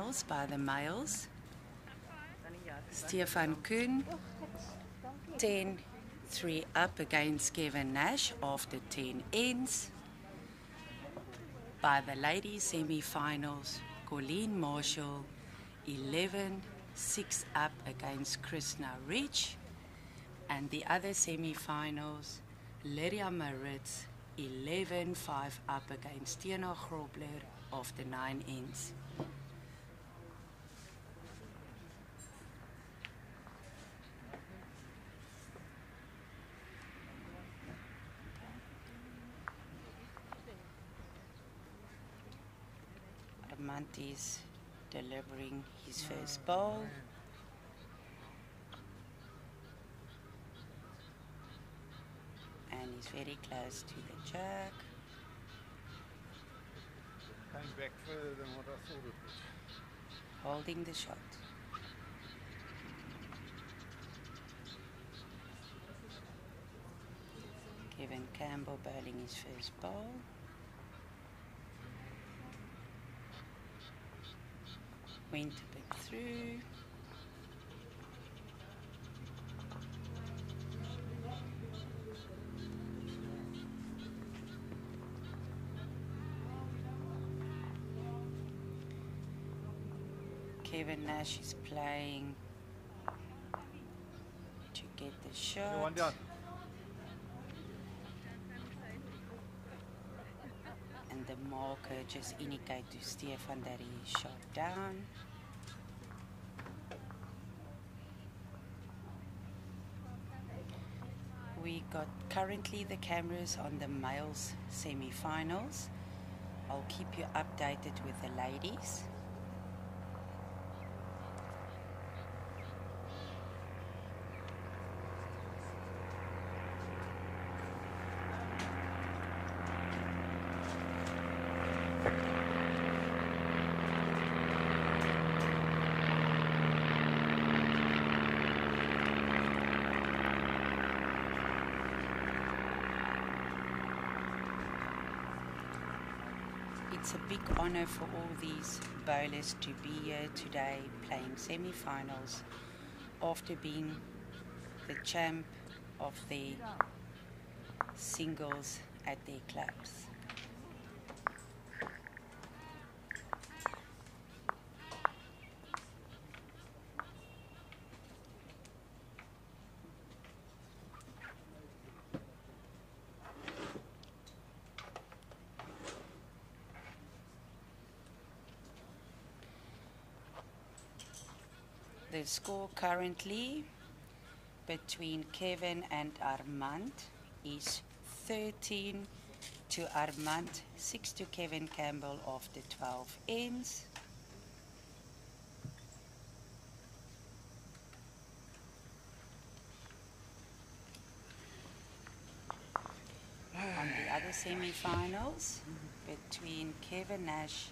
semi-finals by the males. Stefan Kuhn, 10-3 up against Kevin Nash after 10 ends. By the ladies semi-finals, Colleen Marshall, 11-6 up against Krishna Rich. And the other semi-finals, Lydia Maritz, 11-5 up against Tina Grobler after 9 ends. Armanti's delivering his first ball. And he's very close to the jack. Came back further than what I thought it was. Holding the shot. Kevin Campbell bowling his first ball. Went a bit through. Kevin Nash is playing to get the shot. One down. And the marker just indicates to Stefan that he is shot down. We got currently the cameras on the males semi-finals. I'll keep you updated with the ladies. It's a big honor for all these bowlers to be here today playing semi-finals after being the champ of their singles at their clubs. The score currently between Kevin and Armand is 13 to Armand, 6 to Kevin Campbell after 12 ends. On the other semi-finals between Kevin Nash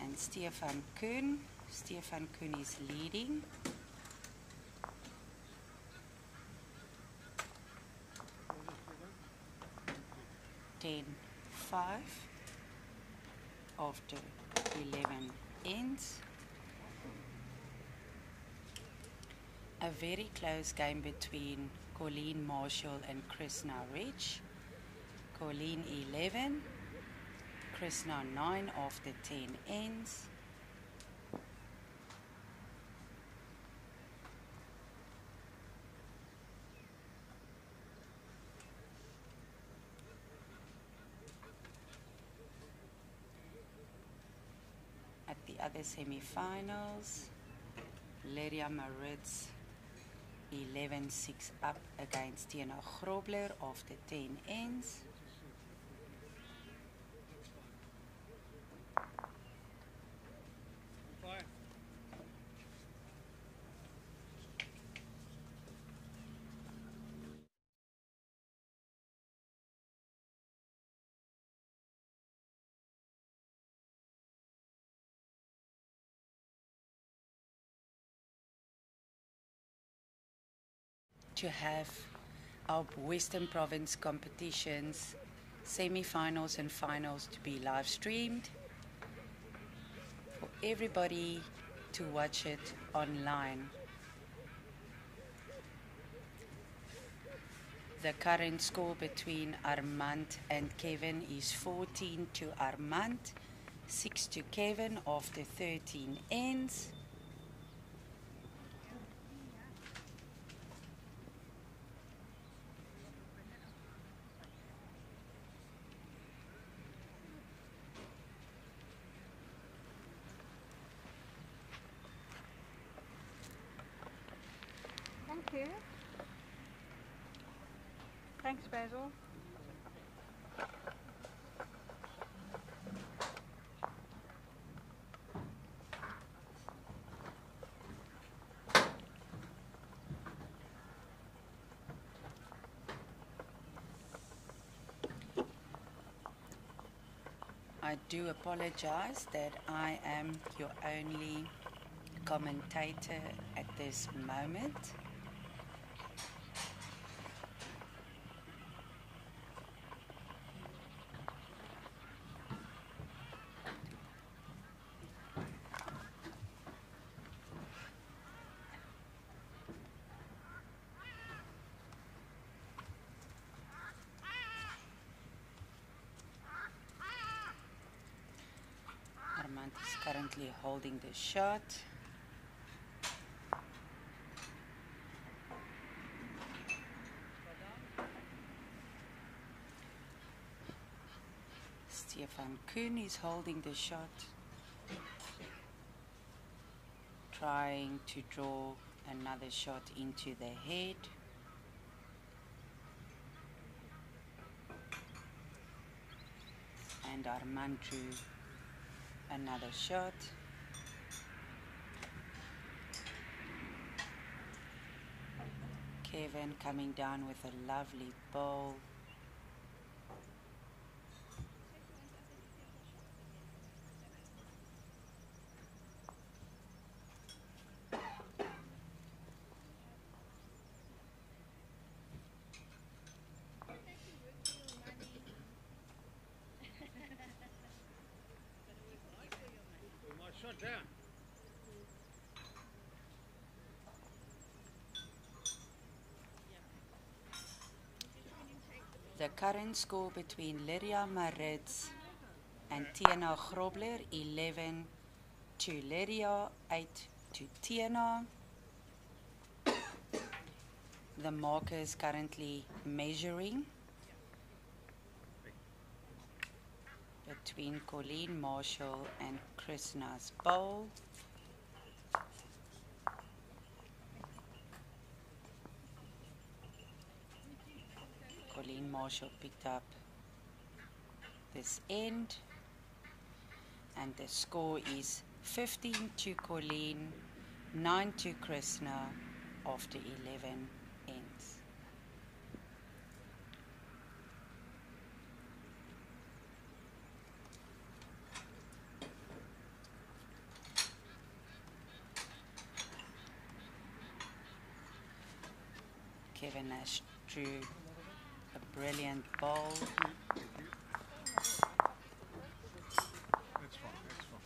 and Stefan Kuhn. Stefan Kuhn is leading. (10-5) after 11 ends. A very close game between Colleen Marshall and Krishna Rich. Colleen 11, Krishna 9 after 10 ends. At the other semi-finals, Lydia Maritz 11-6 up against Tina Grobler after 10 ends. To have our Western Province competitions, semi-finals and finals to be live streamed. for everybody to watch it online. The current score between Armand and Kevin is 14 to Armand, 6 to Kevin after 13 ends. Thank you. Thanks, Basil. I do apologize that I am your only commentator at this moment. Armand is currently holding the shot. Stefan Kuhn is holding the shot, trying to draw another shot into the head. And Armand drew another shot. Kevin coming down with a lovely bowl. Shot down. The current score between Lydia Maritz and Tiana Grobler, 11 to Lydia, 8 to Tiana. The marker is currently measuring between Colleen Marshall and Krishna's bowl. Colleen Marshall picked up this end, and the score is 15 to Colleen, 9 to Krishna after 11 ends. Kevin Nash drew a brilliant bowl. That's fine, that's fine.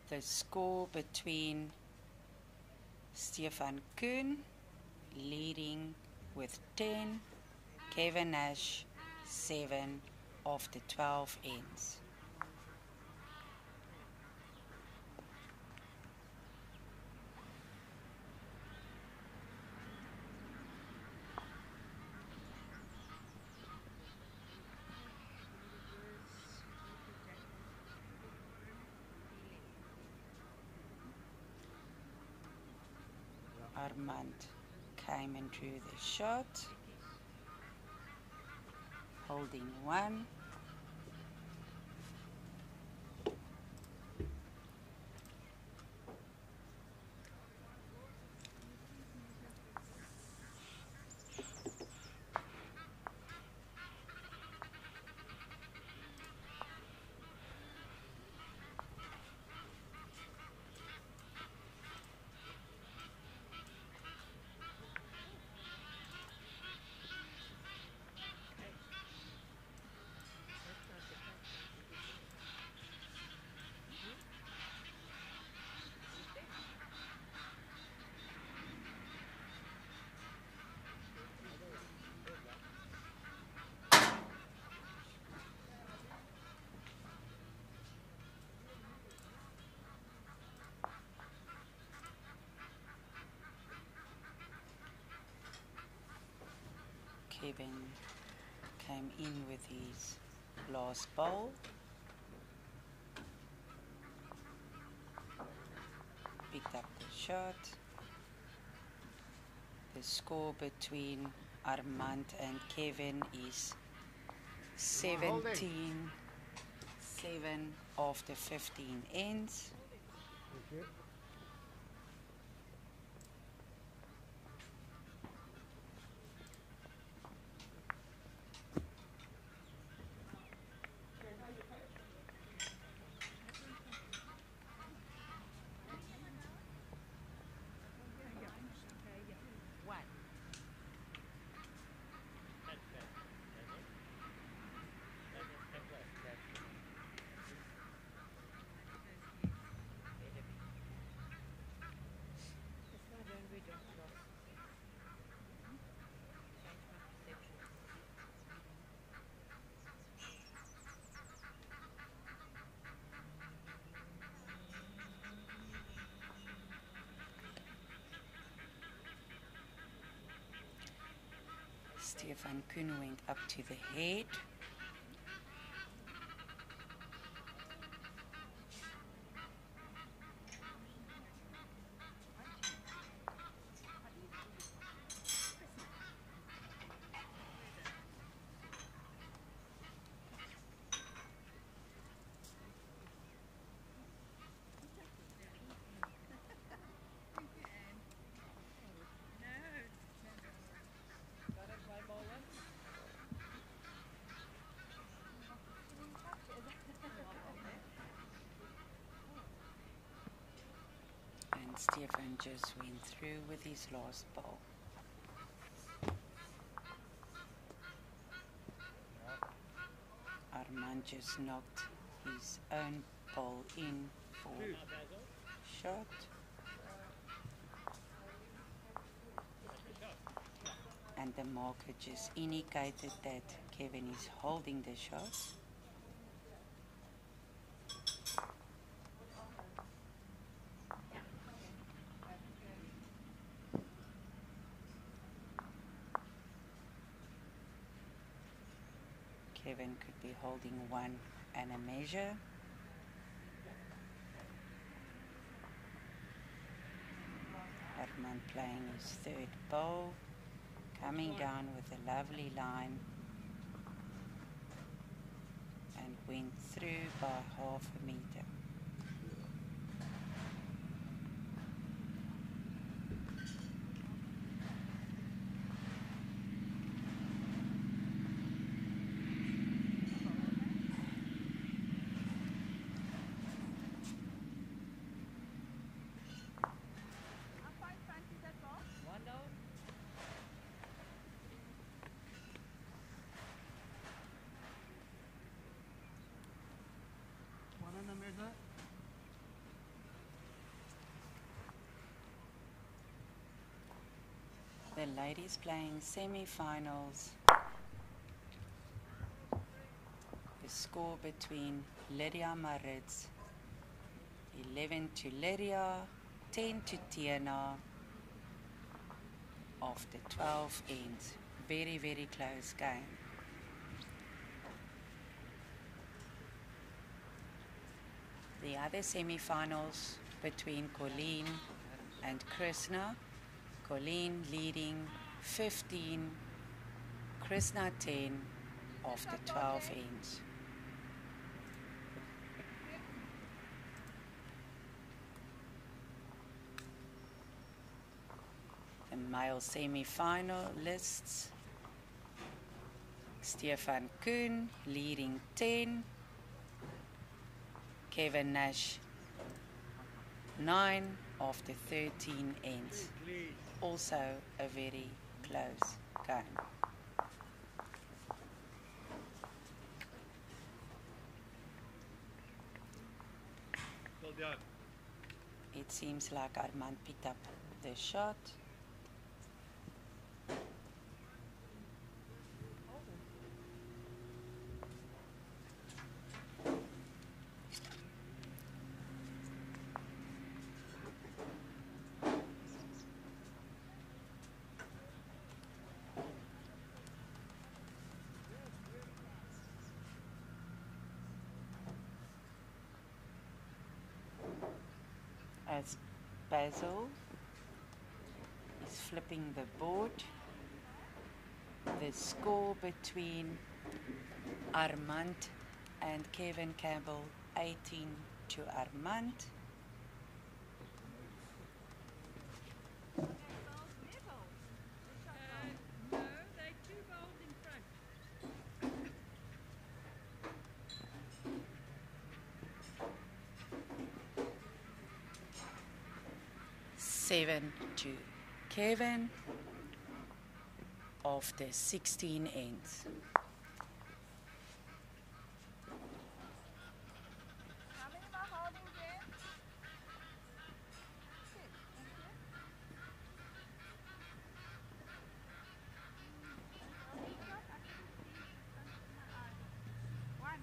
The score between Stefan Kuhn leading with 10, Kevin Nash 7 after 12 ends. Armand came and drew the shot, holding one. Kevin came in with his last bowl. Picked up the shot. The score between Armand and Kevin is 17-7 after 15 ends. Thank you. Stefan Kuhn went up to the head. And Stefan just went through with his last ball. Armand just knocked his own ball in for shot. And the marker just indicated that Kevin is holding the shot. Kevin could be holding one and a measure. Armand playing his third bowl, coming down with a lovely line and went through by half a meter. One in the middle. The ladies playing semi-finals. The score between Lydia Maritz, 11 to Lydia, 10 to Tiana, after 12 ends. Very, very close game. The other semi-finals between Colleen and Krishna, Colleen leading 15, Krishna 10 of the 12 ends. The male semi-finalists, Stefan Kuhn leading 10, Kevin Nash 9 of the 13 ends. Also a very close game. Well done. It seems like Armand picked up the shot. As Basil is flipping the board, the score between Armand and Kevin Campbell, 18 to Armand. No, they're 2 balls in front. 7 to Kevin of the 16 ends. How many more holding there? 6. Thank you. One.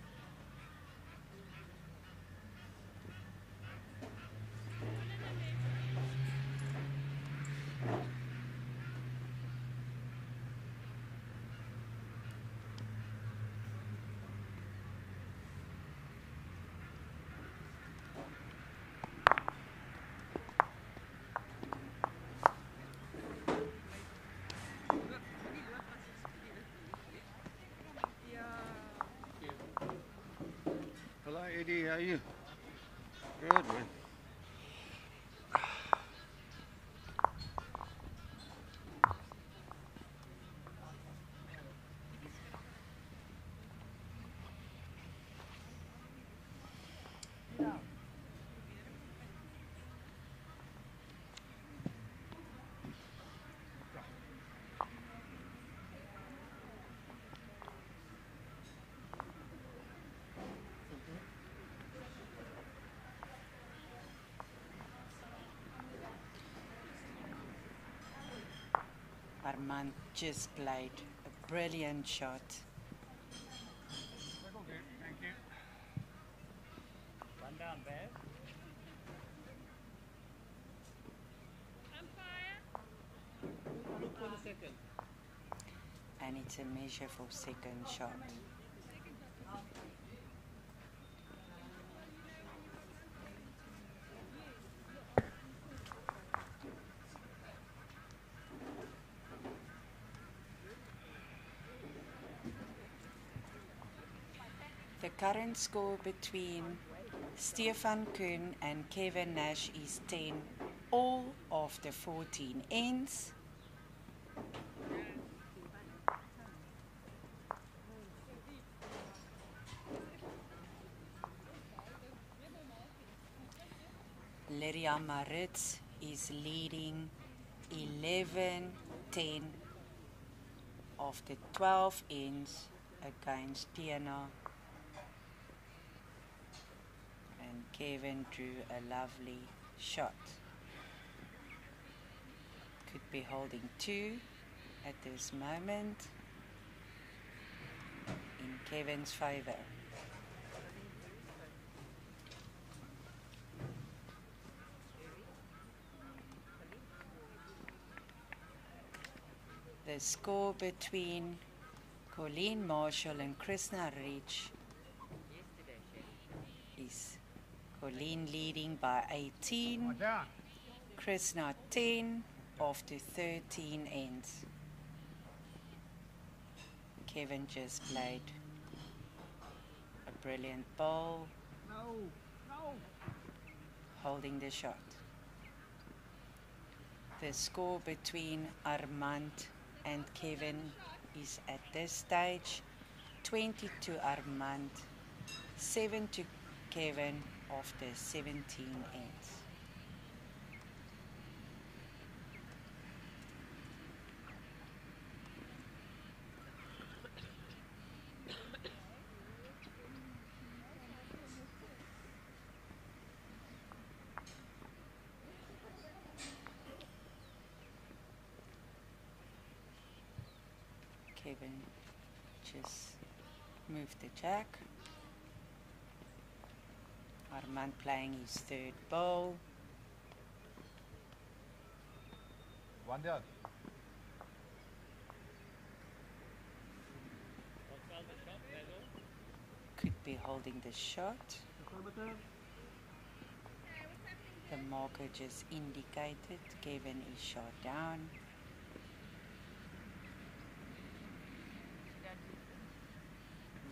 Hello, Eddie. How are you? Good, man. Armand just played a brilliant shot. Okay, thank you. One down, Bev. Umpire. Look for the second. And it's a measure for second shot. The current score between Stefan Kuhn and Kevin Nash is 10, all of the 14 ends. Lydia Maritz is leading 11-10 of the 12 ends against Tiana. And Kevin drew a lovely shot. Could be holding 2 at this moment in Kevin's favor. The score between Colleen Marshall and Krishna Ridge is Colleen leading by 18, One down. Krishna 10, after 13 ends. Kevin just played a brilliant bowl, holding the shot. The score between Armand and Kevin is at this stage 20 to Armand, 7 to Kevin after 17 ends. Kevin just moved the jack. Armand playing his third bowl. One down. Could be holding the shot. The marker just indicated Kevin is shot down.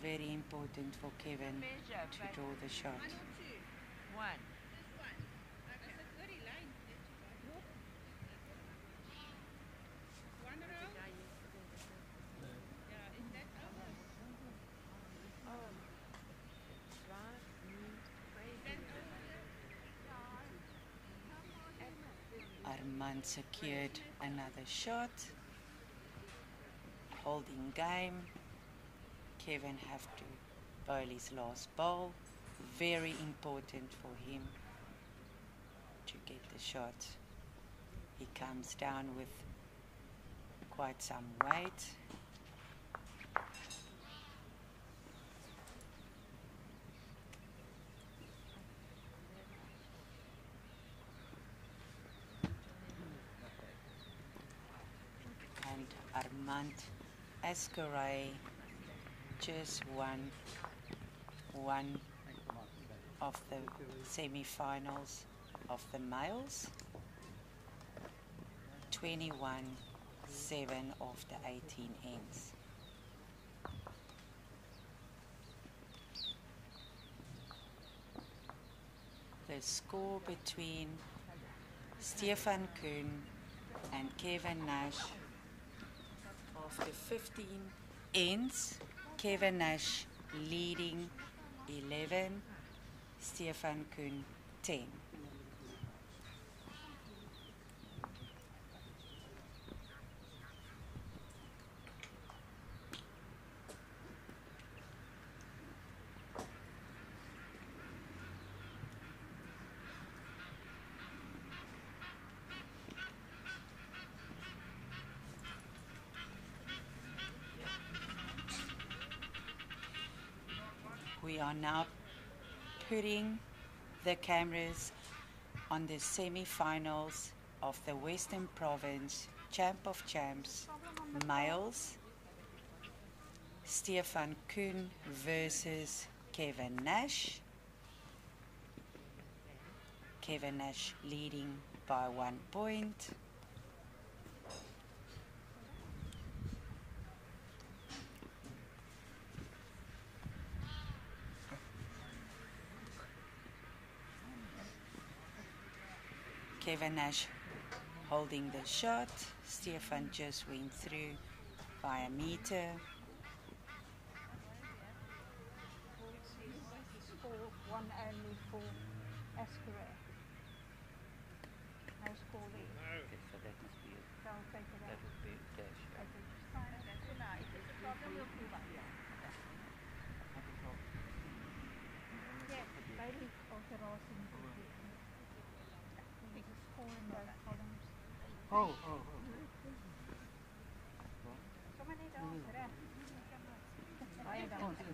Very important for Kevin to draw the shot. One. Armand secured another shot. Holding game. Kevin have to bowl his last bowl. Very important for him to get the shot. He comes down with quite some weight. And Armand Ascaray just won one of the semi-finals of the males, 21-7 of the 18 ends. The score between Stefan Kuhn and Kevin Nash after 15 ends, Kevin Nash leading 11, Stefan Kuhn 10. We are now putting the cameras on the semi-finals of the Western Province Champ of Champs males. Stefan Kuhn versus Kevin Nash. Kevin Nash leading by 1 point. Kevin Nash holding the shot. Stefan just went through by a meter. One only for Ascaray. No score there. Okay, so that must be it. So I'll take it That out. would be dash. I think it's fine. That's tonight. If it's a problem, we'll pull up. Yeah, maybe alterating the score in those columns. Oh. Kom maar net over, hè. Baie dankie.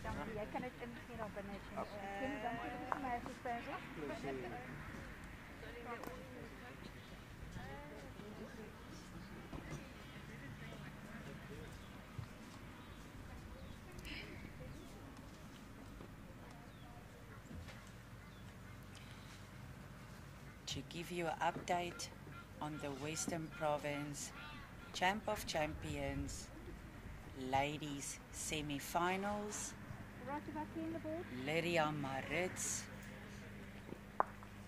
Dankie, jy kan dit ingee daar binne. Dankie vir my assistente. To give you an update on the Western Province Champ of Champions ladies semi-finals. Lydia Maritz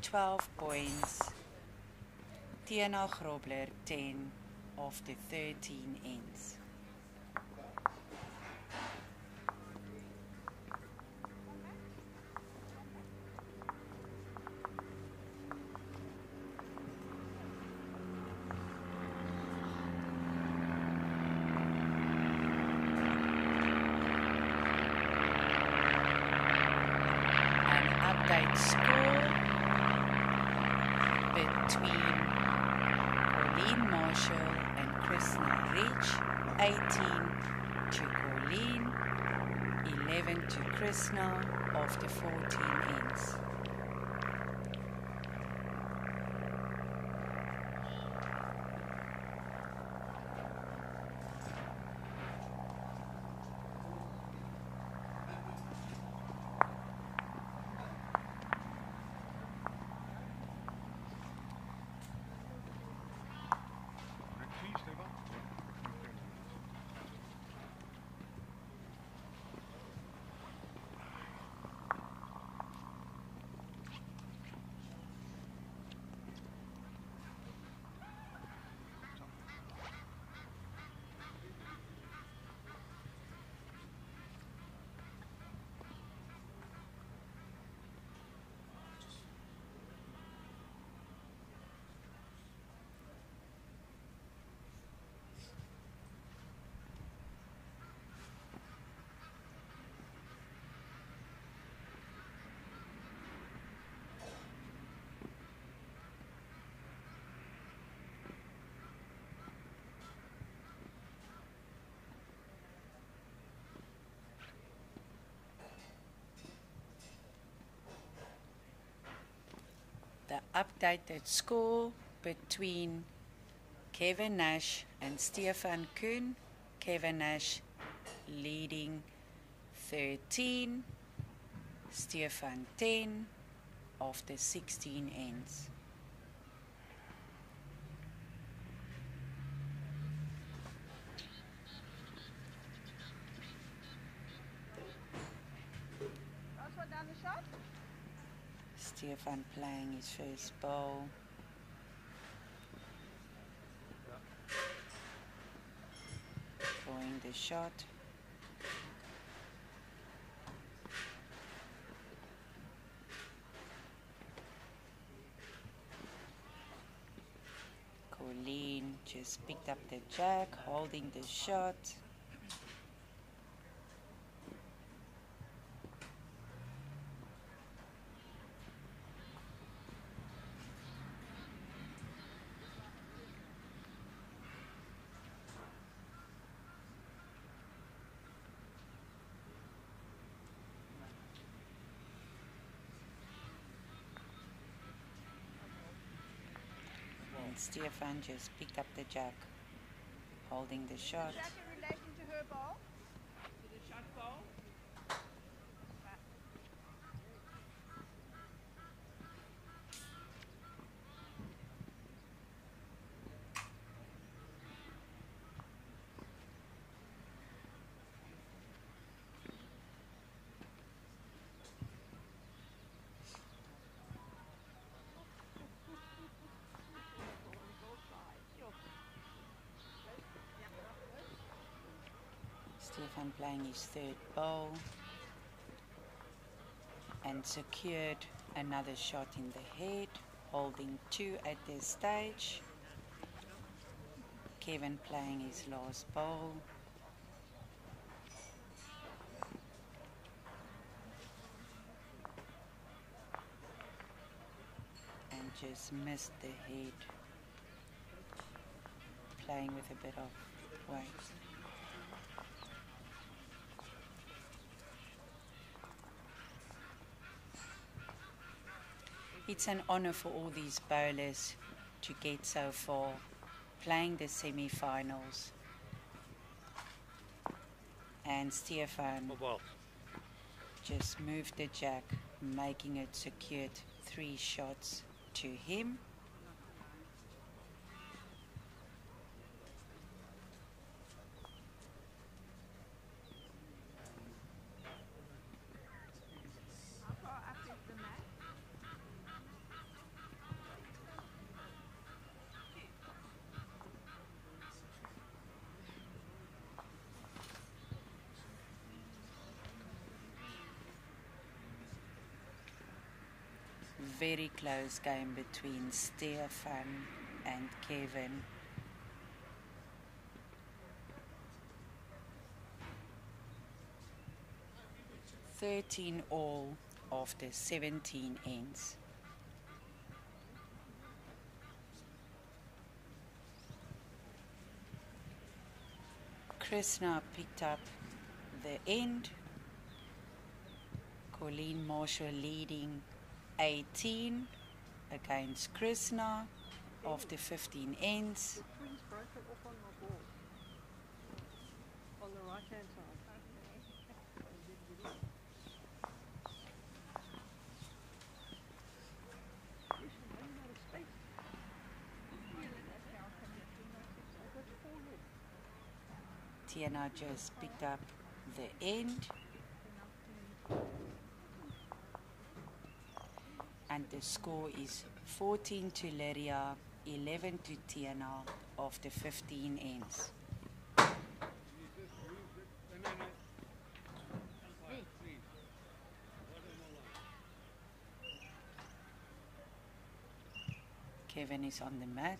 12 points, Tiana Grobler 10 of the 13 ends. Update score between Colleen Marshall and Krishna Rich, 18 to Colleen, 11 to Krishna of the 14 ends. The updated score between Kevin Nash and Stefan Kuhn. Kevin Nash leading 13, Stefan 10 of the 16 ends. Last one down the shot. Stefan playing his first bowl. Drawing the shot. Colleen just picked up the jack, holding the shot. Stefan just picked up the jack, holding the shot. Jack in relation to her ball. To the shot ball. Stefan playing his third bowl and secured another shot in the head, holding 2 at this stage. Kevin playing his last bowl. And just missed the head, playing with a bit of weight. It's an honor for all these bowlers to get so far, playing the semi-finals. And Stefan just moved the jack, making it secured 3 shots to him. very close game between Stefan and Kevin. "13 all after 17 ends." Krishna picked up the end. Colleen Marshall leading 18 against Krishna after 15 ends. Twins broke it off on my ball. On the right hand side. Tiana just picked up the end. And the score is 14 to Lydia, 11 to Tiana after 15 ends. Kevin is on the mat.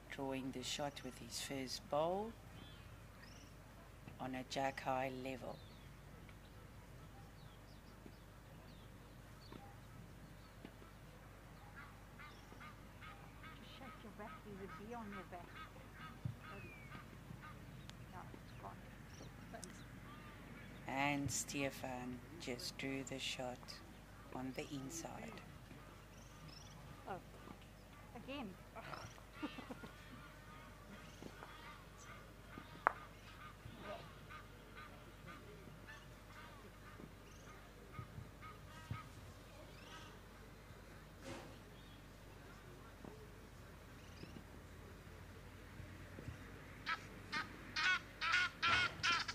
Drawing the shot with his first bowl on a jack high level. Just shake your back, you would be on your back. No, it's gone. Thanks. And Stefan just drew the shot on the inside. Oh, again.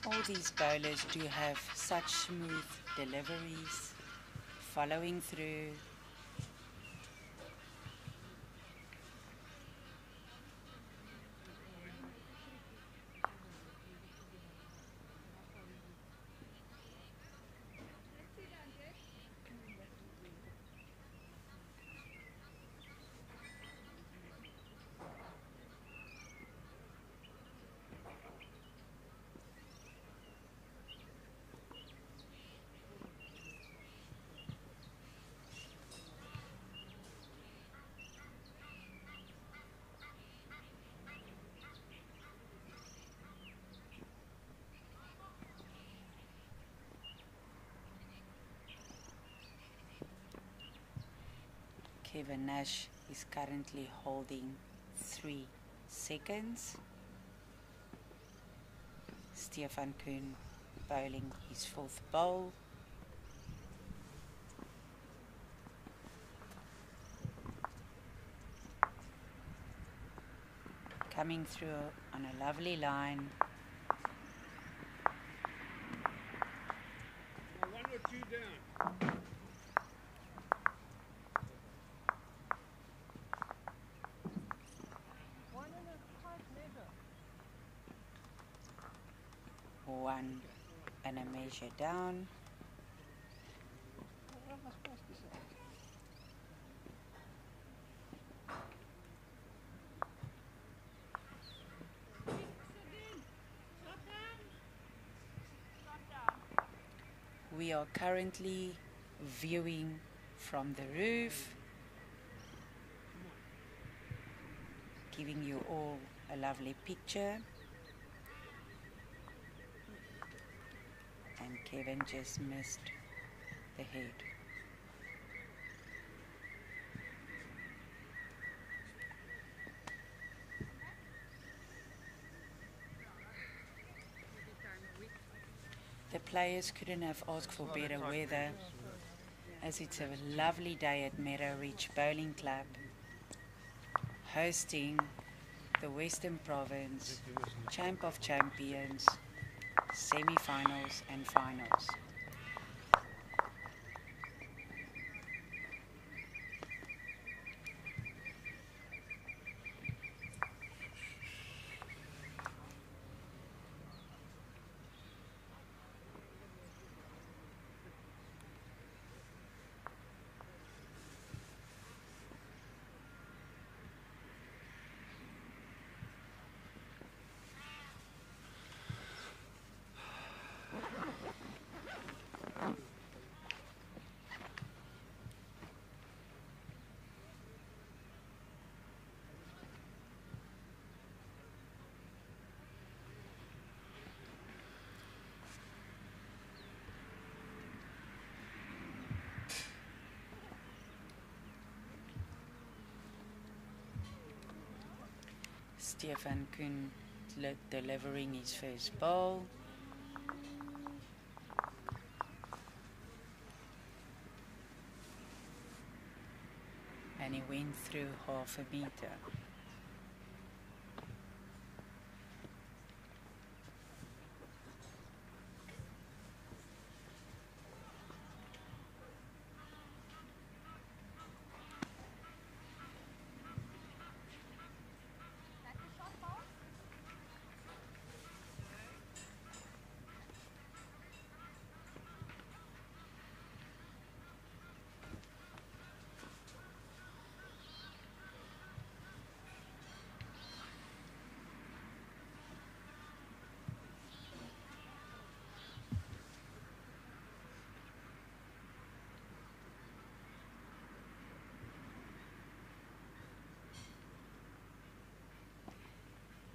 All these bowlers do have such smooth deliveries, following through. Kevin Nash is currently holding 3 seconds. Stefan Kuhn bowling his 4th bowl. Coming through on a lovely line. One or two down. One in a tight measure. 1 and a measure down. What am I supposed to say? We are currently viewing from the roof, giving you all a lovely picture. And Kevin just missed the head. The players couldn't have asked for better weather, as it's a lovely day at Meadowridge Bowling Club, hosting the Western Province Champ of Champions, semi-finals and finals. Stefan Kuhn delivering his first bowl. And he went through half a meter.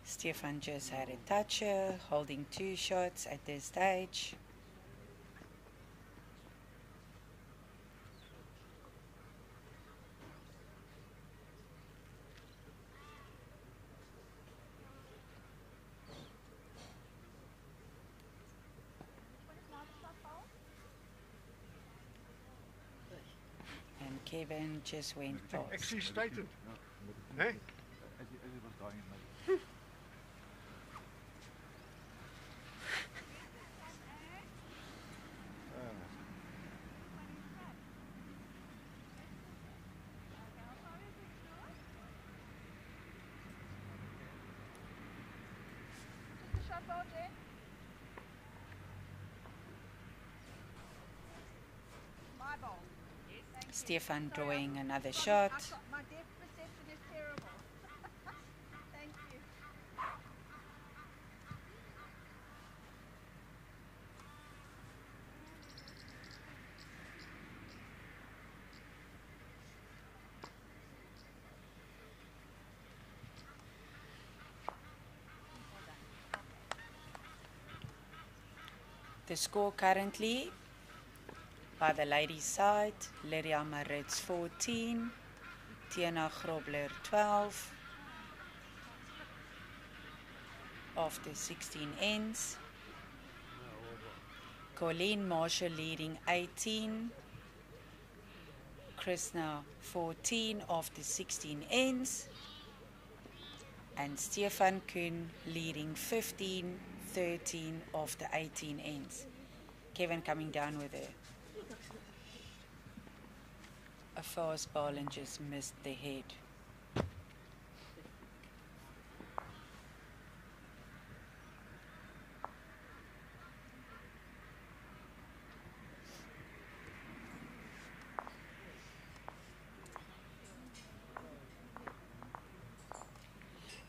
Stefan just had a toucher, holding 2 shots at this stage. And Kevin just went past. Actually stated. Hey? Just a shot ball, Jen. My ball. Thank you. Stefan Sorry, drawing another shot. my depth perception is terrible. Thank you. The score currently by the ladies' side, Lydia Maritz 14, Tiana Grobler 12, after 16 ends. Colleen Marshall leading 18, Krishna 14 after 16 ends, and Stefan Kuhn leading 15, 13 after 18 ends. Kevin coming down with a fast ball and just missed the head.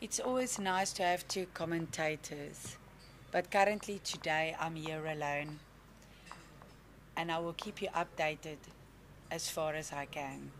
It's always nice to have 2 commentators, but currently today I'm here alone, and I will keep you updated as far as I can.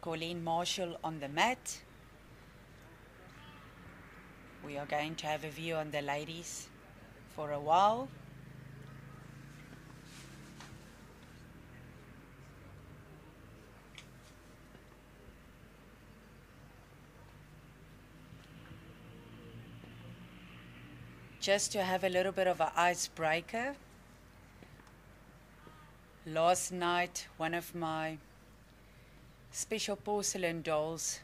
Colleen Marshall on the mat. We are going to have a view on the ladies for a while. Just to have a little bit of an icebreaker. Last night, one of my special porcelain dolls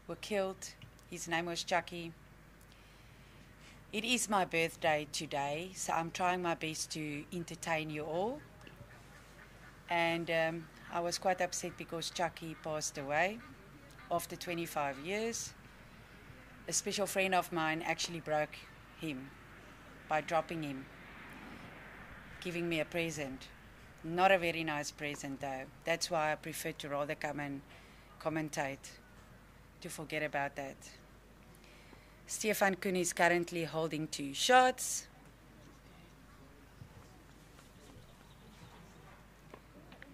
were killed. His name was Chucky. It is my birthday today, so I'm trying my best to entertain you all. And I was quite upset because Chucky passed away after 25 years. A special friend of mine actually broke him by dropping him, giving me a present. Not a very nice present though. That's why I prefer to rather come and commentate to forget about that. Stefan Kuhn is currently holding 2 shots.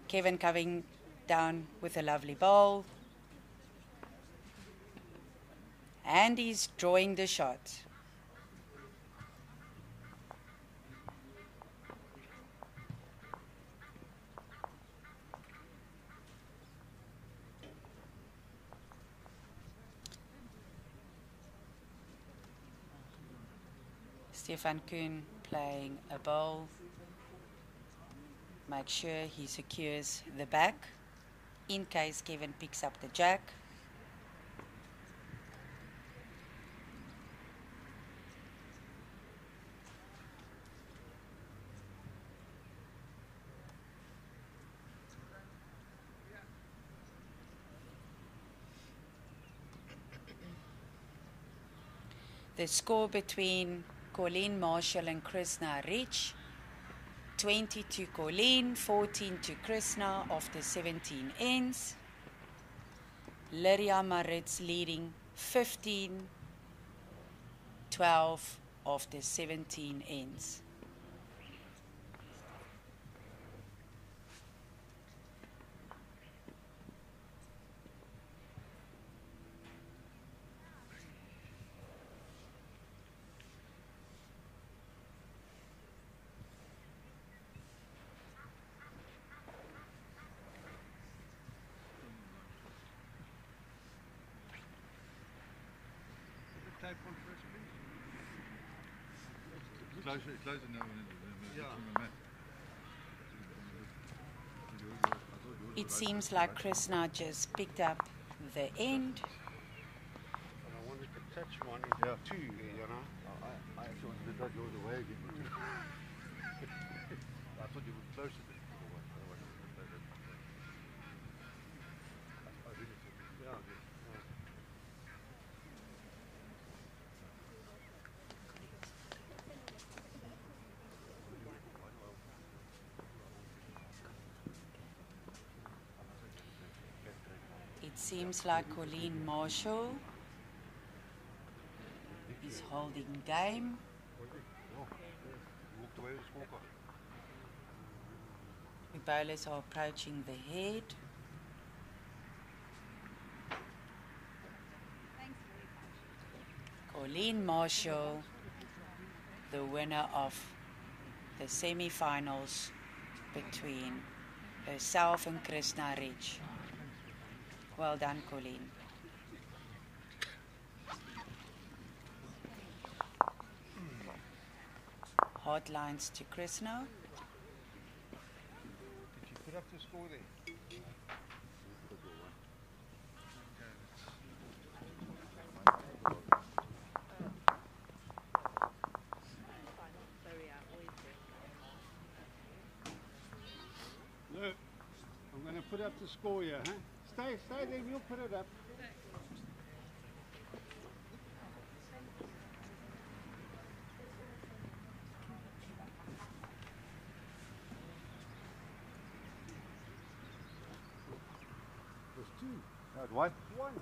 Kevin coming down with a lovely bowl. And he's drawing the shot. Stefan Kuhn playing a bowl. Make sure he secures the back in case Kevin picks up the jack. The score between Colleen Marshall and Krishna Rich, 20 to Colleen, 14 to Krishna after 17 ends. Lydia Maritz leading 15-12 after 17 ends. Type one first, please. Close it now. It seems like Krishna just picked up the end. And I wanted to touch one in two, you know. I actually wanted to dodge yours away again. I thought you were closer to the one. I really thought, yeah. It seems like Colleen Marshall is holding game. Walked away with the scorecard. The bowlers are approaching the head. Colleen Marshall, the winner of the semi-finals between herself and Krishna Rich. Well done, Colleen. Hard lines to Krishna. Did you put up the score there? Look, I'm going to put up the score here, huh? Stay there, we'll put it up. There's two. One? One.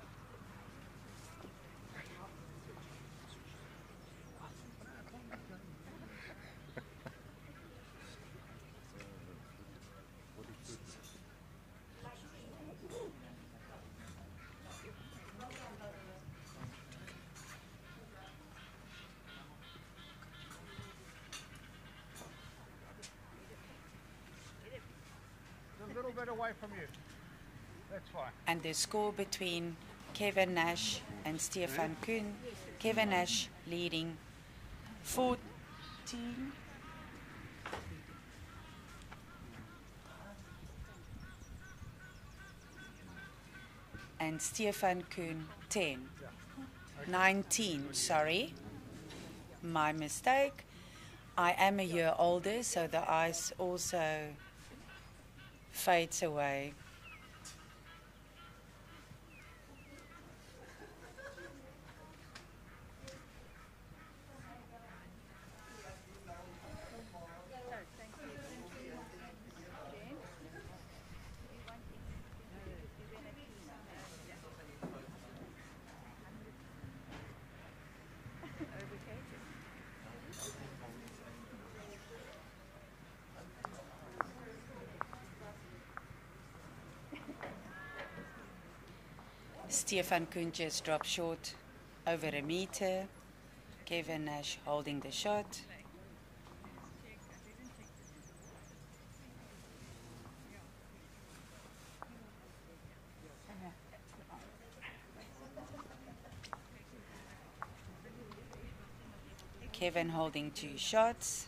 A little bit away from you. That's fine. And the score between Kevin Nash and Stefan Kuhn. Kevin Nash leading 14. And Stefan Kuhn 10. 19, sorry. My mistake. I am a year older, so the ice also fades away. Stefan Kuhn just dropped short over a meter. Kevin Nash holding the shot. Kevin holding 2 shots.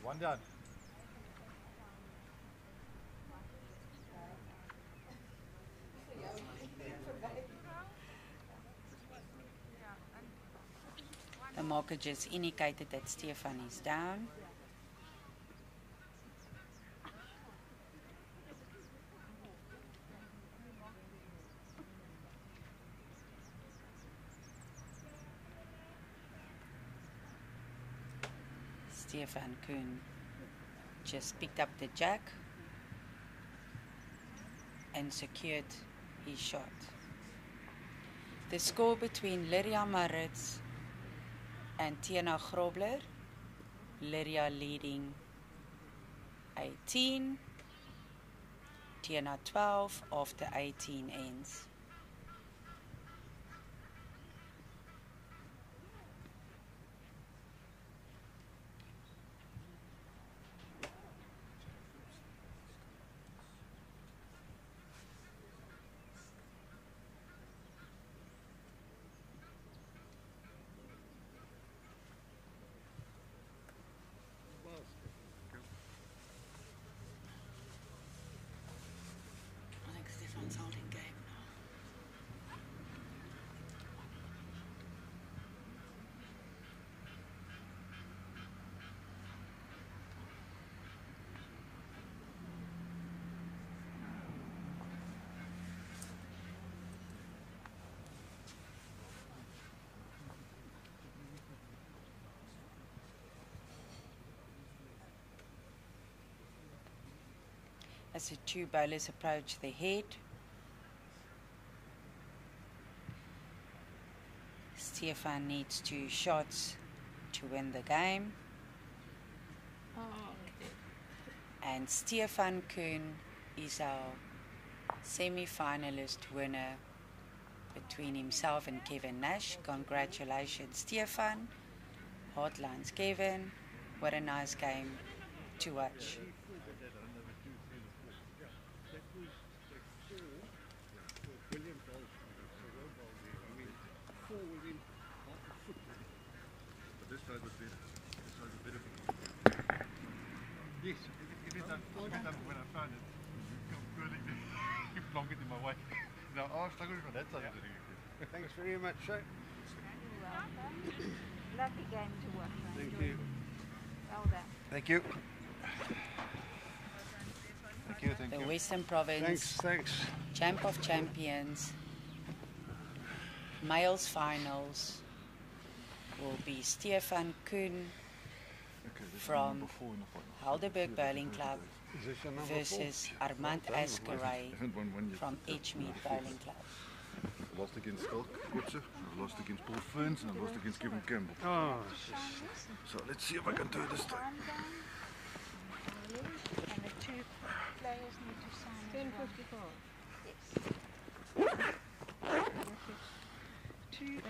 One down. The marker just indicated that Stefan is down. Stefan Kuhn just picked up the jack and secured his shot. The score between Lydia Maritz and Tiana Grobler. Lydia leading 18, Tiana 12 after 18 ends. I think Stefan's holding game now. As the 2 bowlers approach the head, Stefan needs 2 shots to win the game. And Stefan Kuhn is our semi-finalist winner between himself and Kevin Nash. Congratulations, Stefan. Hardlines, Kevin. What a nice game to watch. But this side was better. This side was better. Yes, it is when I found it. Keep blocking in my way. Now I was struggling from that side of the ring. Thanks very much, sir. You're welcome. Lovely game to watch. I Thank enjoyed you. it. Well done. Thank you. Thank you, thank The you. Western Province Thanks. Champ of Champions males finals will be Stefan Kuhn from Helderberg Bowling Club Is this your number versus Armand Askeray from Edgemead Bowling Club. I lost against Skulk Butcher, I lost against Paul Ferns, and I lost against Kevin Campbell. Oh, So let's see if I can do this time. And the 2 players need to sign as well. 2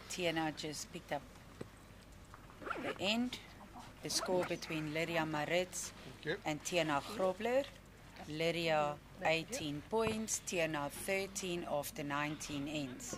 Tiana just picked up the end. The score between Lydia Maritz and Tiana Grobler. Lydia 18 points, Tiana 13 after 19 ends.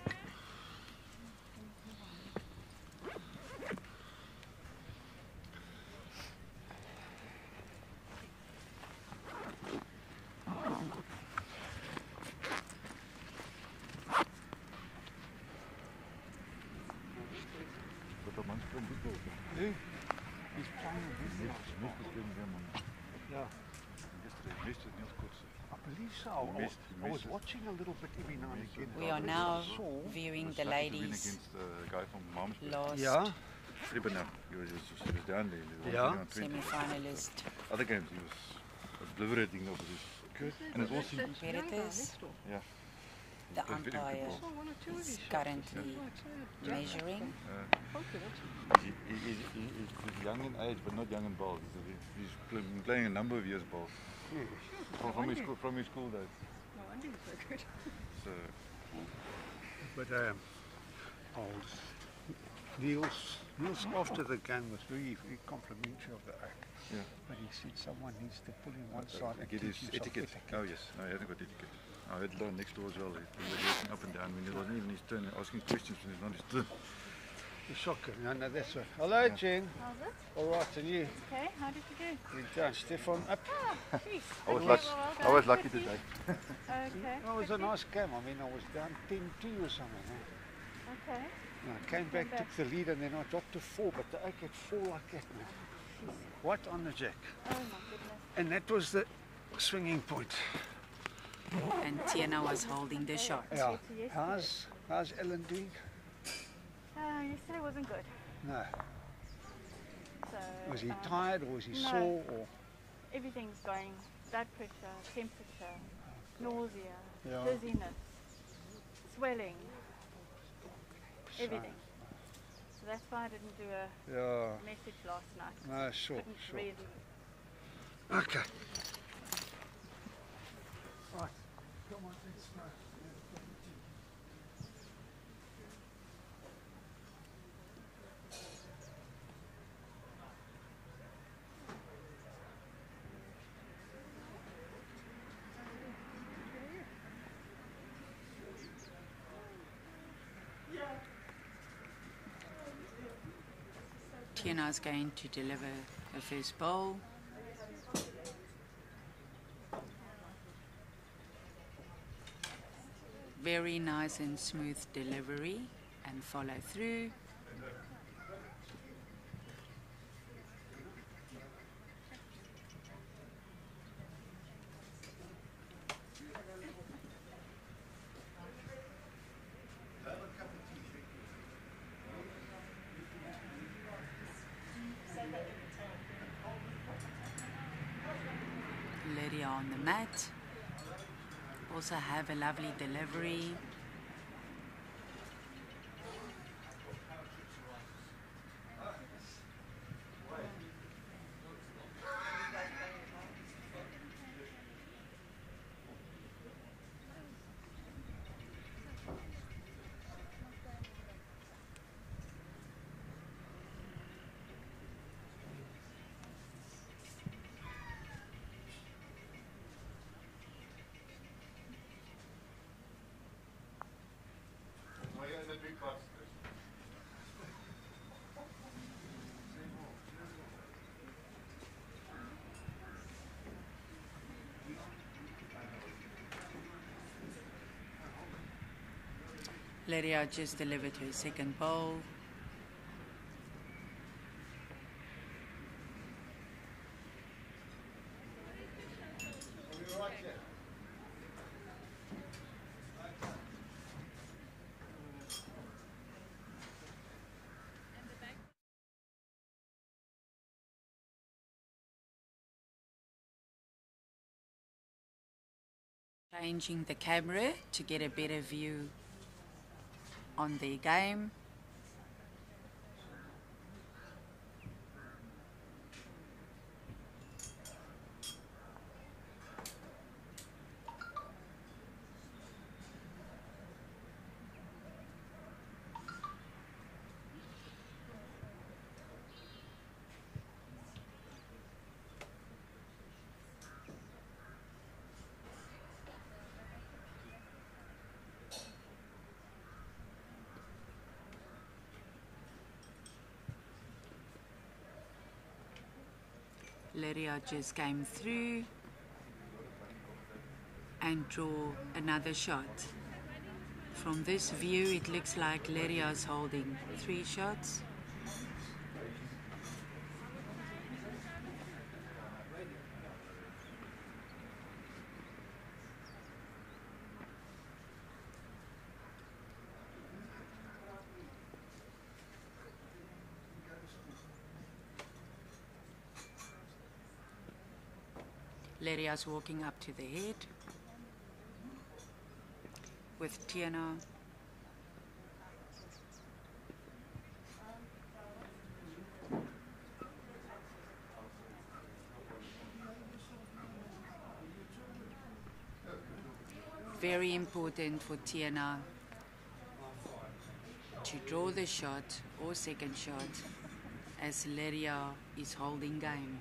Missed with Niels Kotze. I believe so. He missed I was it. watching a little bit every now and Missed again. it. We are now Saw. viewing Was the lucky to win ladies' against the guy from Malmesbury. last Yeah. Ribbenau. He was down there. He was Yeah. on 20. semi-finalist Other games he was obliterating the opposition. Good. And it also, competitors. yeah. The Played very good umpire ball. is currently measuring. He's young in age, but not young in ball. He's been playing a number of years ball. From his school days. No wonder he's so good. So, But Niels after the game was very, very complimentary of the act. yeah. But he said someone needs to pull him one side and Get teach his him some etiquette. Oh yes, no, he hasn't got etiquette. I had learned next door as well. He was walking up and down when it wasn't even his turn, asking questions when it's not his turn. The soccer. No, that's right. Hello, Jen. How's it? All right, and you? Okay, how did you do? We're done. Stefan up. Ah, jeez. I was, Okay, lucky, well, I was done. lucky Good today. Okay. It was a nice game. I mean, I was down 10-2 or something. Okay. And I came back, took the lead, and then I dropped to 4, but the egg had 4 like that, man. What on the jack? Oh my goodness. And that was the swinging point. And Tiana was holding the shot. Yeah. Compared to yesterday. How's Ellen doing? Yesterday wasn't good. No. So Was he tired or was he sore or? everything's going. Blood pressure, temperature, nausea, Yeah. dizziness, swelling, everything. So that's why I didn't do a Yeah. message last night. No, sure, Couldn't sure. really. Okay. Right. Come on, let's go. Tiana's going to deliver her first bowl. Very nice and smooth delivery and follow through. Lydia on the mat. Also have a lovely delivery. Lydia just delivered her second bowl. Changing the camera to get a better view on their game. Lydia just came through and draw another shot. From this view it looks like Lydia's holding 3 shots. Lydia's walking up to the head with Tiana. Very important for Tiana to draw the shot or second shot as Lydia is holding game.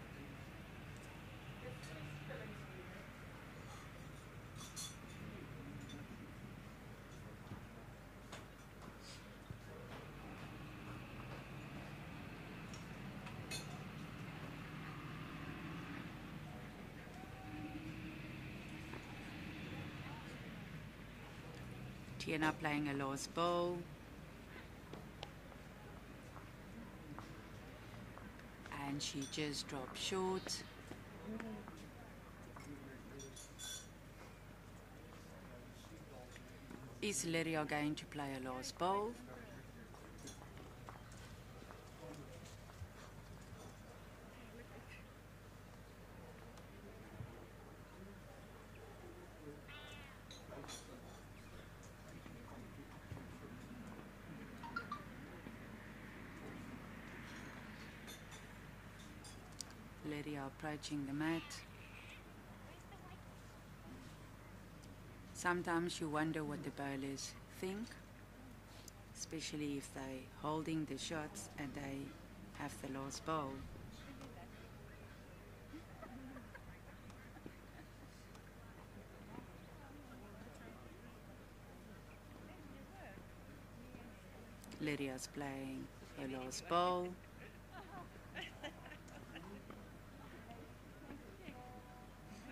Tiana playing a last ball. And she just dropped short. Is Lydia going to play a last ball? Lydia approaching the mat. Sometimes you wonder what the bowlers think, especially if they're holding the shots and they have the last ball. Lydia's playing her last ball.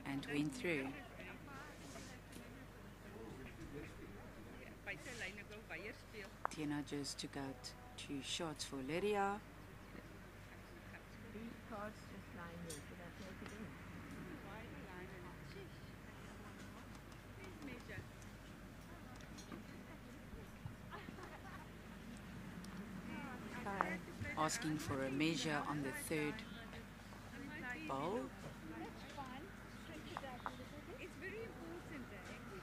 And went through. Tiana just took out 2 shots for Lydia. These cards just lying there. Should I take it in? Hi. Asking for a measure on the 3rd bowl. That's fun. Stretch it out a little bit. It's very important, actually.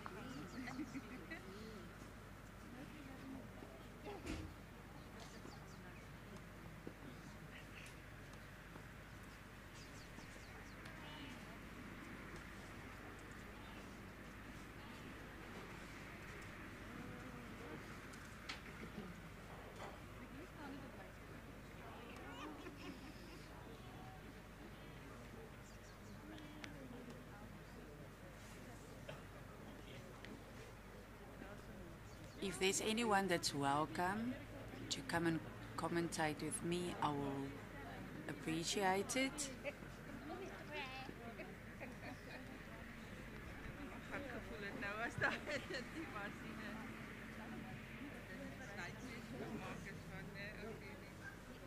If there's anyone that's welcome to come and commentate with me, I will appreciate it.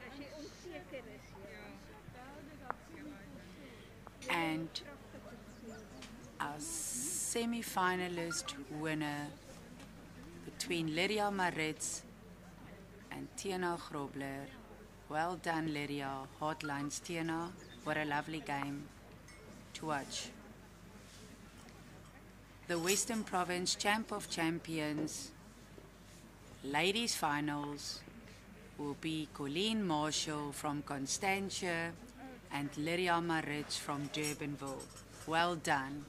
Als je onzeker is, And our semi-finalist winner between Lydia Maritz and Tiana Grobler. Well done, Lydia. Hard lines, Tiana. What a lovely game to watch. The Western Province Champ of Champions ladies finals will be Colleen Marshall from Constantia and Lydia Maritz from Durbanville. Well done.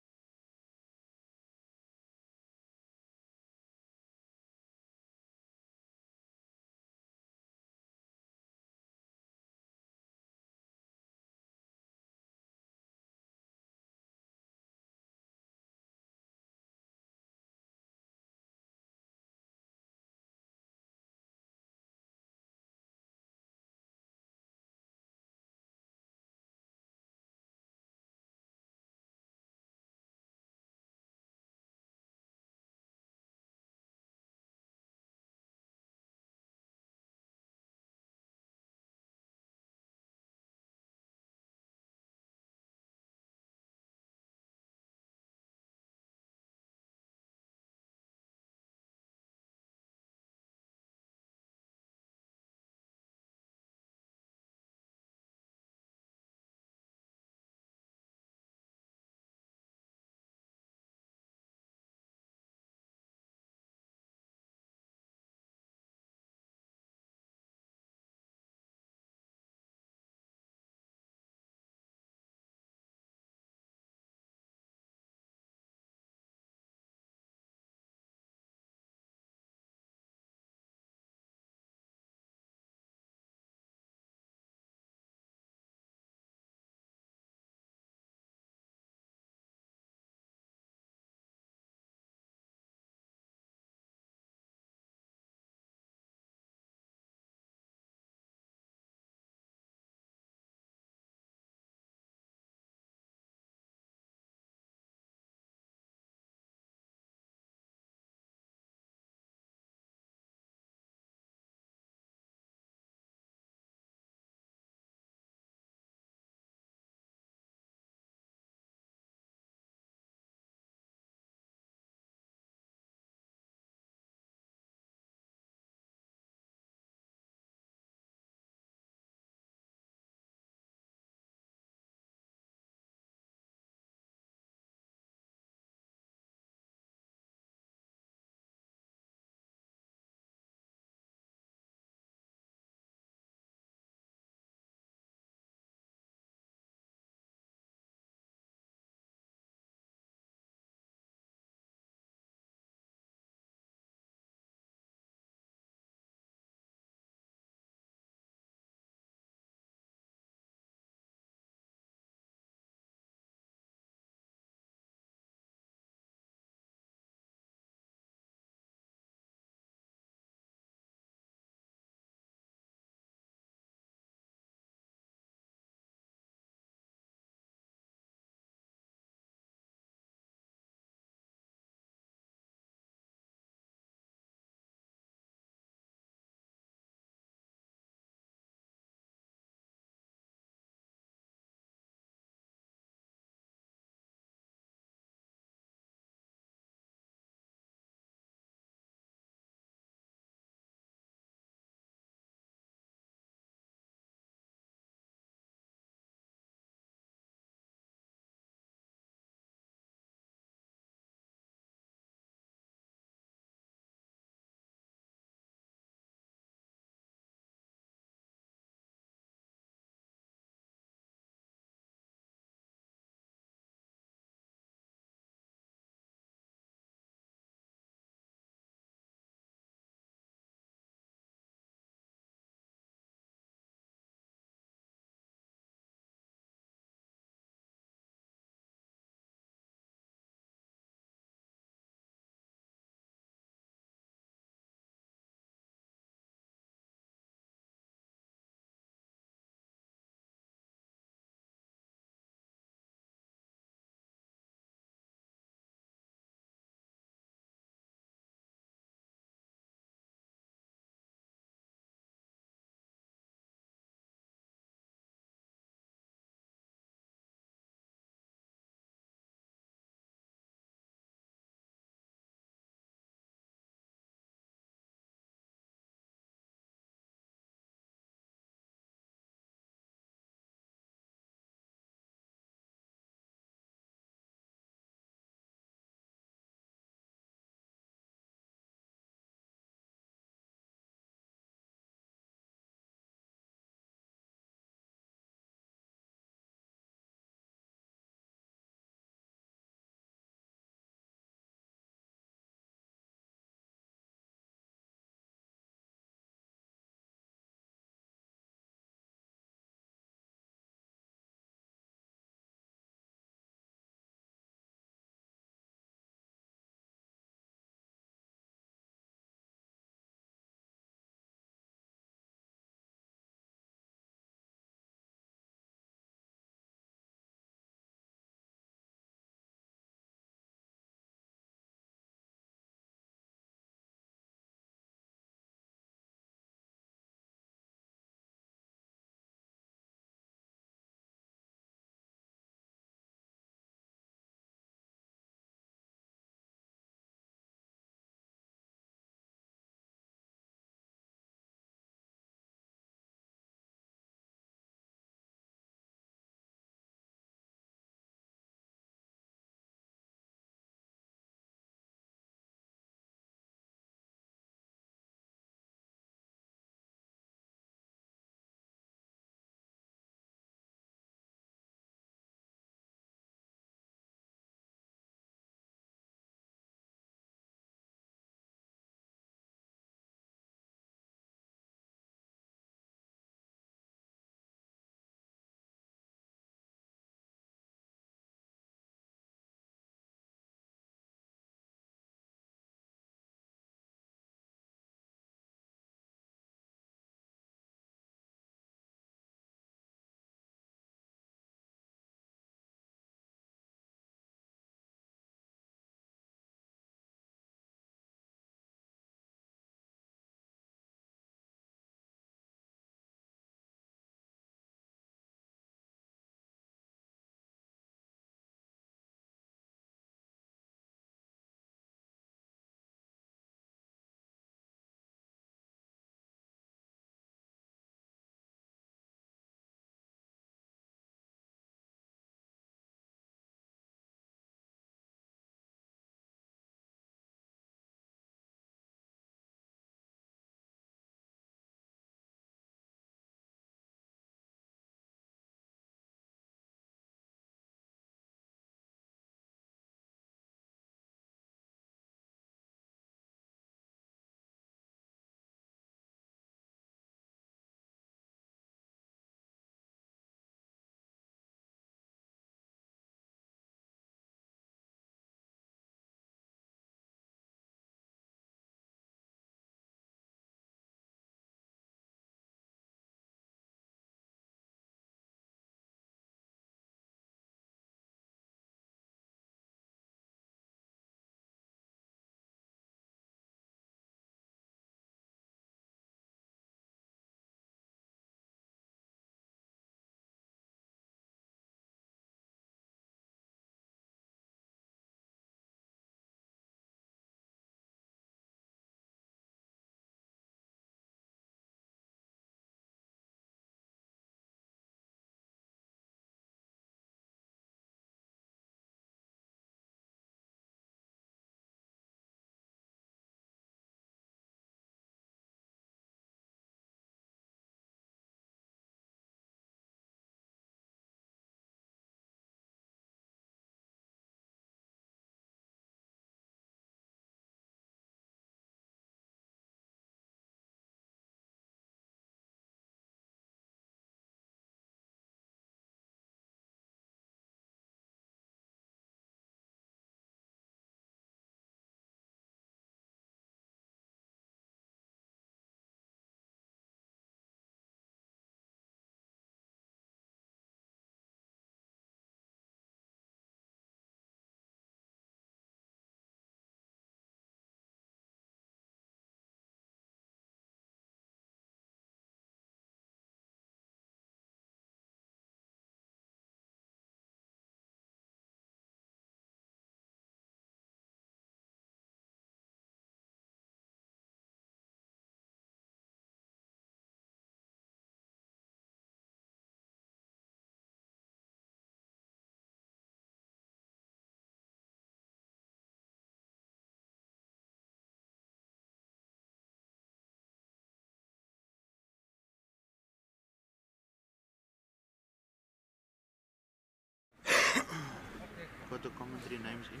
got the commentary names in.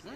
No.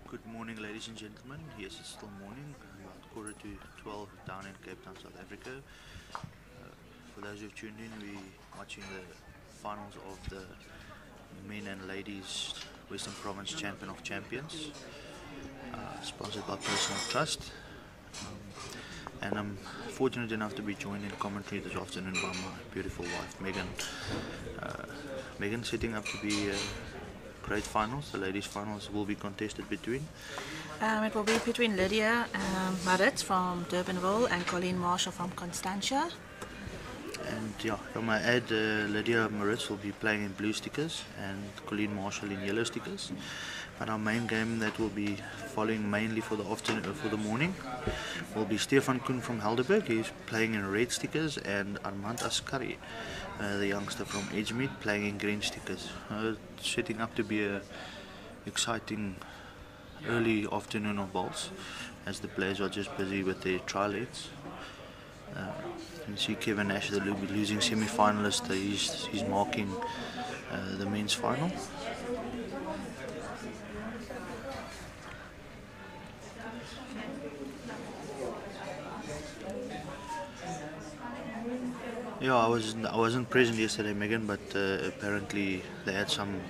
Good morning, ladies and gentlemen. Yes, it's still morning, about 11:45 down in Cape Town, South Africa. For those who've tuned in, we're watching the finals of the men and ladies Western Province Champion of Champions, sponsored by Personal Trust. And I'm fortunate enough to be joined in commentary this afternoon by my beautiful wife, Megan. Megan setting up to be great finals. The ladies' finals will be contested between. It will be between Lydia Maritz from Durbanville and Colleen Marshall from Constantia. And yeah, I might add, Lydia Maritz will be playing in blue stickers and Colleen Marshall in yellow stickers. But our main game that will be following mainly for the afternoon, for the morning, will be Stefan Koen from Helderberg. He's playing in red stickers, and Armand Askari, the youngster from Edgemead, playing in green stickers. Setting up to be a exciting early afternoon of bowls, as the players are just busy with their trial-ets. You see Kevin Nash, the losing semi-finalist, he's marking the men's final. Yeah, I wasn't present yesterday, Megan, but apparently they had some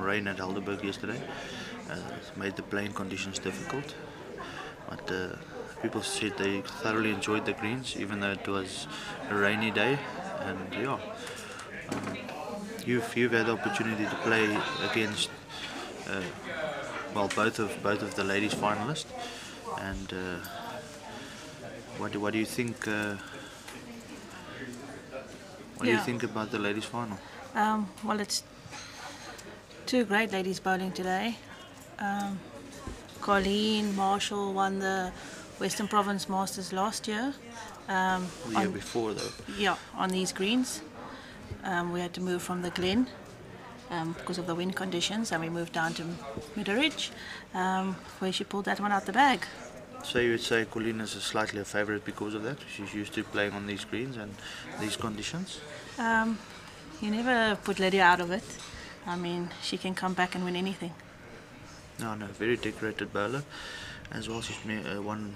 rain at Helderberg yesterday. It made the playing conditions difficult. But people said they thoroughly enjoyed the greens, even though it was a rainy day. And yeah, you've had the opportunity to play against well both of the ladies finalists. And what do you think? What do you Yeah. think about the ladies final? Well, it's two great ladies bowling today. Colleen Marshall won the Western Province Masters last year. The year before, though. Yeah, on these greens. We had to move from the Glen because of the wind conditions, and we moved down to Meadowridge, where she pulled that one out the bag. So you would say Colleen is slightly a favourite because of that? She's used to playing on these greens and these conditions? You never put Lydia out of it. I mean, she can come back and win anything. No, very decorated bowler. As well, she's won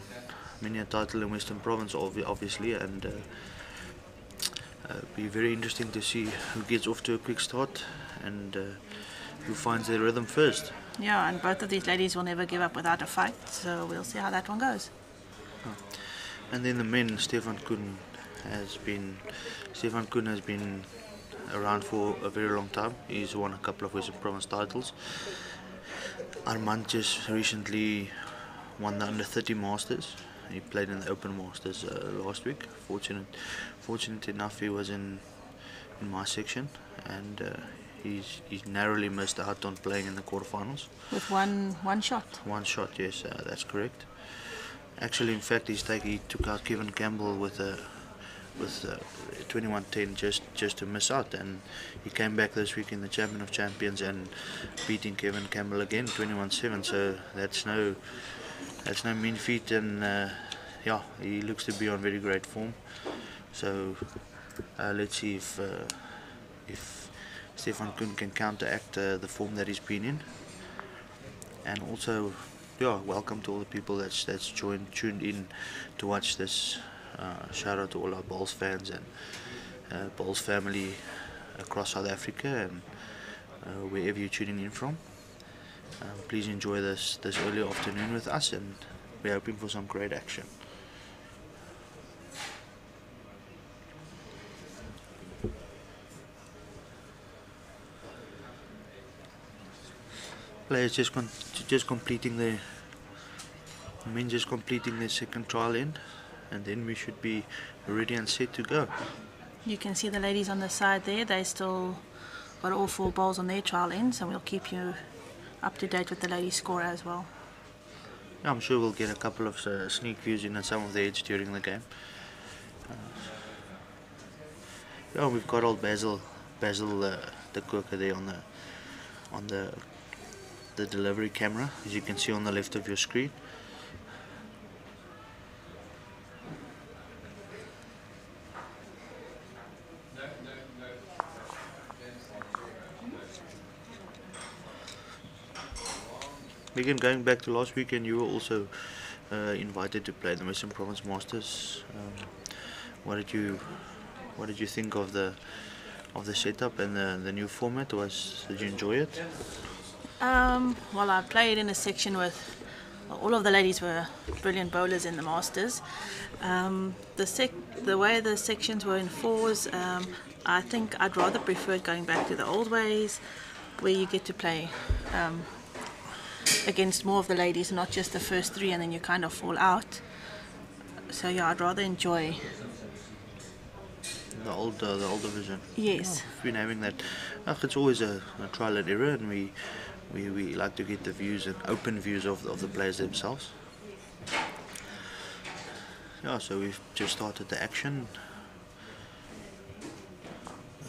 many a title in Western Province, obviously, and be very interesting to see who gets off to a quick start and who finds their rhythm first. Yeah, and both of these ladies will never give up without a fight, so we'll see how that one goes. And then the men, Stefan Kuhn has been around for a very long time. He's won a couple of Western Province titles. Armand just recently won the under 30 Masters. He played in the Open Masters last week. Fortunate enough, he was in my section, and he's narrowly missed out on playing in the quarterfinals. With one shot. One shot, yes, that's correct. Actually, in fact, he took out Kevin Campbell with 21-10 just to miss out, and he came back this week in the Champion of Champions and beating Kevin Campbell again 21-7. So that's no mean feat, and yeah, he looks to be on very great form. So let's see if Stefan Kuhn can counteract the form that he's been in. And also, yeah, welcome to all the people that's tuned in to watch this. Shout out to all our Bulls fans and Bulls family across South Africa and wherever you're tuning in from. Please enjoy this early afternoon with us, and we're hoping for some great action. Players just completing their second trial end, and then we should be ready and set to go. You can see the ladies on the side there. They still got all 4 balls on their trial ends, and we'll keep you up to date with the ladies' score as well. Yeah, I'm sure we'll get a couple of sneak views in on some of the heads during the game. Yeah, we've got old Basil the Quirker there on the delivery camera, as you can see on the left of your screen. Again, going back to last weekend, you were also invited to play the Western Province Masters. What did you think of the setup and the new format? Did you enjoy it? Well, I played in a section with all of the ladies were brilliant bowlers in the Masters. The way the sections were in 4s, I think I'd rather prefer going back to the old ways, where you get to play against more of the ladies, not just the first 3 and then you kind of fall out. So yeah, I'd rather enjoy the old division. Yes. We've been having that. It's always a trial and error, and we like to get the views and open views of the players themselves. Yeah, so we've just started the action.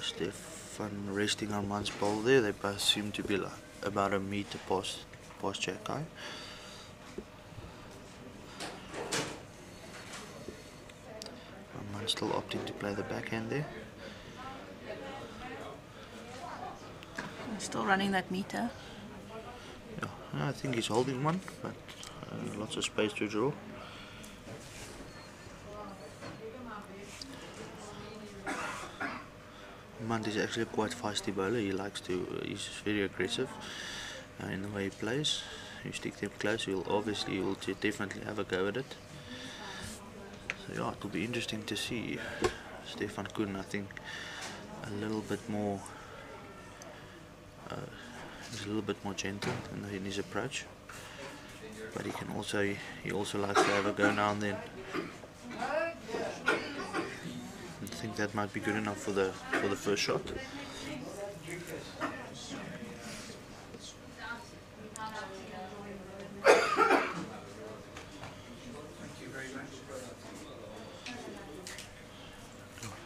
Stefan resting Armand's ball there. They both seem to be like about a meter past Jack-Eye. Armand still opting to play the backhand there. Still running that meter. Yeah, I think he's holding one, but lots of space to draw. Armand is actually a quite feisty bowler. He's very aggressive in the way he plays. You stick them close, you'll definitely have a go at it. So yeah, it will be interesting to see Stefan Kuhn. I think a little bit more. He's a little bit more gentle in his approach, but he also likes to have a go now and then. I think that might be good enough for the first shot.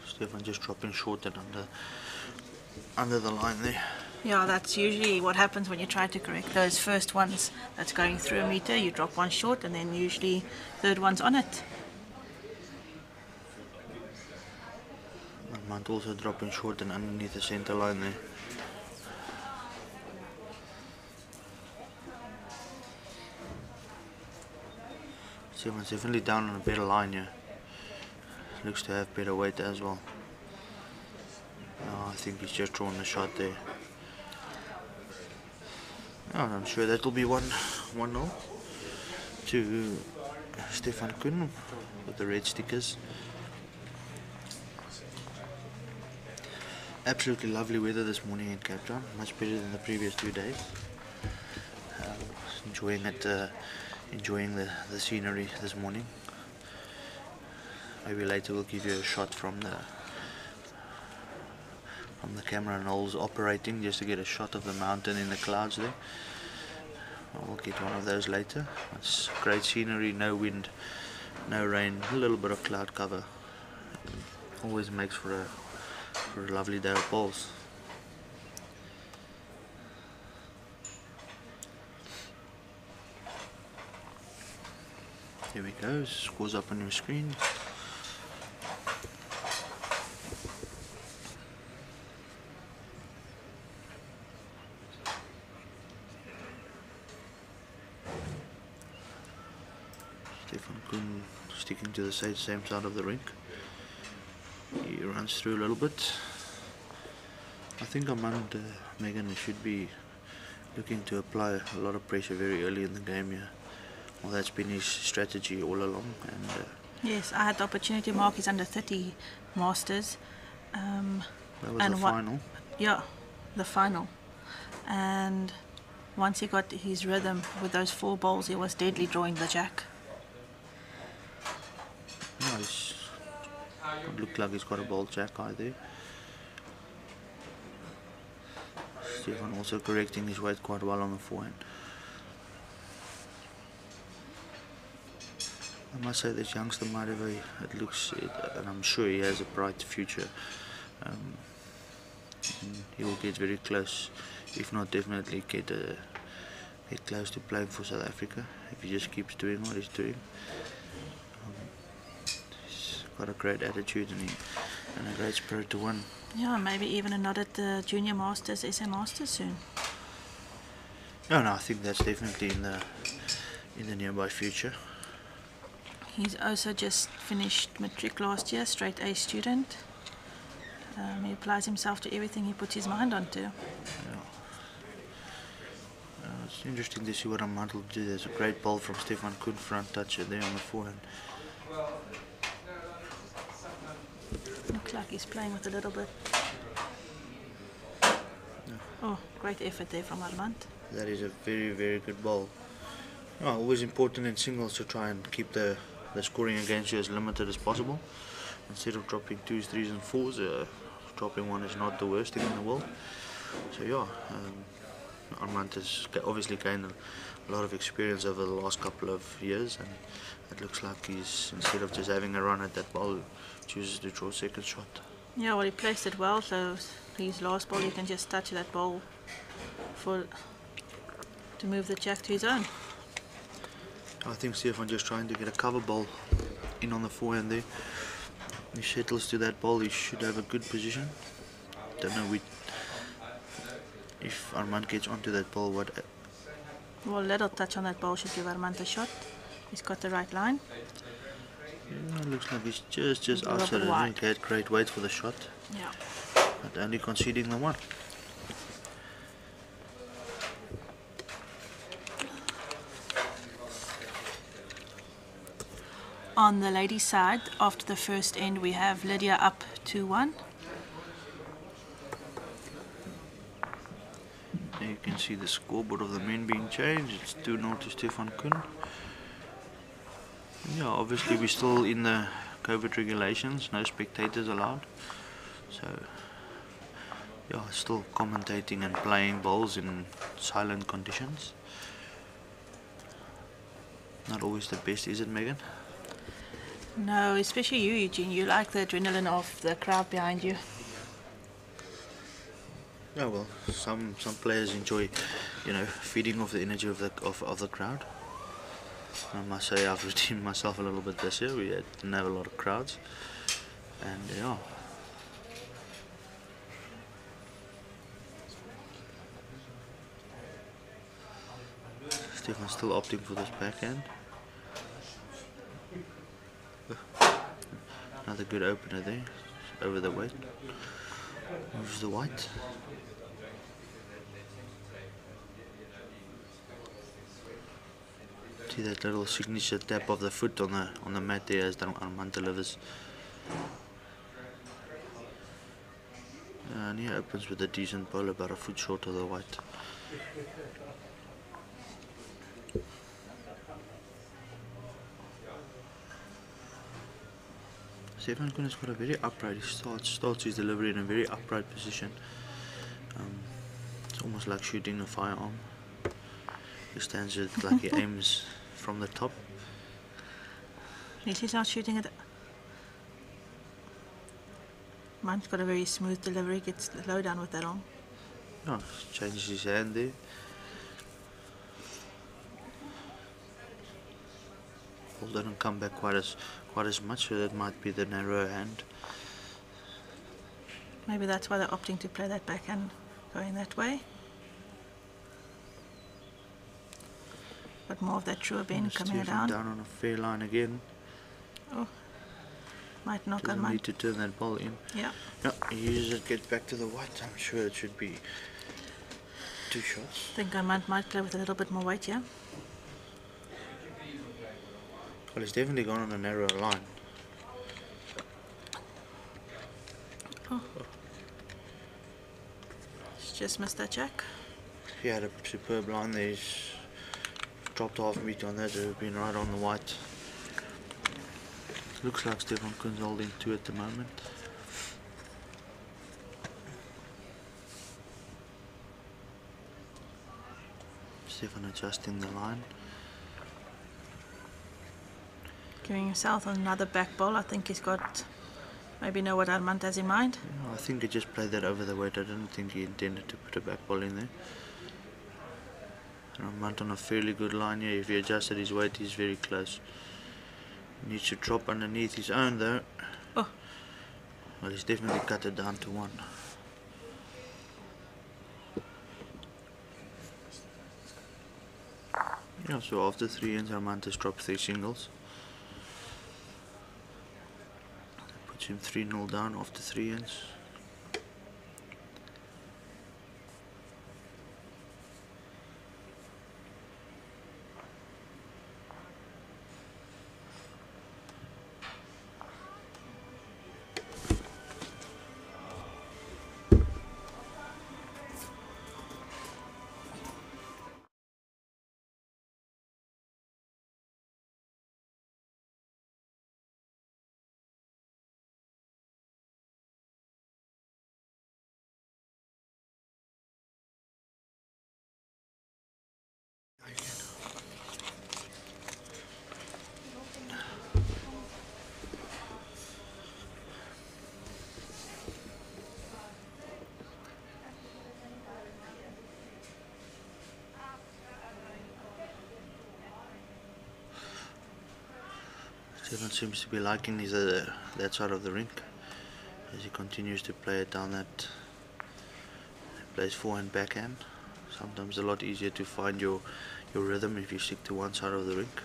Stefan just dropping short and under the line there. Yeah, that's usually what happens when you try to correct those first ones that's going through a meter. You drop one short and then usually third one's on it. Armand also dropping short and underneath the center line there. Stefan's definitely down on a better line here. Looks to have better weight as well. I think he's just drawn the shot there. I'm sure that will be 1-0 to Stefan Kuhn with the red stickers. Absolutely lovely weather this morning in Cape Town, much better than the previous 2 days. Enjoying the scenery this morning. Maybe later we'll give you a shot from the camera and Noel's operating, just to get a shot of the mountain in the clouds there. We'll get one of those later. It's great scenery, no wind, no rain, a little bit of cloud cover. Always makes for a lovely day of bowls. Here we go, scores up on your screen. Stefan Kuhn sticking to the same side of the rink. He runs through a little bit. I think Armand Megan should be looking to apply a lot of pressure very early in the game here. Well, that's been his strategy all along. And yes, I had the opportunity to mark his under 30 Masters. that was the final. Yeah, the final. And once he got his rhythm with those 4 bowls, he was deadly drawing the jack. Nice. It looked like he's got a bold jack eye there. Stefan also correcting his weight quite well on the forehand. I must say this youngster might have and I'm sure he has a bright future. He will get very close, if not definitely get close to playing for South Africa if he just keeps doing what he's doing. He's got a great attitude and a great spirit to win. Yeah, maybe even a nod at the Junior Masters, SA Masters soon. No, I think that's definitely in the nearby future. He's also just finished matric last year, straight A student. He applies himself to everything he puts his mind onto. Yeah. It's interesting to see what Armand will do. There's a great ball from Stefan Kuhn, front toucher there on the forehand. Looks like he's playing with a little bit. Oh, great effort there from Armand. That is a very, very good ball. Always important in singles to try and keep the scoring against you as limited as possible. Instead of dropping 2s, 3s and 4s, dropping 1 is not the worst thing in the world. So yeah, Armand has obviously gained a lot of experience over the last couple of years, and it looks like he's, instead of just having a run at that ball, chooses to draw second shot. Yeah, well, he placed it well, so his last ball he can just touch that ball to move the jack to his own. I think Stefan just trying to get a cover ball in on the forehand there. He settles to that ball, he should have a good position. Don't know if Armand gets onto that ball, what... Well, little touch on that ball should give Armand a shot. He's got the right line. Yeah, looks like he's just outside the rink. He had great weight for the shot. Yeah. but only conceding the one. On the ladies' side, after the first end, we have Lydia up 2-1. There you can see the scoreboard of the men being changed. It's 2-0 to Stefan Kuhn. Yeah, obviously we're still in the COVID regulations, no spectators allowed. So, yeah, still commentating and playing bowls in silent conditions. Not always the best, is it, Megan? No, especially you, Eugene. You like the adrenaline of the crowd behind you. Yeah, well, some players enjoy, feeding off the energy of the crowd. I must say I've redeemed myself a little bit this year. We didn't have a lot of crowds, and yeah. Stefan's still opting for this backhand. Another good opener there, over the weight. Moves the white. See that little signature tap of the foot on the mat there as Armand delivers. And he opens with a decent bowl, about a foot short of the white. Stefan Kuhn has got a very upright, he starts his delivery in a very upright position. It's almost like shooting a firearm. He stands it like he aims from the top. Yes, he's not shooting at. Mine's got a very smooth delivery, gets low down with that arm. Yeah, changes his hand there. Ball doesn't come back quite as much, so that might be the narrow hand. Maybe that's why they're opting to play that backhand going that way. But more of that truer bend coming down. Down on a fair line again. Oh, might knock on Doesn't mine. need to turn that ball in. Yeah. No, he uses it, gets back to the white. I'm sure it should be 2 shots. I think I might play with a little bit more weight, yeah. Well, he's definitely gone on a narrower line. Oh. He's just missed that jack. He had a superb line there. He's dropped half a meter on that. It would have been right on the white. Looks like Stefan Kuhn's holding 2 at the moment. Stefan adjusting the line. Giving himself another back ball. I think he's got maybe know what Armand has in mind. Yeah, I think he just played that over the weight. I didn't think he intended to put a back ball in there. Armand on a fairly good line here. If he adjusted his weight, he's very close. He needs to drop underneath his own though. Oh. Well, he's definitely cut it down to 1. Yeah, so after 3 ends, Armand has dropped 3 singles. That puts him 3-0 down after 3 ends. Stefan seems to be liking that side of the rink as he continues to play it down that. He plays forehand backhand. Sometimes a lot easier to find your rhythm if you stick to one side of the rink.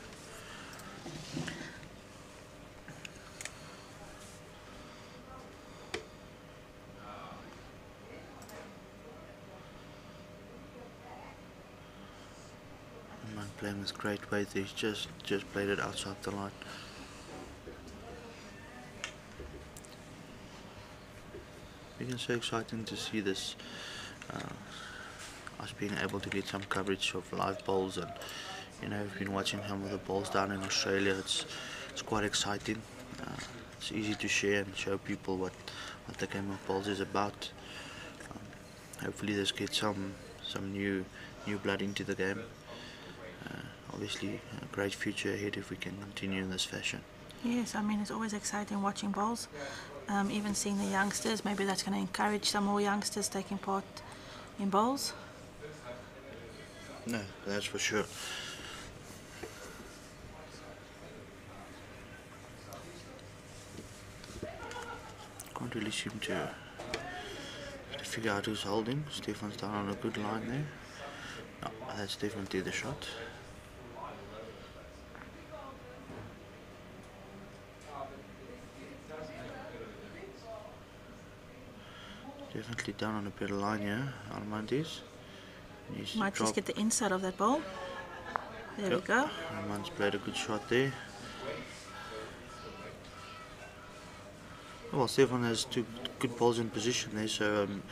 playing with great weight. He's just played it outside the line. It's so exciting to see this, us being able to get some coverage of live bowls, and I've been watching some of the bowls down in Australia. It's quite exciting. It's easy to share and show people what the game of bowls is about. Hopefully this gets some new blood into the game. Obviously a great future ahead if we can continue in this fashion. Yes, I mean it's always exciting watching bowls. Even seeing the youngsters, maybe that's going to encourage some more youngsters taking part in bowls. No, that's for sure. Can't really seem to figure out who's holding. Stefan's down on a good line there. No, that's definitely the shot. Definitely down on a better line here, Armand is. Might just get the inside of that ball. There we go. Armand's played a good shot there. Well, Stefan has two good balls in position there, so I'm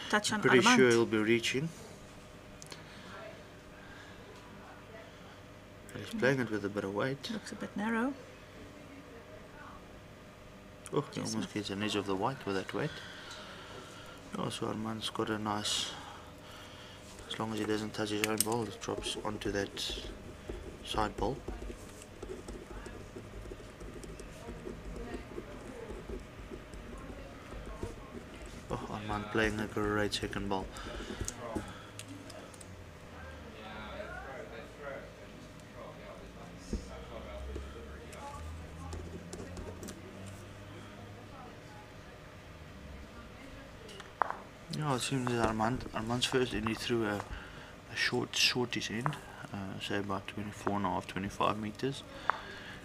pretty Armand. sure he'll be reaching. But he's playing it with a bit of weight. Looks a bit narrow. Oh, he almost gets an edge of the white with that weight. Also, Armand's got a nice, as long as he doesn't touch his own ball, it drops onto that side ball. Oh, Armand playing a great second ball. Yeah, it seems that Armand's first in, he threw a shortish end, say about 24.5, 25 meters.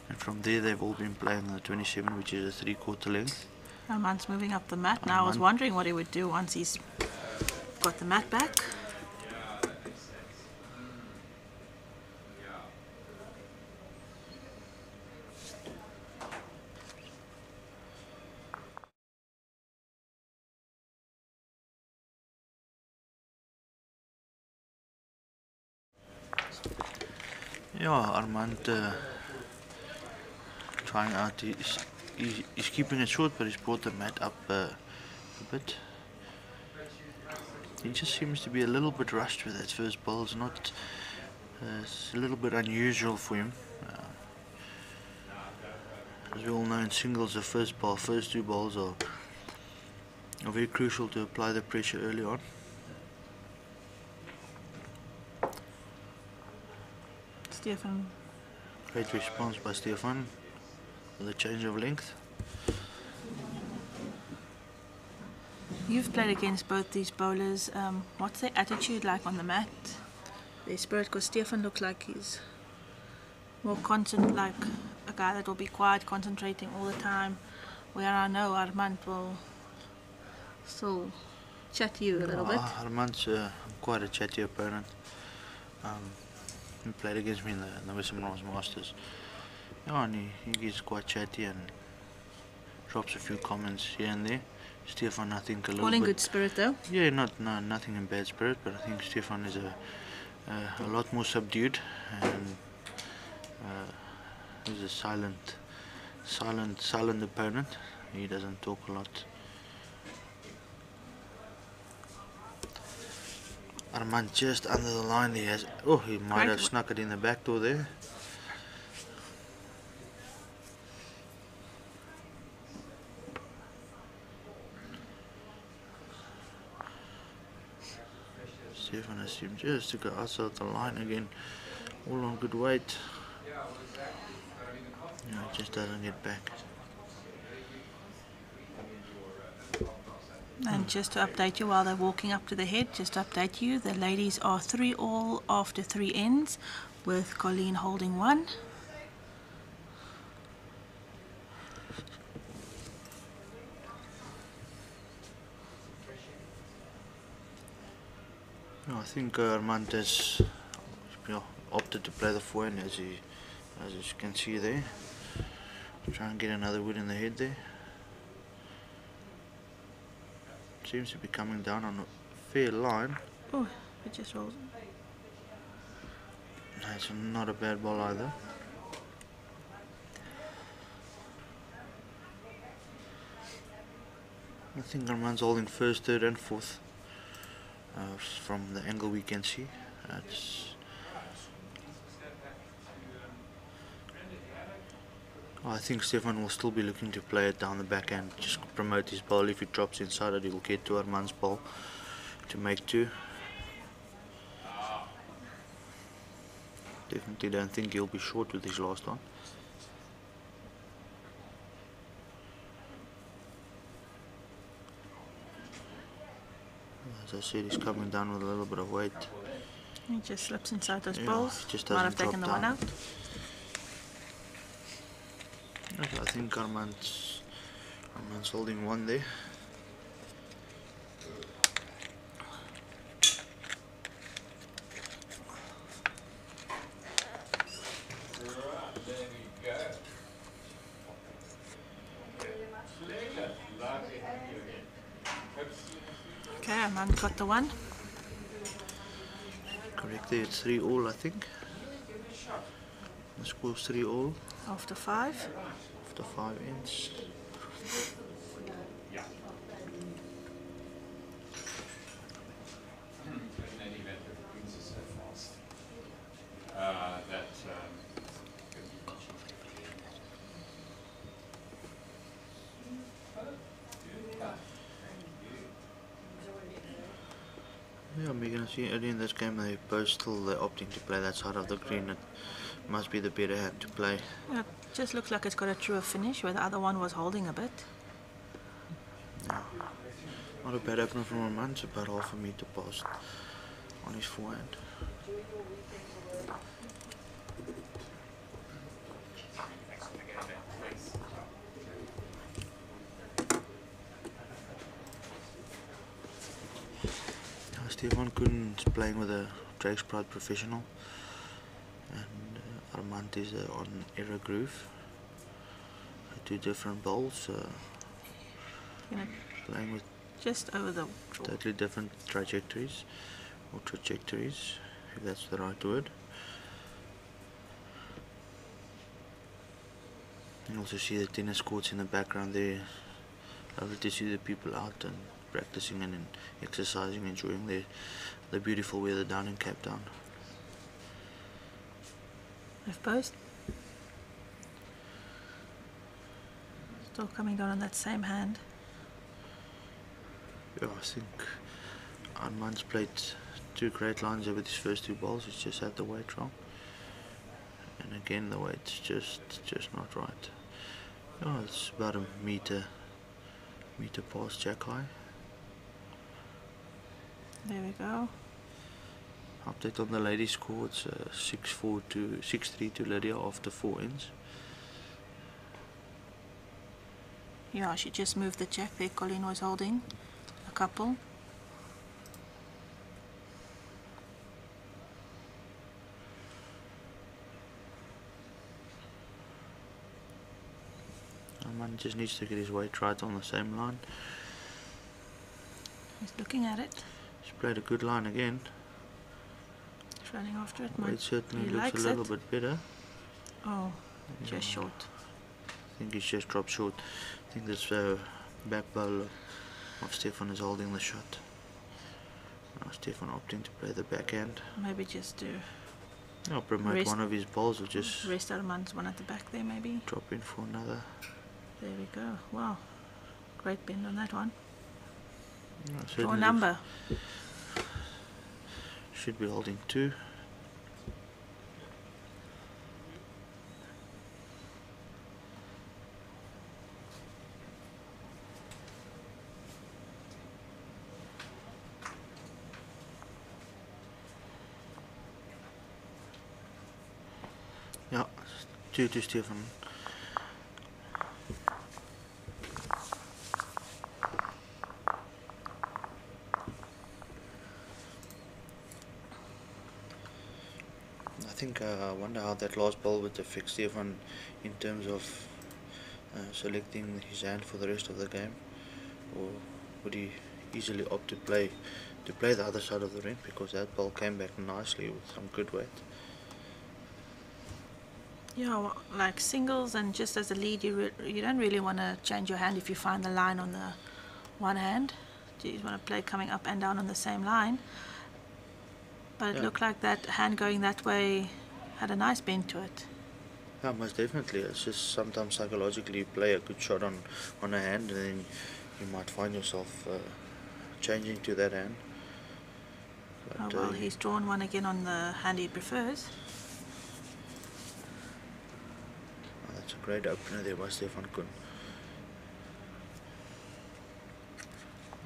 And from there they've all been playing the 27, which is a 3/4 length. Armand's moving up the mat. Now I was wondering what he would do once he's got the mat back. Yeah, Armand trying out, he's keeping it short, but he's brought the mat up a bit. He just seems to be a little bit rushed with that first ball. It's not, it's a little bit unusual for him. As we all know in singles, the first two balls are very crucial to apply the pressure early on. Stefan. Great response by Stefan with a change of length. You've played against both these bowlers. What's their attitude like on the mat? Their spirit, because Stefan looks like he's more constant, like a guy that will be quiet, concentrating all the time. Where I know Armand will still chat to you a little bit. Armand's quite a chatty opponent. He played against me in the Western Masters. Yeah, and he gets quite chatty and drops a few comments here and there. Stefan, I think, a little All in bit. good spirit though. Yeah, nothing in bad spirit, but I think Stefan is a lot more subdued, and he's a silent opponent. He doesn't talk a lot. Armand just under the line. He might have snuck it in the back door there. Stefan has seemed just to go outside the line again, all on good weight. Yeah, he just doesn't get back. And just to update you while they're walking up to the head, just to update you, the ladies are 3-all after 3 ends, with Colleen holding 1. No, I think Armand has opted to play the forehand as you can see there. Try and get another wood in the head there. Seems to be coming down on a fair line. Oh, it just rolls. That's not a bad ball either. I think Armand's holding first, third and fourth from the angle we can see. I think Stefan will still be looking to play it down the backhand, just promote his ball. If he drops inside it, he'll get to Armand's ball to make two. Definitely don't think he'll be short with his last one. As I said, he's coming down with a little bit of weight. He just slips inside those Yeah, balls. he just Might have doesn't taken the drop one down. out. Okay, I think Armand's holding one there. Okay, Armand got the one. Correct there, it's 3-all I think. The score's 3-all After 5. after 5 ends. Yeah, we're gonna see early in this game they're opting to play that side of the green. It must be the better hand to play. Yeah, it just looks like it's got a truer finish where the other one was holding a bit. Yeah. Not a bad opener from Armand, it's about half a meter past on his forehand. Stefan Koen's playing with a Drake's Pride professional, and Armand is on Error Groove. Two different bowls, You know, playing with just over the draw. totally different trajectories, or trajectories, if that's the right word. You also see the tennis courts in the background there. Lovely to see the people out and practicing and exercising, enjoying the beautiful weather down in Cape Town. Left post. Still coming down on that same hand. Yeah, I think Armand's played two great lines over his first two balls. He's just had the weight wrong, and again the weight's just not right. Oh, it's about a meter past jack high. There we go. Update on the ladies' score. It's 6-3 to Lydia after 4 ends. Yeah, she just moved the jack there. Colleen was holding a couple. Armand just needs to get his weight right on the same line. He's looking at it. He's played a good line again. He's running after it. Weight certainly he looks likes a little it. bit better. Oh, Yeah. just short. I think he's just dropped short. I think this back bowl of Stefan is holding the shot. Now Stefan opting to play the backhand. Maybe just do I'll promote Rest- one of his balls or just rest Armand's one at the back there maybe. drop in for another. There we go. Wow. Great bend on that one. Yeah, Draw certainly number. should be holding 2. Yeah, 2 to Stefan. I think I wonder how that last ball would affect Stefan in terms of selecting his hand for the rest of the game, or would he easily opt to play the other side of the ring, because that ball came back nicely with some good weight. Yeah, like singles and just as a lead, you don't really want to change your hand if you find the line on the one hand. You want to play coming up and down on the same line. But it Yeah. looked like that hand going that way had a nice bend to it. Yeah, most definitely. It's just sometimes psychologically you play a good shot on a hand, and then you might find yourself changing to that hand. But, Oh well, he's drawn one again on the hand he prefers. that's a great opener there by Stefan Kun.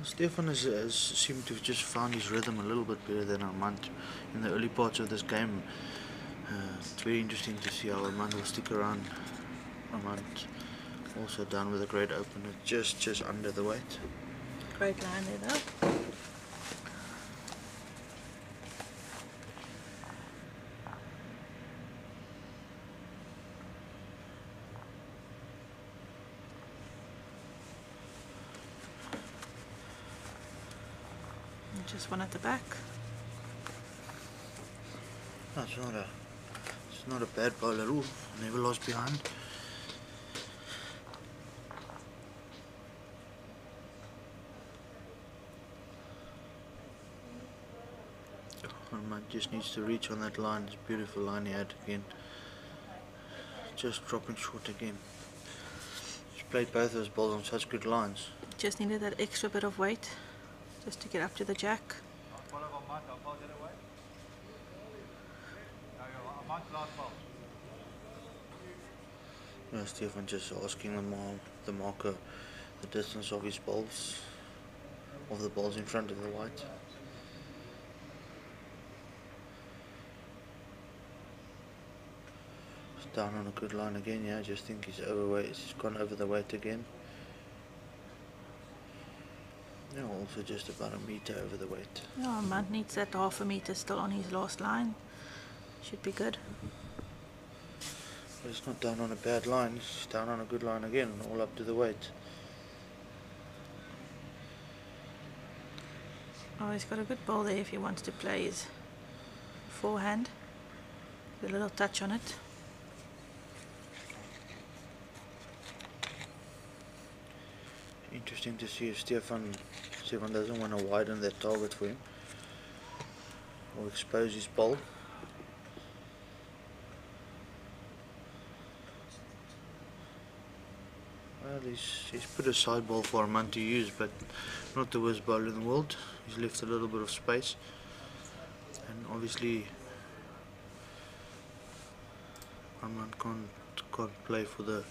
Stefan has seemed to have just found his rhythm a little bit better than Armand in the early parts of this game. It's very interesting to see how Armand will stick around. Armand also down with a great opener, just under the weight. Great line there though. And just one at the back. No, it's not a bad ball at all. Never lost behind. Armand just needs to reach on that line. It's a beautiful line he had again. Just dropping short again. He's played both those balls on such good lines. Just needed that extra bit of weight just to get up to the jack. Yeah, Stefan just asking the marker the distance of his balls, of the balls in front of the white. He's down on a good line again. Yeah, I just think he's overweight. He's gone over the weight again. Yeah, also just about a meter over the weight. Yeah, Armand needs that half a meter still on his last line. Should be good. But he's not down on a bad line. He's down on a good line again, all up to the weight. Oh, he's got a good ball there if he wants to play his forehand. With a little touch on it. Interesting to see if Stefan doesn't want to widen that target for him or expose his ball. Well, he's put a side ball for Armand to use, but not the worst bowler in the world. He's left a little bit of space, and obviously Armand can't play for the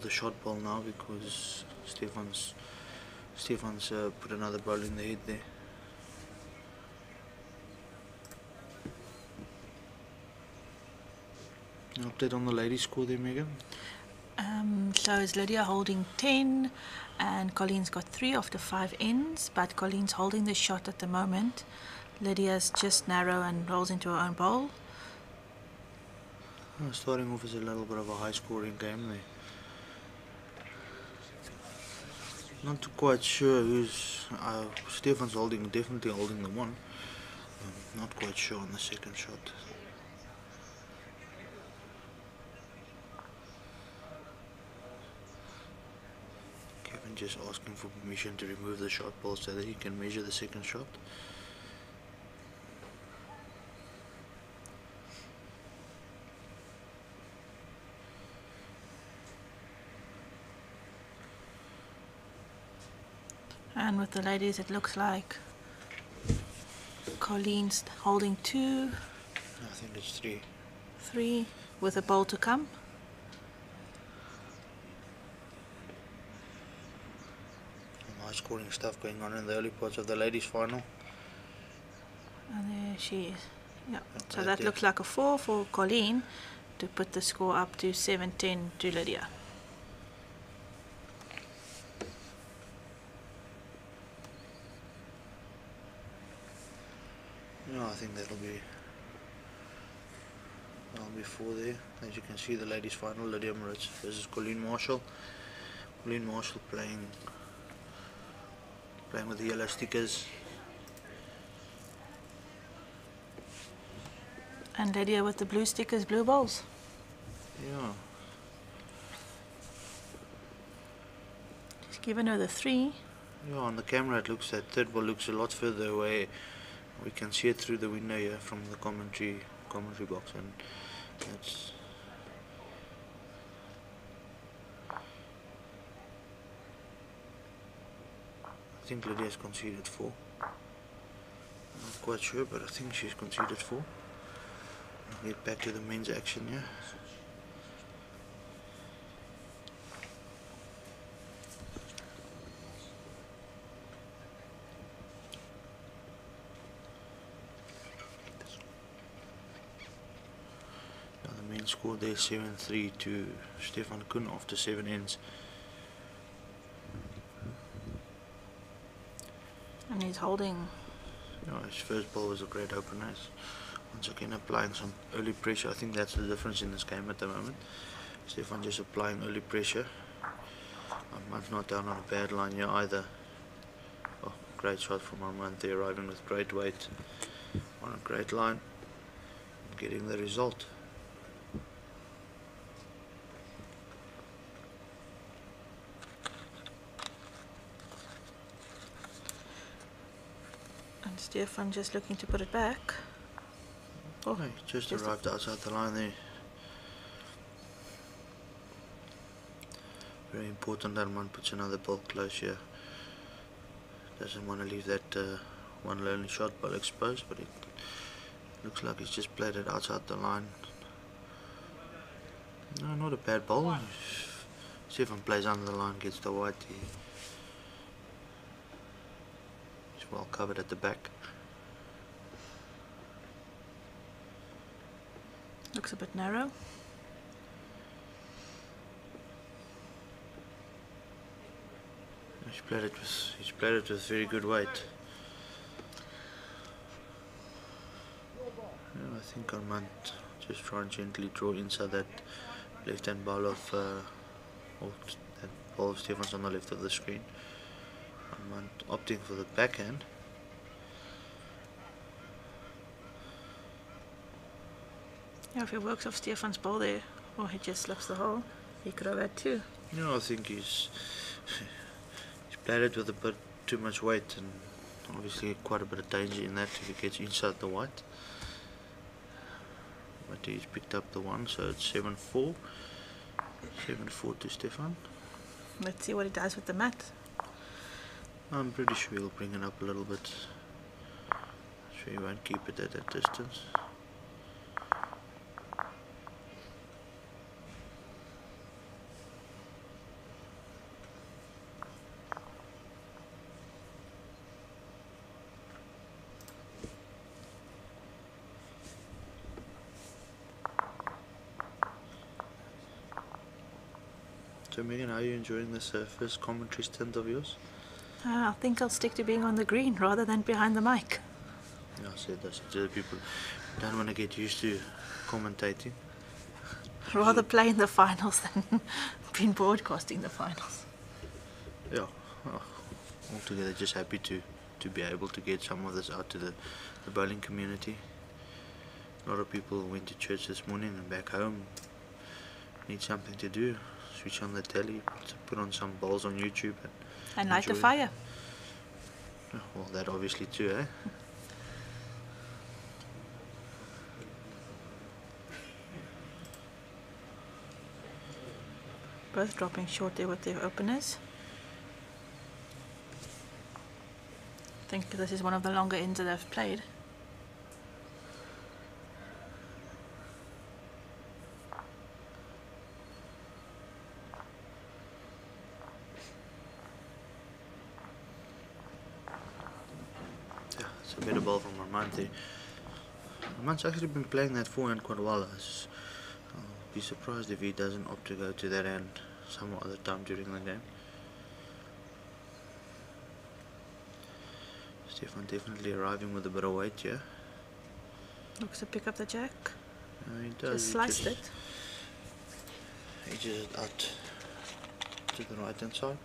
shot ball now because Stefan's put another ball in the head there. An update on the ladies' score there, Megan? So is Lydia holding 10 and Colleen's got 3 after 5 ends, but Colleen's holding the shot at the moment. Lydia's just narrow and rolls into her own bowl. Starting off as a little bit of a high scoring game there. Not quite sure who's Stefan's definitely holding the one. Not quite sure on the second shot. Kevin just asking for permission to remove the shot ball so that he can measure the second shot. And with the ladies it looks like Colleen's holding 2, I think it's 3. 3 with a bowl to come. Some high scoring stuff going on in the early parts of the ladies final. And there she is. Yeah. So Right that there. looks like a 4 for Colleen to put the score up to 7-10 to Lydia. Yeah, I think that'll be one before there. As you can see, the ladies final, Meadowridge versus Colleen Marshall. Colleen Marshall playing with the yellow stickers. And Lydia with the blue stickers, blue balls. Yeah. She's given her the 3. Yeah, on the camera it looks, that third ball looks a lot further away. We can see it through the window here from the commentary box, and that's I think Lydia's conceded 4. I'm not quite sure, but I think she's conceded 4. I'll get back to the men's action here. Now the men's score there 7-3 to Stefan Kuhn after 7 ends. And he's holding. Yeah, his first ball was a great opener. Once again applying some early pressure. I think that's the difference in this game at the moment. Stefan just applying early pressure. Armand's not down on a bad line here either. Oh, great shot from Armand there, arriving with great weight on a great line, getting the result. And Stefan just looking to put it back. Oh, he just arrived outside the line there. Very important that Armand puts another ball close here. Doesn't want to leave that one lonely shot ball exposed, but it looks like he's just played it outside the line. No, not a bad ball. Stefan plays under the line, gets the white. He's well covered at the back. Looks a bit narrow. He's played it with very good weight. Yeah, I think Armand just try and gently draw inside that left-hand ball of that ball of Stefan's on the left of the screen. Armand opting for the backhand. Yeah, if he works off Stefan's ball there, or he just slips the hole, he could have had 2. Yeah, I think he's played it with a bit too much weight, and obviously quite a bit of danger in that if he gets inside the white. But he's picked up the 1, so it's 7-4. 7-4 to Stefan. Let's see what he does with the mat. I'm pretty sure he'll bring it up a little bit. So he won't keep it at that distance. So Megan, are you enjoying this first commentary stint of yours? I think I'll stick to being on the green rather than behind the mic. Yeah, I said that to the people. Don't want to get used to commentating. Rather play in the finals than been broadcasting the finals. Yeah, altogether just happy to be able to get some of this out to the bowling community. A lot of people went to church this morning and back home need something to do. Switch on the telly, put on some bowls on YouTube and light the enjoy. fire. Well, that obviously too, eh? Both dropping short there with their openers. I think this is one of the longer ends that I've played. Yeah, it's a better ball from Armand there. Armand's actually been playing that forehand quite well. I'll be surprised if he doesn't opt to go to that hand some other time during the game. Stefan definitely arriving with a bit of weight here. Looks to pick up the jack. He does. Just sliced it. He just out to the right hand side.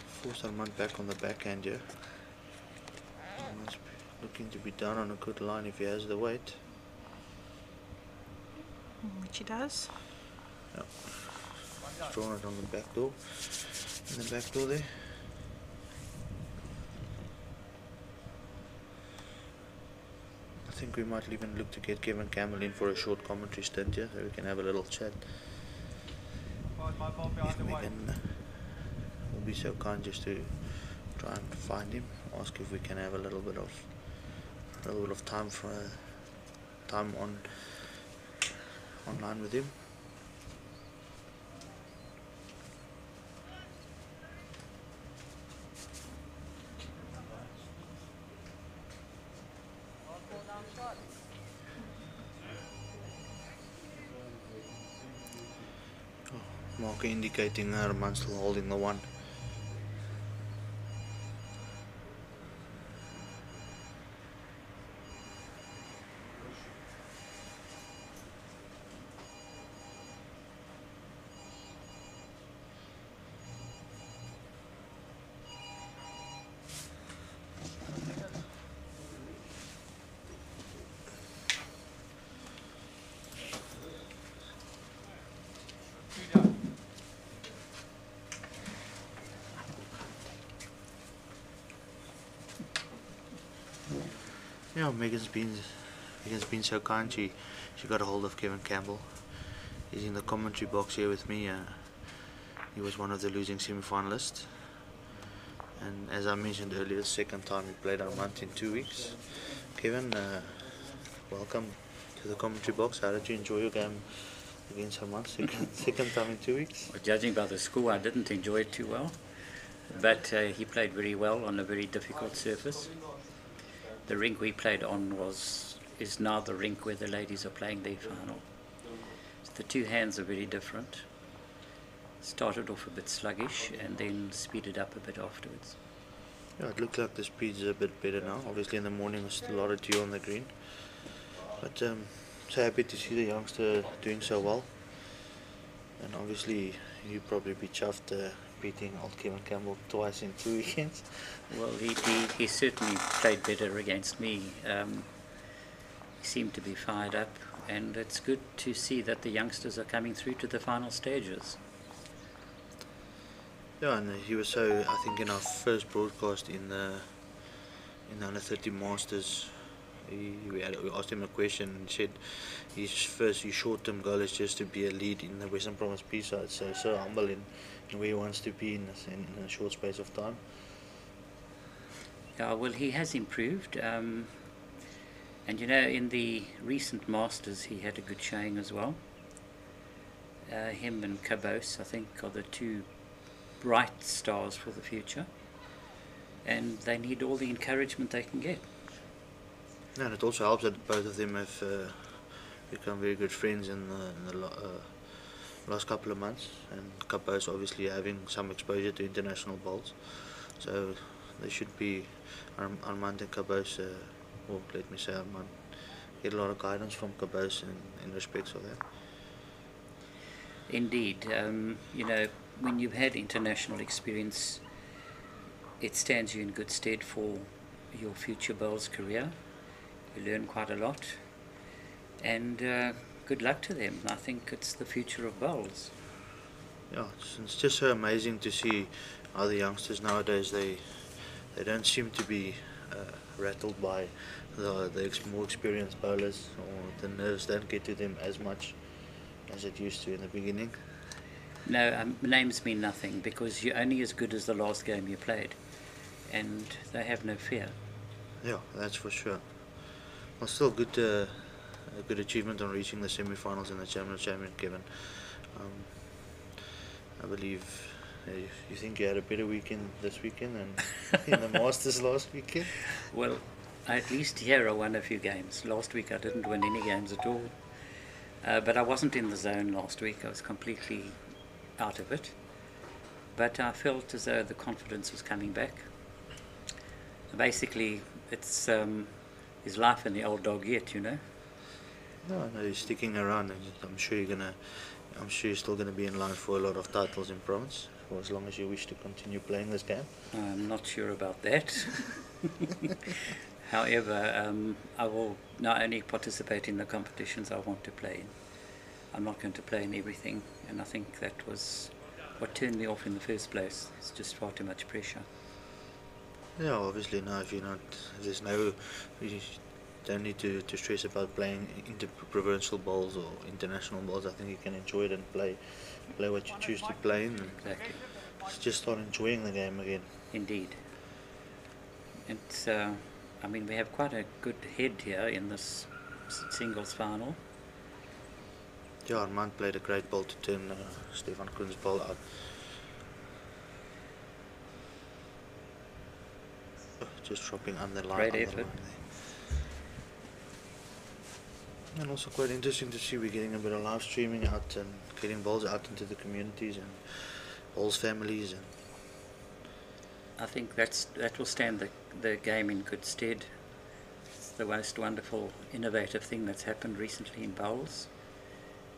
Force Armand back on the backhand here. Armand's looking to be down on a good line if he has the weight. Which he does. Yep. Drawn it on the back door. In the back door there. I think we might even look to get Kevin Campbell in for a short commentary stint here, so we can have a little chat. If Megan will be so kind just to try and find him, ask if we can have a little bit of time for time online with him. Marker indicating Armand still holding the one. Yeah, Megan's been so kind. She got a hold of Kevin Campbell. He's in the commentary box here with me. He was one of the losing semi-finalists, and as I mentioned earlier, the second time he played Armand in 2 weeks. Kevin, welcome to the commentary box. How did you enjoy your game against Armand? Second time in 2 weeks. Well, judging by the score, I didn't enjoy it too well, but he played very well on a very difficult surface. The rink we played on is now the rink where the ladies are playing their final. So the two hands are very different. Started off a bit sluggish and then speeded up a bit afterwards. Yeah, it looks like the speed's a bit better now. Obviously in the morning there's still a lot of dew on the green. But so happy to see the youngster doing so well. And obviously you'd probably be chuffed beating old Kevin Campbell twice in 2 weekends. Well, he certainly played better against me. He seemed to be fired up, and it's good to see that the youngsters are coming through to the final stages. Yeah, and he was so, I think in our first broadcast in the under 30 Masters, we asked him a question and he said his short-term goal is just to be a lead in the Western Province B-side, so humble in where he wants to be in a short space of time. Yeah, well, he has improved, and you know, in the recent Masters he had a good showing as well. Him and Cabos, I think, are the two bright stars for the future, and they need all the encouragement they can get. Yeah, and it also helps that both of them have become very good friends in the last couple of months, and Cabos obviously having some exposure to international bowls, so they should be, Armand and Cabos, or let me say Armand, get a lot of guidance from Cabos in respects of that. Indeed, you know, when you've had international experience, it stands you in good stead for your future bowls career. You learn quite a lot, and good luck to them. I think it's the future of bowls. Yeah, it's just so amazing to see how the youngsters nowadays, they don't seem to be rattled by the more experienced bowlers, or the nerves don't get to them as much as it used to in the beginning. No, names mean nothing, because you're only as good as the last game you played, and they have no fear. Yeah, that's for sure. Well, still a good achievement on reaching the semi-finals in the champion, Kevin. I believe you think you had a better weekend this weekend than in the Masters last weekend? Well, at least here I won a few games. Last week I didn't win any games at all, but I wasn't in the zone last week. I was completely out of it, but I felt as though the confidence was coming back. Basically, it's His life in the old dog yet, you know. No, no, he's sticking around, and I'm sure you're still gonna be in line for a lot of titles in province for as long as you wish to continue playing this game. I'm not sure about that. However, I will not only participate in the competitions I want to play in. I'm not going to play in everything, and I think that was what turned me off in the first place. It's just far too much pressure. Yeah, obviously now if you don't need to stress about playing inter-provincial bowls or international bowls. I think you can enjoy it and play what you choose to play in, and Exactly. just start enjoying the game again. Indeed. It's, I mean, we have quite a good head here in this singles final. Yeah, Armand played a great ball to turn Stefan Koen's ball out. Just dropping under line. Great under effort. line there. And also quite interesting to see we're getting a bit of live streaming out and getting balls out into the communities and balls families, and I think that will stand the game in good stead. It's the most wonderful, innovative thing that's happened recently in bowls,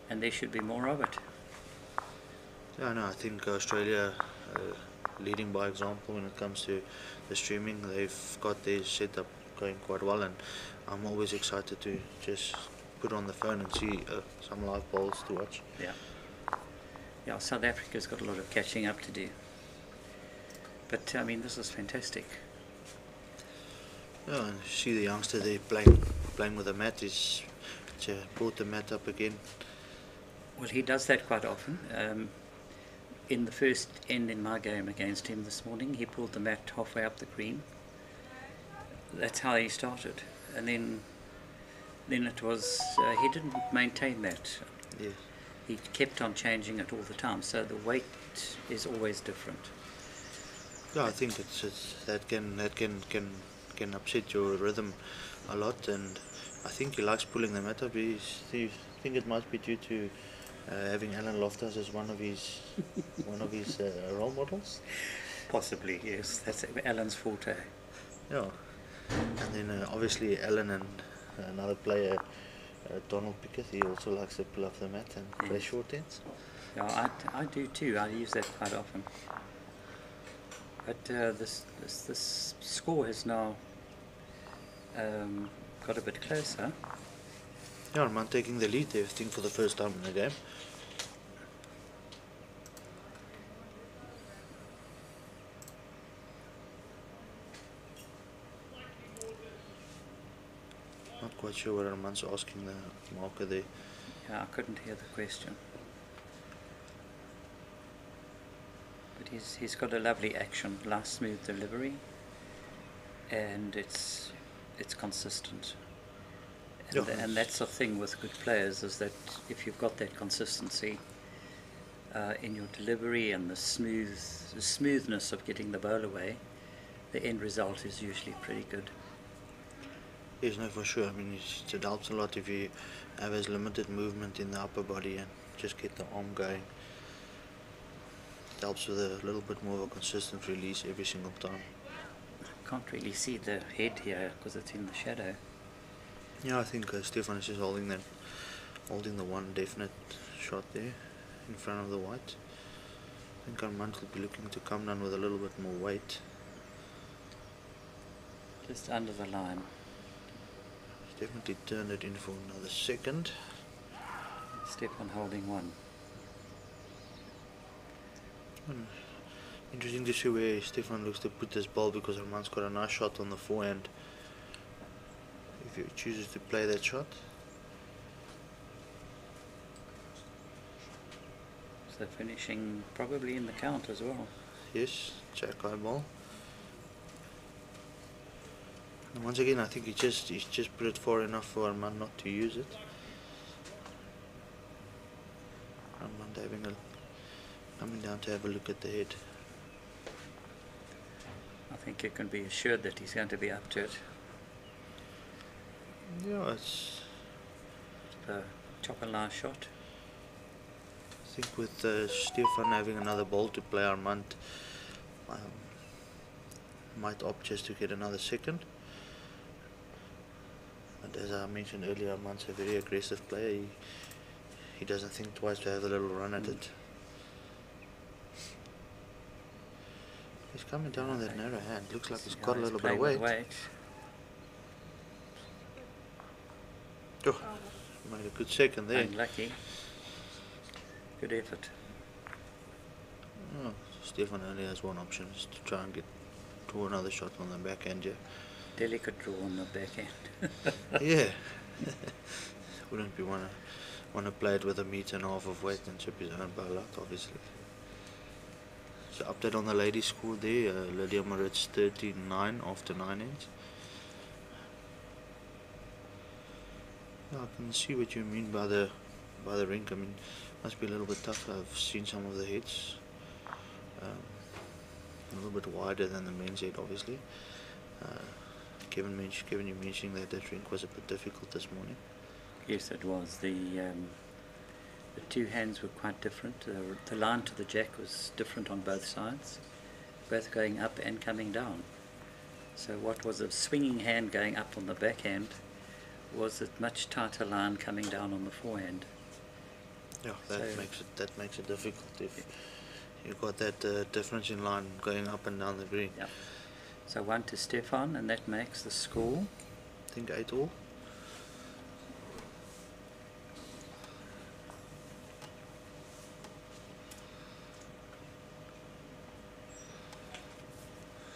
and there should be more of it. yeah, no, I think Australia leading by example when it comes to the streaming. They've got their setup going quite well, and I'm always excited to just put on the phone and see some live bowls to watch. Yeah, South Africa's got a lot of catching up to do. But I mean, this is fantastic. Yeah, and see the youngster there playing with the mat. He's brought the mat up again. Well, he does that quite often. In the first end in my game against him this morning, he pulled the mat halfway up the green. That's how he started, and then it was he didn't maintain that. Yeah. He kept on changing it all the time, so the weight is always different. Yeah, I think it's that can upset your rhythm a lot, and I think he likes pulling the mat up. I think it must be due to having Alan Loftus as one of his role models. Possibly, yes. That's Alan's forte. Yeah, and then obviously Alan and another player, Donald Pickett, he also likes to pull up the mat and play Yes. short ends. Yeah, I do too. I use that quite often. But this score has now got a bit closer. Yeah, Armand taking the lead there, I think, for the first time in the game. Not quite sure what Armand's asking the marker there. Yeah, I couldn't hear the question. But he's got a lovely action, nice smooth delivery, and it's consistent. And, Yeah. and that's the thing with good players, is that if you've got that consistency in your delivery and the smoothness of getting the bowl away, the end result is usually pretty good. Yes, no, for sure. I mean, it helps a lot if you have as limited movement in the upper body and just get the arm going. It helps with a little bit more of a consistent release every single time. Can't really see the head here because it's in the shadow. Yeah, I think Stefan is just holding the one definite shot there in front of the white. I think Armand will be looking to come down with a little bit more weight. Just under the line. He's definitely turned it in for another second. Stefan holding one. Interesting to see where Stefan looks to put this ball, because Armand's got a nice shot on the forehand. If he chooses to play that shot. So finishing probably in the count as well. Yes, jack high ball. And once again, I think he's just put it far enough for Armand not to use it. Armand coming down to have a look at the head. I think you can be assured that he's going to be up to it. Yeah, it's. Chop a nice shot. I think with Stefan having another ball to play, Armand might opt just to get another second. as I mentioned earlier, Armand's a very aggressive player. He doesn't think twice to have a little run at it. He's coming down on that narrow hand. Looks like he's got a little bit of weight. Oh, made a good second there. Unlucky. Good effort. Oh, Stefan only has one option, is to try and get to another shot on the backhand here. Delicate draw on the backhand. Yeah. Wouldn't be wanna play it with 1.5 meters of weight and chip his own ball out, obviously. So update on the ladies' score there. Meadowridge 39 after 9 ends. Yeah, I can see what you mean by the rink. I mean, must be a little bit tough. I've seen some of the heads. A little bit wider than the men's head, obviously. Kevin, you mentioning that rink was a bit difficult this morning. Yes, it was. The two hands were quite different. The line to the jack was different on both sides, both going up and coming down. So what was a swinging hand going up on the backhand was a much tighter line coming down on the forehand. Yeah, that makes it difficult if you've got that difference in line going up and down the green. Yeah. So 1 to Stefan, and that makes the score. I think 8 all.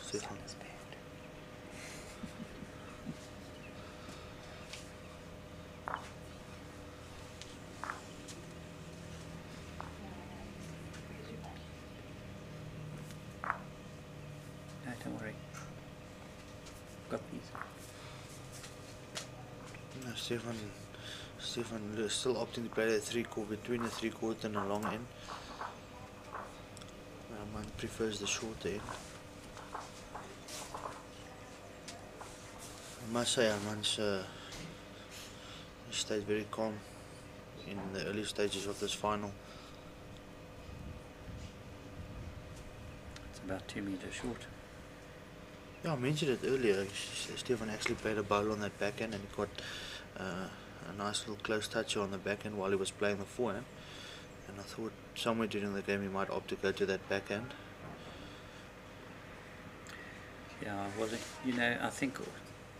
Stefan. No, don't worry. Got these. No, Stefan is still opting to play the 3/4 between the 3/4 and a long end. Armand prefers the short end. I must say, Armand's stayed very calm in the early stages of this final. It's about 2 meters short. Yeah, I mentioned it earlier. Stefan actually played a bowl on that backhand and he got a nice little close touch on the backhand while he was playing the forehand. And I thought somewhere during the game he might opt to go to that backhand. Yeah, well, you know, I think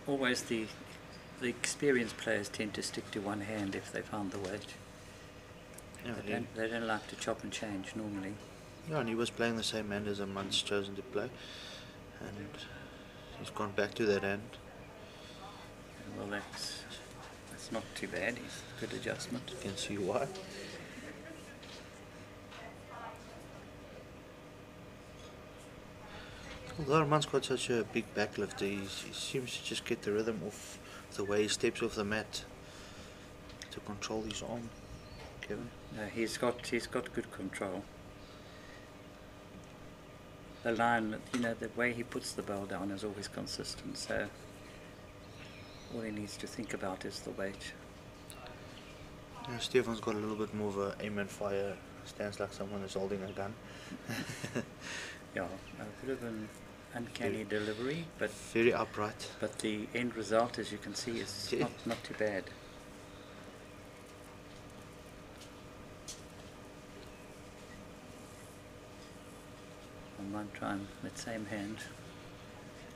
always the experienced players tend to stick to one hand if they found the weight. Yeah, They don't like to chop and change normally. Yeah, and he was playing the same hand as Armand's chosen to play. And he's gone back to that hand. Well, that's not too bad. It's a good adjustment. You can see why. Although Armand's got such a big backlift, he seems to just get the rhythm off the way he steps off the mat to control his arm. Kevin? No, he's got good control. The line, you know, the way he puts the ball down is always consistent, so all he needs to think about is the weight. Yeah, Stefan's got a little bit more of a aim and fire stance, like someone is holding a gun. Yeah, a bit of an uncanny delivery, but very upright. But the end result, as you can see, is not too bad. On one try and that same hand.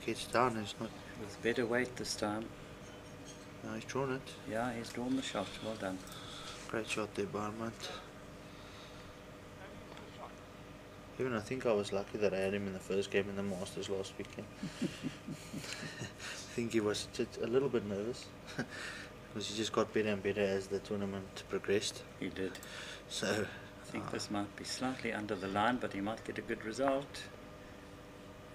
Gets down, it's not. With better weight this time. No, he's drawn it. Yeah, he's drawn the shot. Well done. Great shot there by Armand. Even I think I was lucky that I had him in the first game in the Masters last weekend. I think he was just a little bit nervous because he just got better and better as the tournament progressed. He did. So I think this might be slightly under the line, but he might get a good result.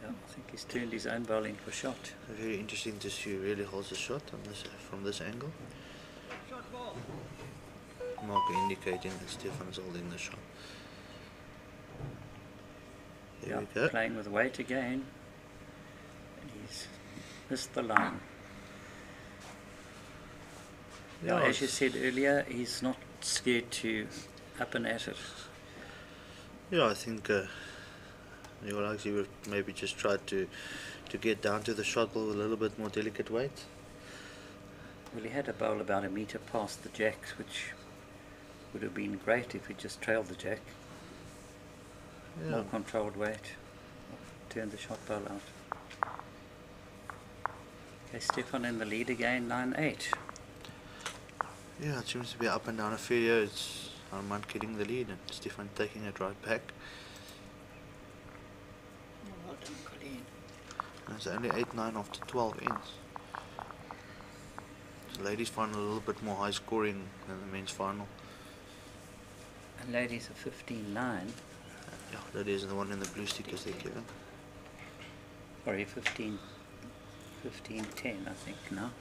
Yeah, I think he's turned his own bowling for shot. Very interesting to see who really holds the shot on this from this angle. Marker indicating that Stefan is holding the shot. There we go. Playing with weight again. And he's missed the line. Yeah, now, as you said earlier, he's not scared to up and at it. Yeah, I think he would maybe just try to get down to the shot ball with a little bit more delicate weight. Well, he had a bowl about a metre past the jacks, which would have been great if he just trailed the jack. Yeah. More controlled weight. Turned the shot bowl out. Okay, Stefan in the lead again, 9-8. Yeah, it seems to be up and down affair here. It's Armand getting the lead and Stefan taking it right back. Well done, Colleen. And it's only 8-9 after 12 ends. The ladies final a little bit more high scoring than the men's final. And ladies are 15-9. Yeah, that is the one in the blue stickers there, Kevin. Sorry, 15-10, I think, now.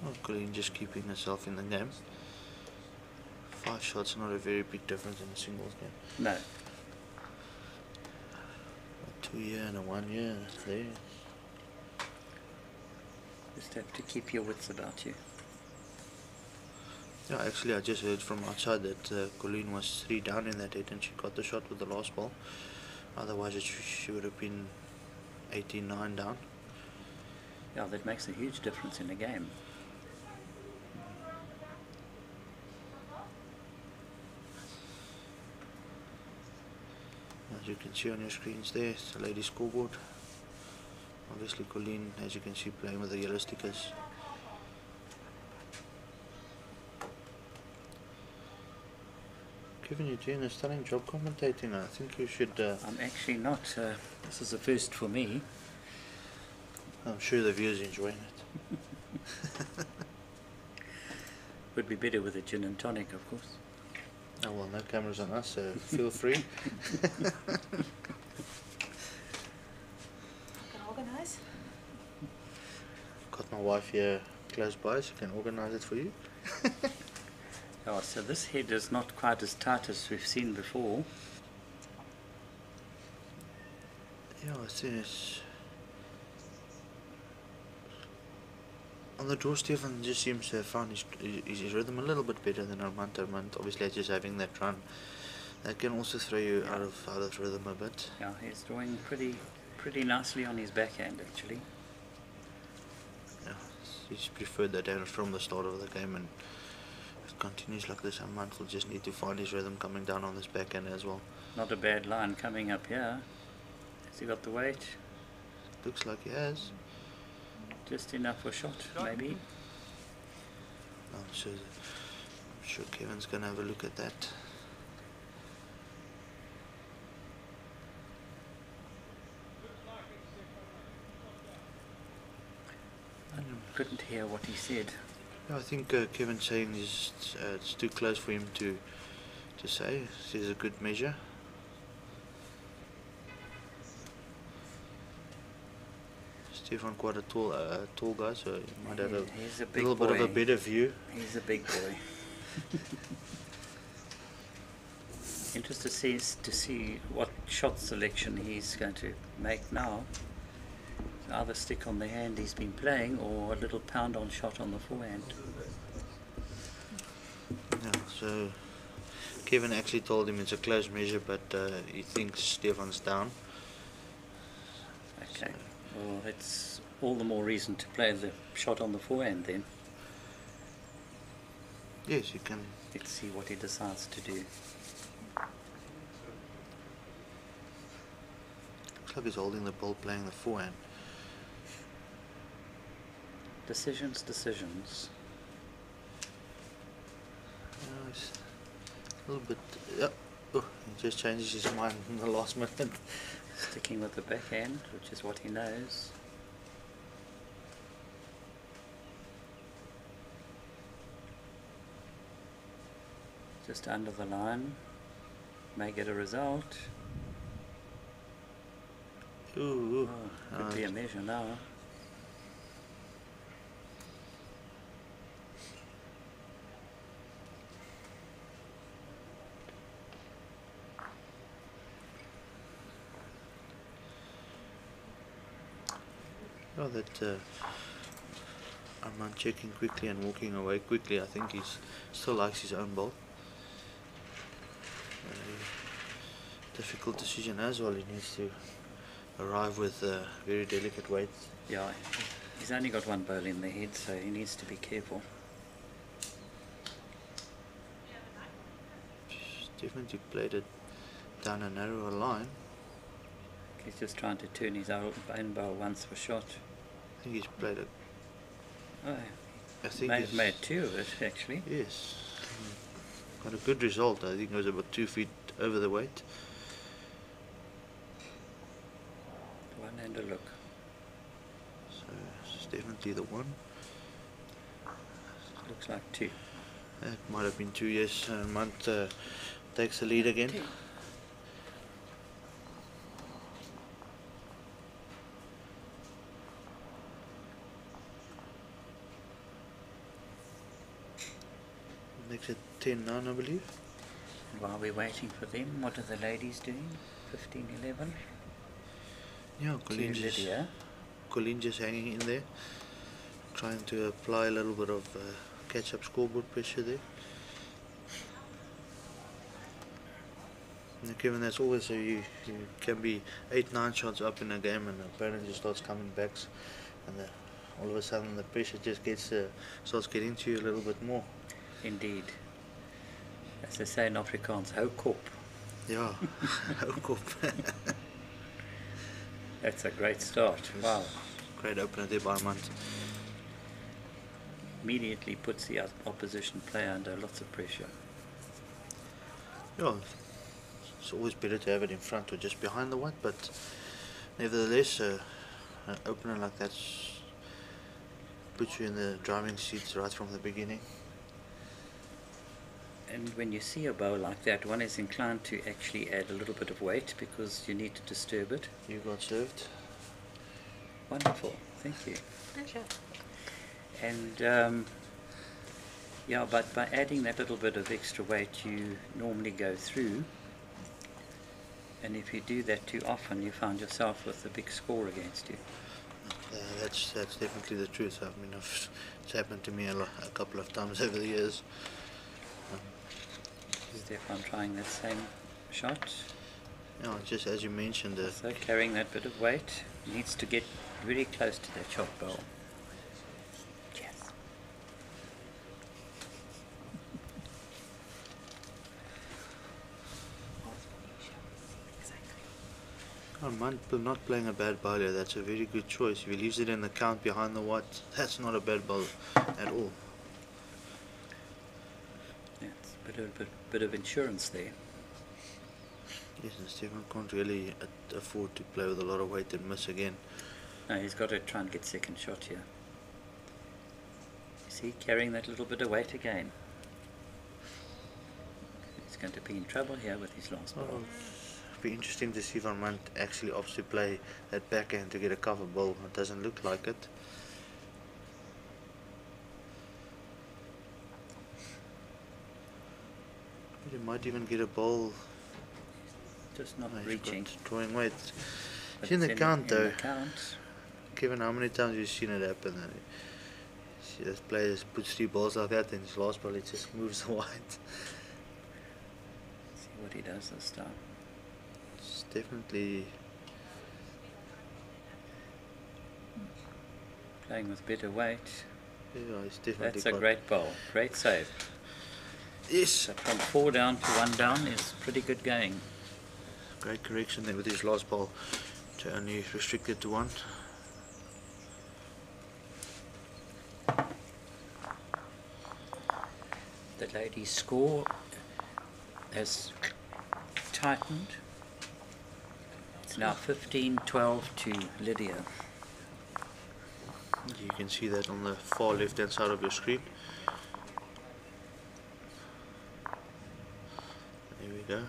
Well, Colleen just keeping herself in the game. 5 shots, not a very big difference in a singles game. No. A 2 year and a 1 year, there. Just have to keep your wits about you. Yeah, actually I just heard from outside that Colleen was 3 down in that hit and she got the shot with the last ball. Otherwise she would have been 18-9 down. Yeah, that makes a huge difference in a game. As you can see on your screens there, it's the ladies scoreboard. Obviously Colleen, as you can see, playing with the yellow stickers. Kevin, you're doing a stunning job commentating. I think you should... I'm actually not. This is a first for me. I'm sure the viewers are enjoying it. Would be better with a gin and tonic, of course. Oh well, no cameras on us, so feel free. Can organise? Got my wife here close by, so she can organise it for you. Oh, so this head is not quite as tight as we've seen before. Yeah, I think it's... On the draw, Stefan just seems to have found his rhythm a little bit better than Armand. Armand, obviously, just having that run, that can also throw you out of rhythm a bit. Yeah, he's drawing pretty nicely on his backhand, actually. Yeah, he's preferred that down from the start of the game, and if it continues like this, Armand will just need to find his rhythm coming down on this backhand as well. Not a bad line coming up here. Has he got the weight? Looks like he has. Just enough for a shot, maybe. I'm sure Kevin's gonna have a look at that. I couldn't hear what he said. Yeah, I think Kevin's saying it's too close for him to say. This is a good measure. Stefan quite a tall guy, so he might have He's a a big little bit of a boy. better view. He's a big boy. Interested to see what shot selection he's going to make now. Either stick on the hand he's been playing or a little pound-on shot on the forehand. Yeah, so Kevin actually told him it's a close measure, but he thinks Stefan's down. Okay. Well, it's all the more reason to play the shot on the forehand then. Yes, you can. Let's see what he decides to do. Looks like he's holding the ball, playing the forehand. Decisions. It's a little bit. Yeah. Oh, he just changes his mind in the last minute. Sticking with the backhand, which is what he knows. Just under the line. May get a result. Ooh. Oh, could be a measure now. Oh, that Armand checking quickly and walking away quickly. I think he still likes his own ball. Difficult decision as well. He needs to arrive with very delicate weights. Yeah, He's only got one bowl in the head, so he needs to be careful. Definitely played it down a narrower line. He's just trying to turn his own bowl once for shot. I think he's played it. Oh, I think may he's have made two of it, actually. Yes. Got a good result. I think it was about 2 feet over the weight. One and a look. So it's definitely the one. Looks like two. It might have been 2 years. Munt takes the lead again. Two. Makes it 10 now, I believe. While we're waiting for them, what are the ladies doing? 15-11? Yeah, Lydia. Colleen just hanging in there, trying to apply a little bit of catch-up scoreboard pressure there. And Kevin, that's always so you can be 8-9 shots up in a game and the opponent just starts coming back, and all of a sudden the pressure just starts getting to you a little bit more. Indeed. As they say in Afrikaans, hou kop. Yeah, hou kop. That's a great start. Wow. Great opener there by Munt. Immediately puts the opposition player under lots of pressure. Yeah, it's always better to have it in front or just behind the white, but nevertheless, an opener like that puts you in the driving seats right from the beginning. And when you see a bow like that, one is inclined to actually add a little bit of weight because you need to disturb it. You got served. Wonderful, thank you. Pleasure. And yeah, but by adding that little bit of extra weight, you normally go through. And if you do that too often, you find yourself with a big score against you. That's definitely the truth. I mean, it's happened to me a couple of times over the years. Stefan trying that same shot. Yeah, just as you mentioned. So carrying that bit of weight, needs to get very close to that shot bowl. Yes. Munt not playing a bad bowler. That's a very good choice. If he leaves it in the count behind the white, that's not a bad bowl at all. Yeah, it's a bit of insurance there. Yes, and Stephen can't really afford to play with a lot of weight and miss again. No, he's got to try and get second shot here. You see, carrying that little bit of weight again. He's going to be in trouble here with his last ball. It'll be interesting to see if Munt actually opts to play that backhand to get a cover ball. It doesn't look like it. But he might even get a ball. Just not reaching. Drawing weight. But It's in the count though. In the count. Kevin, how many times have you seen it happen? See this player just puts 3 balls like that and his last ball it just moves the white. See what he does this time. It's definitely Playing with better weight. yeah, it's definitely That's a got- great bowl. Great save. Yes. So from 4 down to 1 down is pretty good going. Great correction there with his last ball to only restrict it to 1. The ladies' score has tightened. It's now 15-12 to Lydia. You can see that on the far left hand side of your screen. There we go.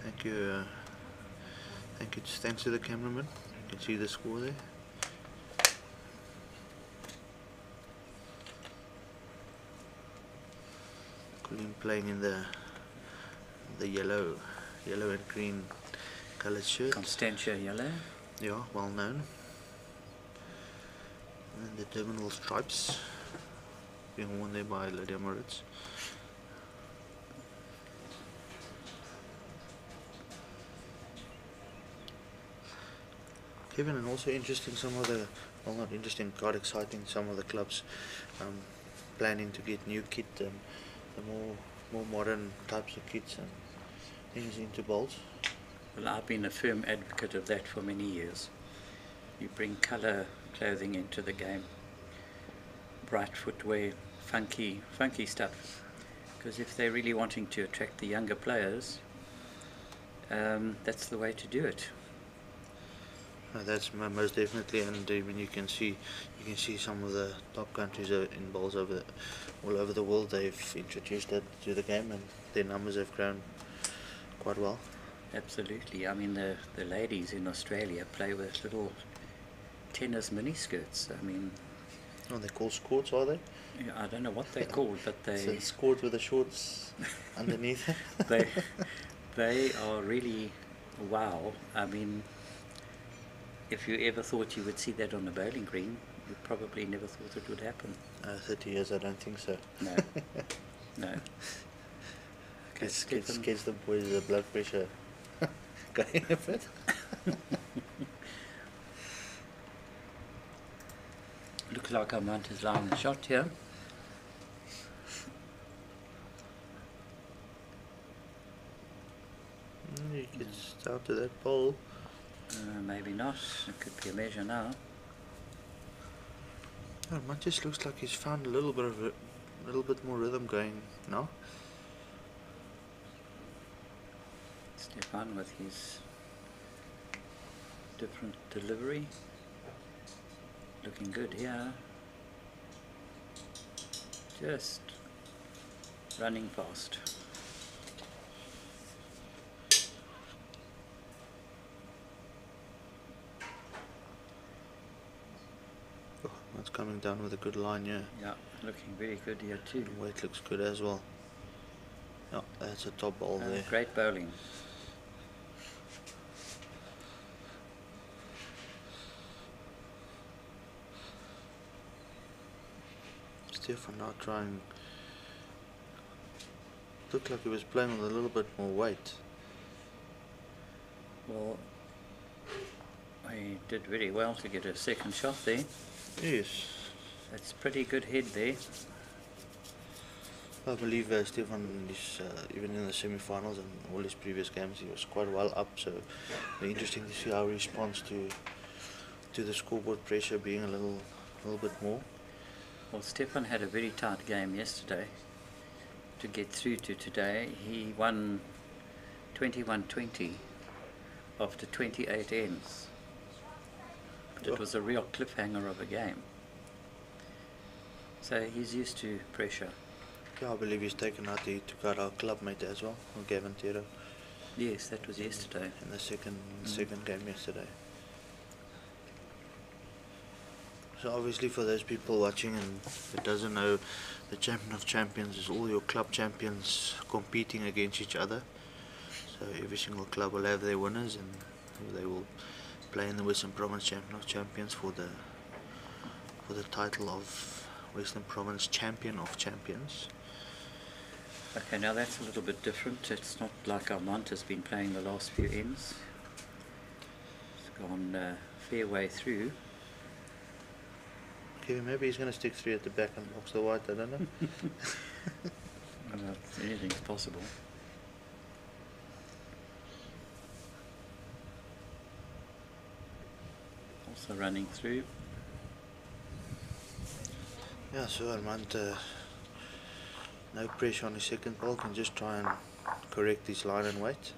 Thank you. Thanks to the cameraman. You can see the score there. Colleen playing in the yellow and green coloured shirt. Constantia yellow. Yeah, well known. And the terminal stripes being worn there by Lydia Moritz. Kevin, and also interesting some of the well, not interesting, quite exciting. Some of the clubs planning to get new kit and the more modern types of kits and things into bowls. Well, I've been a firm advocate of that for many years. You bring colour clothing into the game, bright footwear, funky stuff. Because if they're really wanting to attract the younger players, that's the way to do it. That's most definitely, and when you can see some of the top countries in bowls all over the world. They've introduced that to the game, and their numbers have grown quite well. Absolutely. I mean, the ladies in Australia play with little tennis miniskirts. I mean, oh, they're called skirts, are they? Yeah, I don't know what they're called, but they... So skirts with the shorts underneath. They are really wow. I mean, if you ever thought you would see that on a bowling green, you probably never thought it would happen. 30 years, I don't think so. No. No. Okay, Gets the boys' blood pressure going a bit. Looks like Armand is lying the shot here. He gets down to that bowl. Maybe not. It could be a measure now. Armand just looks like he's found a little bit more rhythm going now. Stefan with his different delivery. Looking good here. Just running fast. Oh, that's coming down with a good line, yeah. Yeah, looking very good here too. The weight looks good as well. Yeah, that's a top ball there. Great bowling. Stefan now trying. Looked like he was playing with a little bit more weight. Well, he did very well to get a second shot there. Yes. That's pretty good head there. I believe Stefan is even in the semi-finals and all his previous games, he was quite well up. So, it'll be interesting to see how he responds to the scoreboard pressure being a little bit more. Well, Stefan had a very tight game yesterday to get through to today. He won 21-20 after 28 ends. But it was a real cliffhanger of a game. So he's used to pressure. Yeah, I believe he's taken out, he took out our club mate as well, Gavin Tero. Yes, that was yesterday. In the second game yesterday. So obviously for those people watching and that doesn't know, the Champion of Champions is all your club champions competing against each other. So every single club will have their winners and they will play in the Western Province Champion of Champions for the title of Western Province Champion of Champions. Okay, now that's a little bit different. It's not like Armand has been playing the last few ends. It's gone fair way through. Okay, maybe he's going to stick 3 at the back and box the white, I don't know. Well, anything's possible. Also running through. Yeah, so Armand, no pressure on his second ball, can just try and correct his line and weight.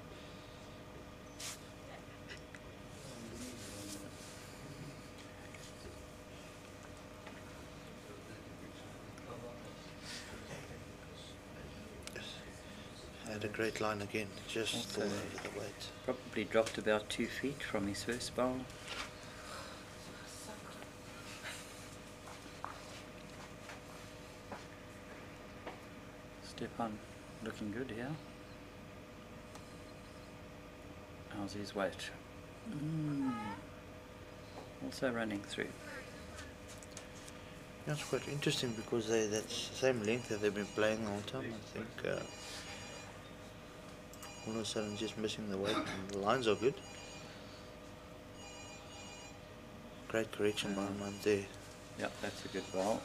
Had a great line again, just over the weight. Probably dropped about 2 feet from his first bowl. Stefan looking good here. How's his weight? Also running through. Yeah, it's quite interesting because that's the same length that they've been playing the whole time. I think all of a sudden just missing the weight and the lines are good. Great correction by Armand there. Yeah, that's a good ball.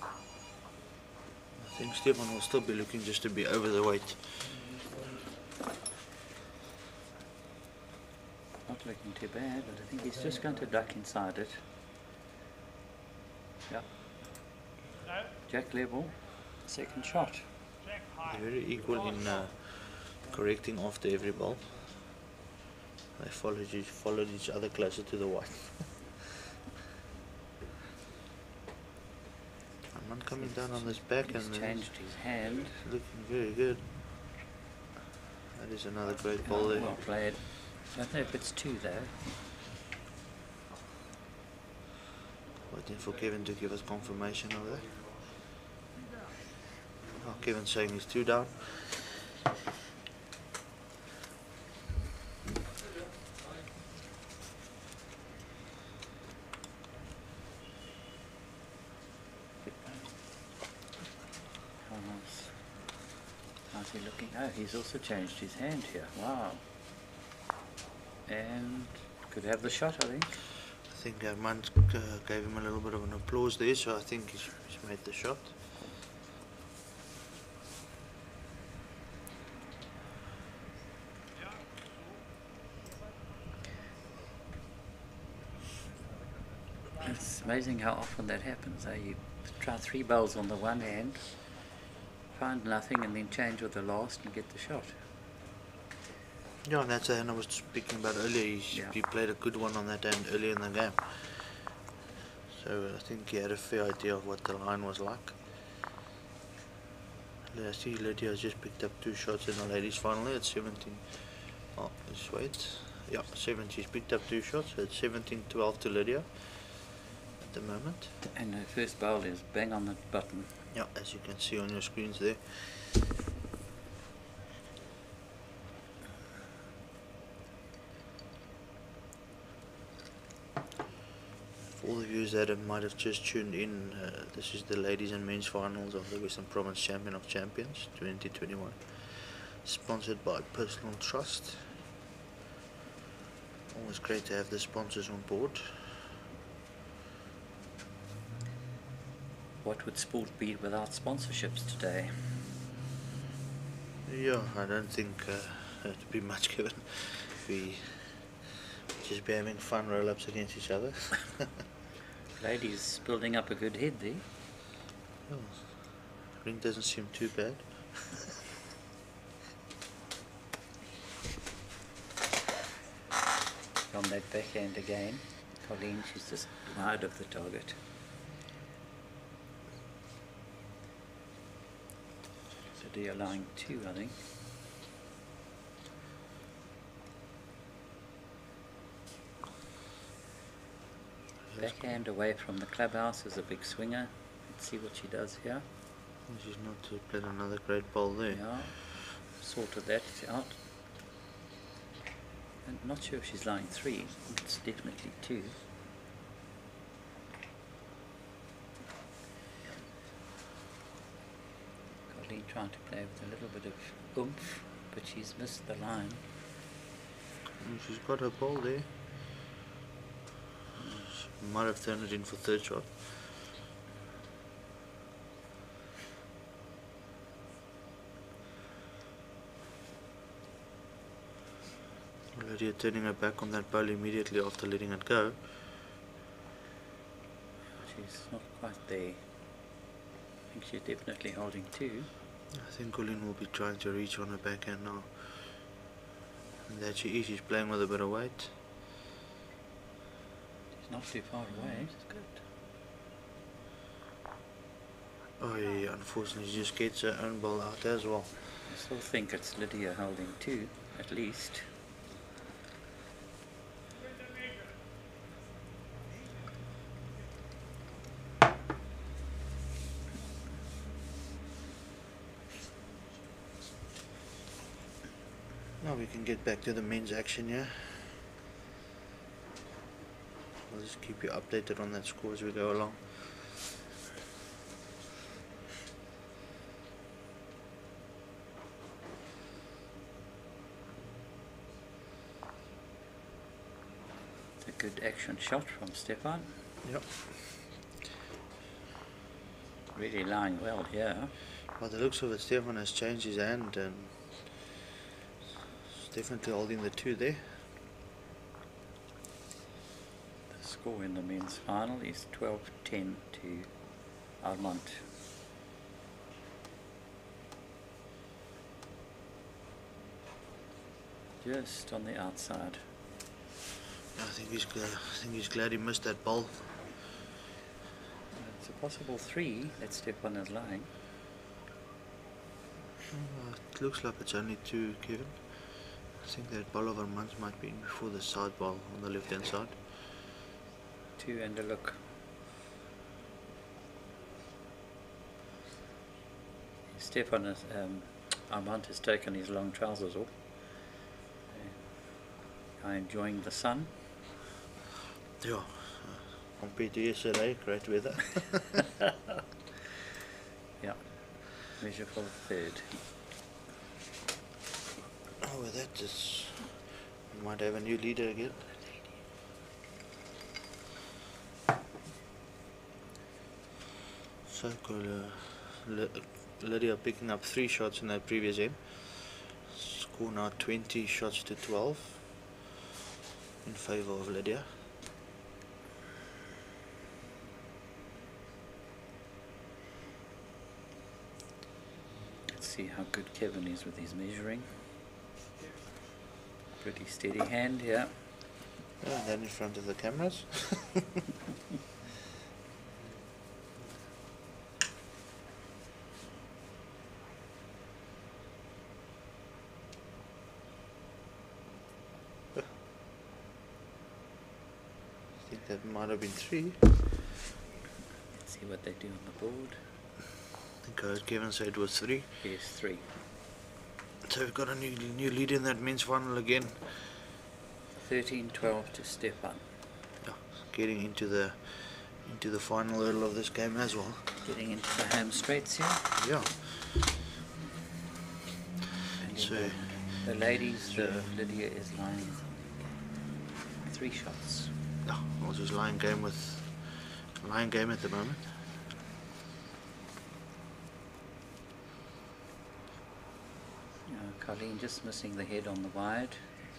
I think Stefan will still be looking just to be over the weight. Not looking too bad, but I think he's just going to duck inside it. Yeah. Jack level, second shot. They're very equal in correcting after every ball. They followed each other closer to the white. Armand coming down on this back He's and changed his hand. looking very good. That is another great ball there. Well played. I don't know if it's two though. Waiting for Kevin to give us confirmation of that. Oh, Kevin's saying he's two down. How's he looking? Oh, he's also changed his hand here. Wow. And could have the shot, I think. I think Armand gave him a little bit of an applause there, so I think he's made the shot. It's amazing how often that happens. You try 3 bowls on the one hand, find nothing, and then change with the last and get the shot. Yeah, and that's the hand I was speaking about earlier. He played a good one on that hand earlier in the game. So I think he had a fair idea of what the line was like. I see Lydia has just picked up 2 shots in the ladies finally at 17. Oh, just wait. Yeah, 7. She's picked up 2 shots. So it's 17-12 to Lydia at the moment. And her first bowl is bang on the button. Yeah, as you can see on your screens there. For all the viewers that might have just tuned in, this is the ladies and men's finals of the Western Province Champion of Champions 2021, sponsored by Personal Trust. Always great to have the sponsors on board. What would sport be without sponsorships today? Yeah, I don't think there'd be much given. We just be having fun roll-ups against each other. Ladies building up a good head there. Oh, ring doesn't seem too bad. From that backhand again, Colleen, she's just wide of the target. So they're allowing 2, I think. Backhand away from the clubhouse is a big swinger. Let's see what she does here. She's not played another great ball there. Yeah, sorted that out. I'm not sure if she's lying 3. It's definitely 2. Colleen trying to play with a little bit of oomph, but she's missed the line. She's got her ball there. She might have turned it in for 3rd shot. Lydia turning her back on that ball immediately after letting it go. She's not quite there. I think she's definitely holding 2. I think Colleen will be trying to reach on her backhand now. And there she is, she's playing with a bit of weight. She's not too far away. She's good. Oh yeah, unfortunately she just gets her own ball out as well. I still think it's Lydia holding 2, at least. Now we can get back to the men's action here. I'll just keep you updated on that score as we go along. Good action shot from Stefan. Yep. Really lying well here. By the looks of it, Stefan has changed his hand and is definitely holding the 2 there. The score in the men's final is 12-10 to Armand. Just on the outside. I think he's glad he missed that ball. It's a possible 3 that Stefan is lying. It looks like it's only 2, Kevin. I think that ball of Armand's might be in before the side ball on the left hand side. 2 and a look. Stefan has, Armand has taken his long trousers off. Enjoying the sun. Yeah, compared to yesterday, great weather. Yeah, measure for the 3rd. Oh, with that, we might have a new leader again. So Lydia picking up 3 shots in that previous game. Score now 20 shots to 12 in favour of Lydia. Let's see how good Kevin is with his measuring. Pretty steady hand here. Yeah, and then in front of the cameras. I think that might have been 3. Let's see what they do on the board. I think I heard Kevin say it was 3. Yes, 3. So we've got a new lead in that men's final again. 13-12 to Stefan. Yeah, getting into the final hurdle of this game as well. Getting into the home straights here. Yeah. And So the ladies, Lydia is lying 3 shots. yeah, well, just lying game at the moment. Colleen just missing the head on the wide,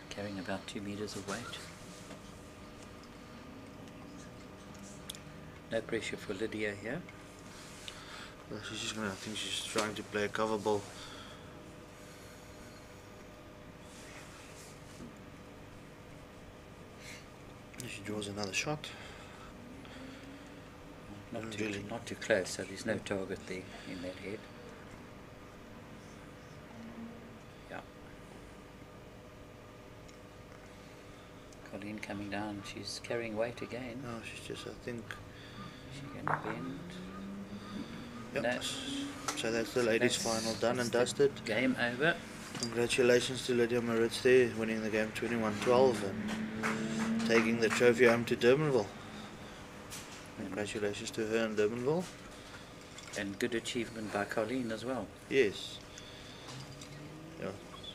carrying about 2 meters of weight. No pressure for Lydia here. Well, she's just I think she's trying to play a cover ball. She draws another shot. Not Really? not too close, so there's no target there in that head. Yeah. Colleen coming down, she's carrying weight again. No, she's just, I think. She's going to bend. Yep. No. So that's the ladies' final done and dusted. Game over. Congratulations to Lydia Maritz there, winning the game 21-12 and taking the trophy home to Durbanville. Congratulations to her in Durbanville. And good achievement by Colleen as well. Yes. Yeah,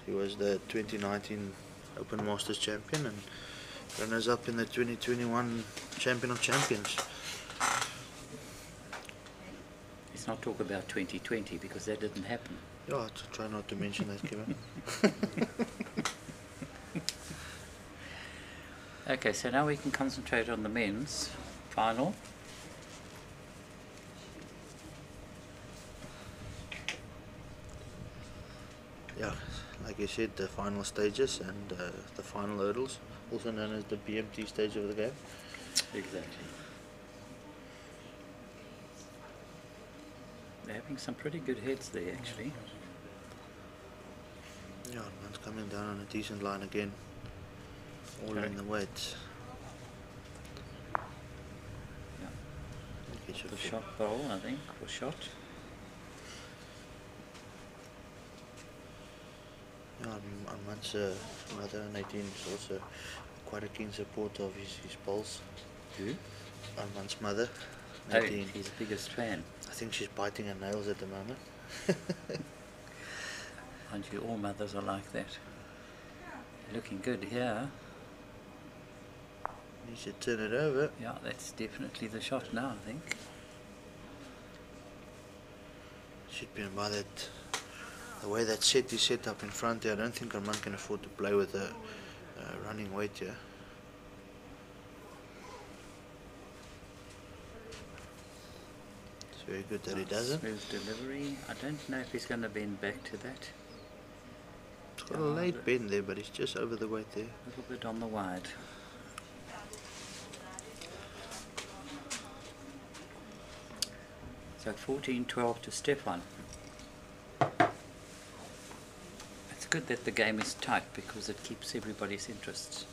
she was the 2019 Open Masters champion and runners up in the 2021 Champion of Champions. Let's not talk about 2020 because that didn't happen. Yeah, try not to mention that, Kevin. Okay, so now we can concentrate on the men's final. Yeah, like you said, the final stages and the final hurdles, also known as the BMT stage of the game. Exactly. They're having some pretty good heads there, actually. Yeah, man's coming down on a decent line again. All in the weights. Yeah. Okay, The shot bowl, I think, was shot. Yeah, Armand's mother, Nadine, is also quite a keen supporter of his bowls. Who? Armand's mother, Oh, Nadine. he's the biggest fan. I think she's biting her nails at the moment. Mind you, all mothers are like that. Looking good here. Needs to turn it over. Yeah, that's definitely the shot now, I think. Should be by that. The way that set is set up in front there, I don't think Armand can afford to play with a running weight here. It's very good that he doesn't. Smooth delivery. I don't know if he's going to bend back to that. It's got a late bend there, but he's just over the weight there. A little bit on the wide. So 14-12 to Stefan. It's good that the game is tight because it keeps everybody's interests.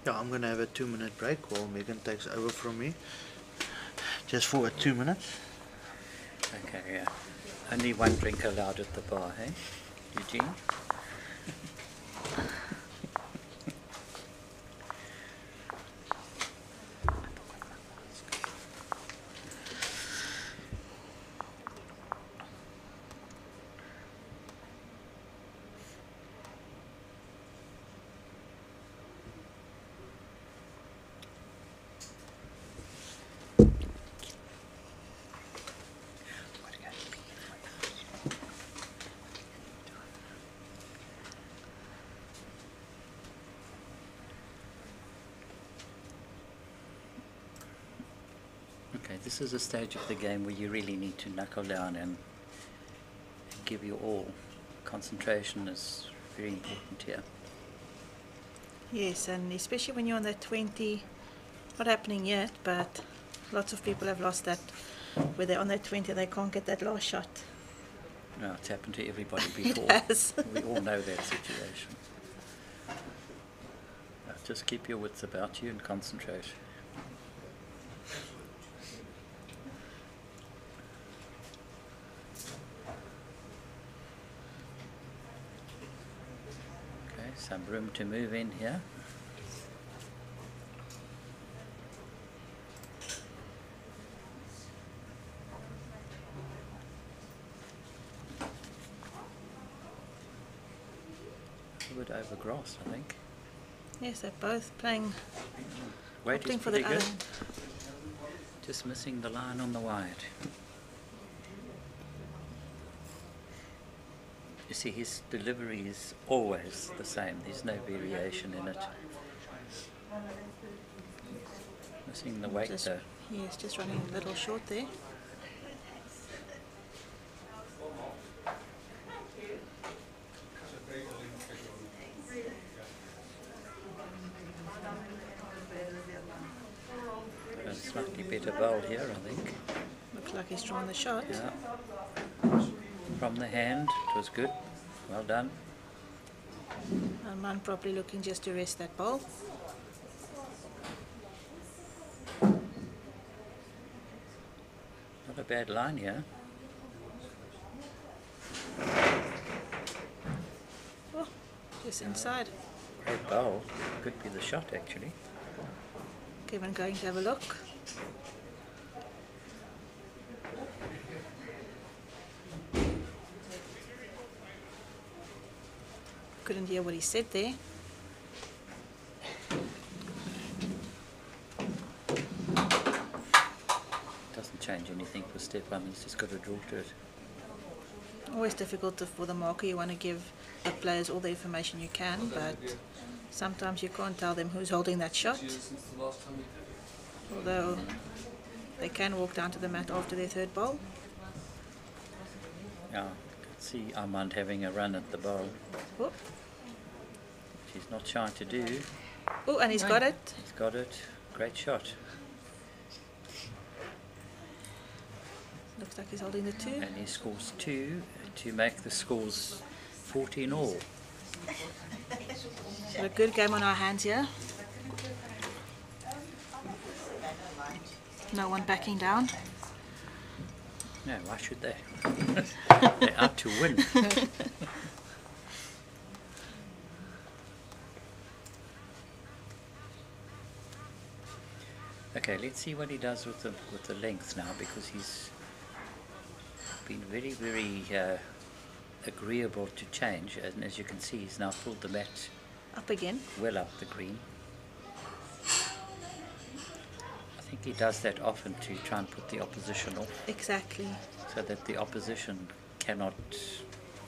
Yeah, I'm going to have a 2-minute break while Megan takes over from me. Just for 2 minutes. Okay, yeah. Only one drink allowed at the bar, hey? Eugene? Okay, this is a stage of the game where you really need to knuckle down and give your all. Concentration is very important here. Yes, and especially when you're on that 20, not happening yet, but lots of people have lost that, where they're on that 20, they can't get that last shot. No, it's happened to everybody before. It has. We all know that situation. Just keep your wits about you and concentrate. Okay, some room to move in here. A bit over grass, I think. Yes, they're both playing, Weight is opting for the pretty good. island. Just missing the line on the wide. You see, his delivery is always the same. There's no variation in it. Missing the weight Just, though. yes, just running a little short there. Got a slightly better bowl here, I think. Looks like he's drawn the shot. Yeah. From the hand, it was good. Well done. And man probably looking just to rest that ball. Not a bad line here. Oh, just inside. Great bowl. Could be the shot actually. Kevin going to have a look. Couldn't hear what he said there. Doesn't change anything for Stefan. He's just got to draw to it. Always difficult for the marker. You want to give the players all the information you can, but sometimes you can't tell them who's holding that shot. Although they can walk down to the mat after their third bowl. Yeah, I can see Armand having a run at the bowl. Whoop. Which he's not shy to do. Oh, and he's got it. He's got it. Great shot. Looks like he's holding the 2. And he scores 2 to make the scores 14 all. Got a good game on our hands here. No one backing down. No, why should they? They're out to win. Okay, let's see what he does with the length now, because he's been very, very agreeable to change, and as you can see, he's now pulled the mat Up again. well up the green. think he does that often to try and put the opposition off, Exactly. so that the opposition cannot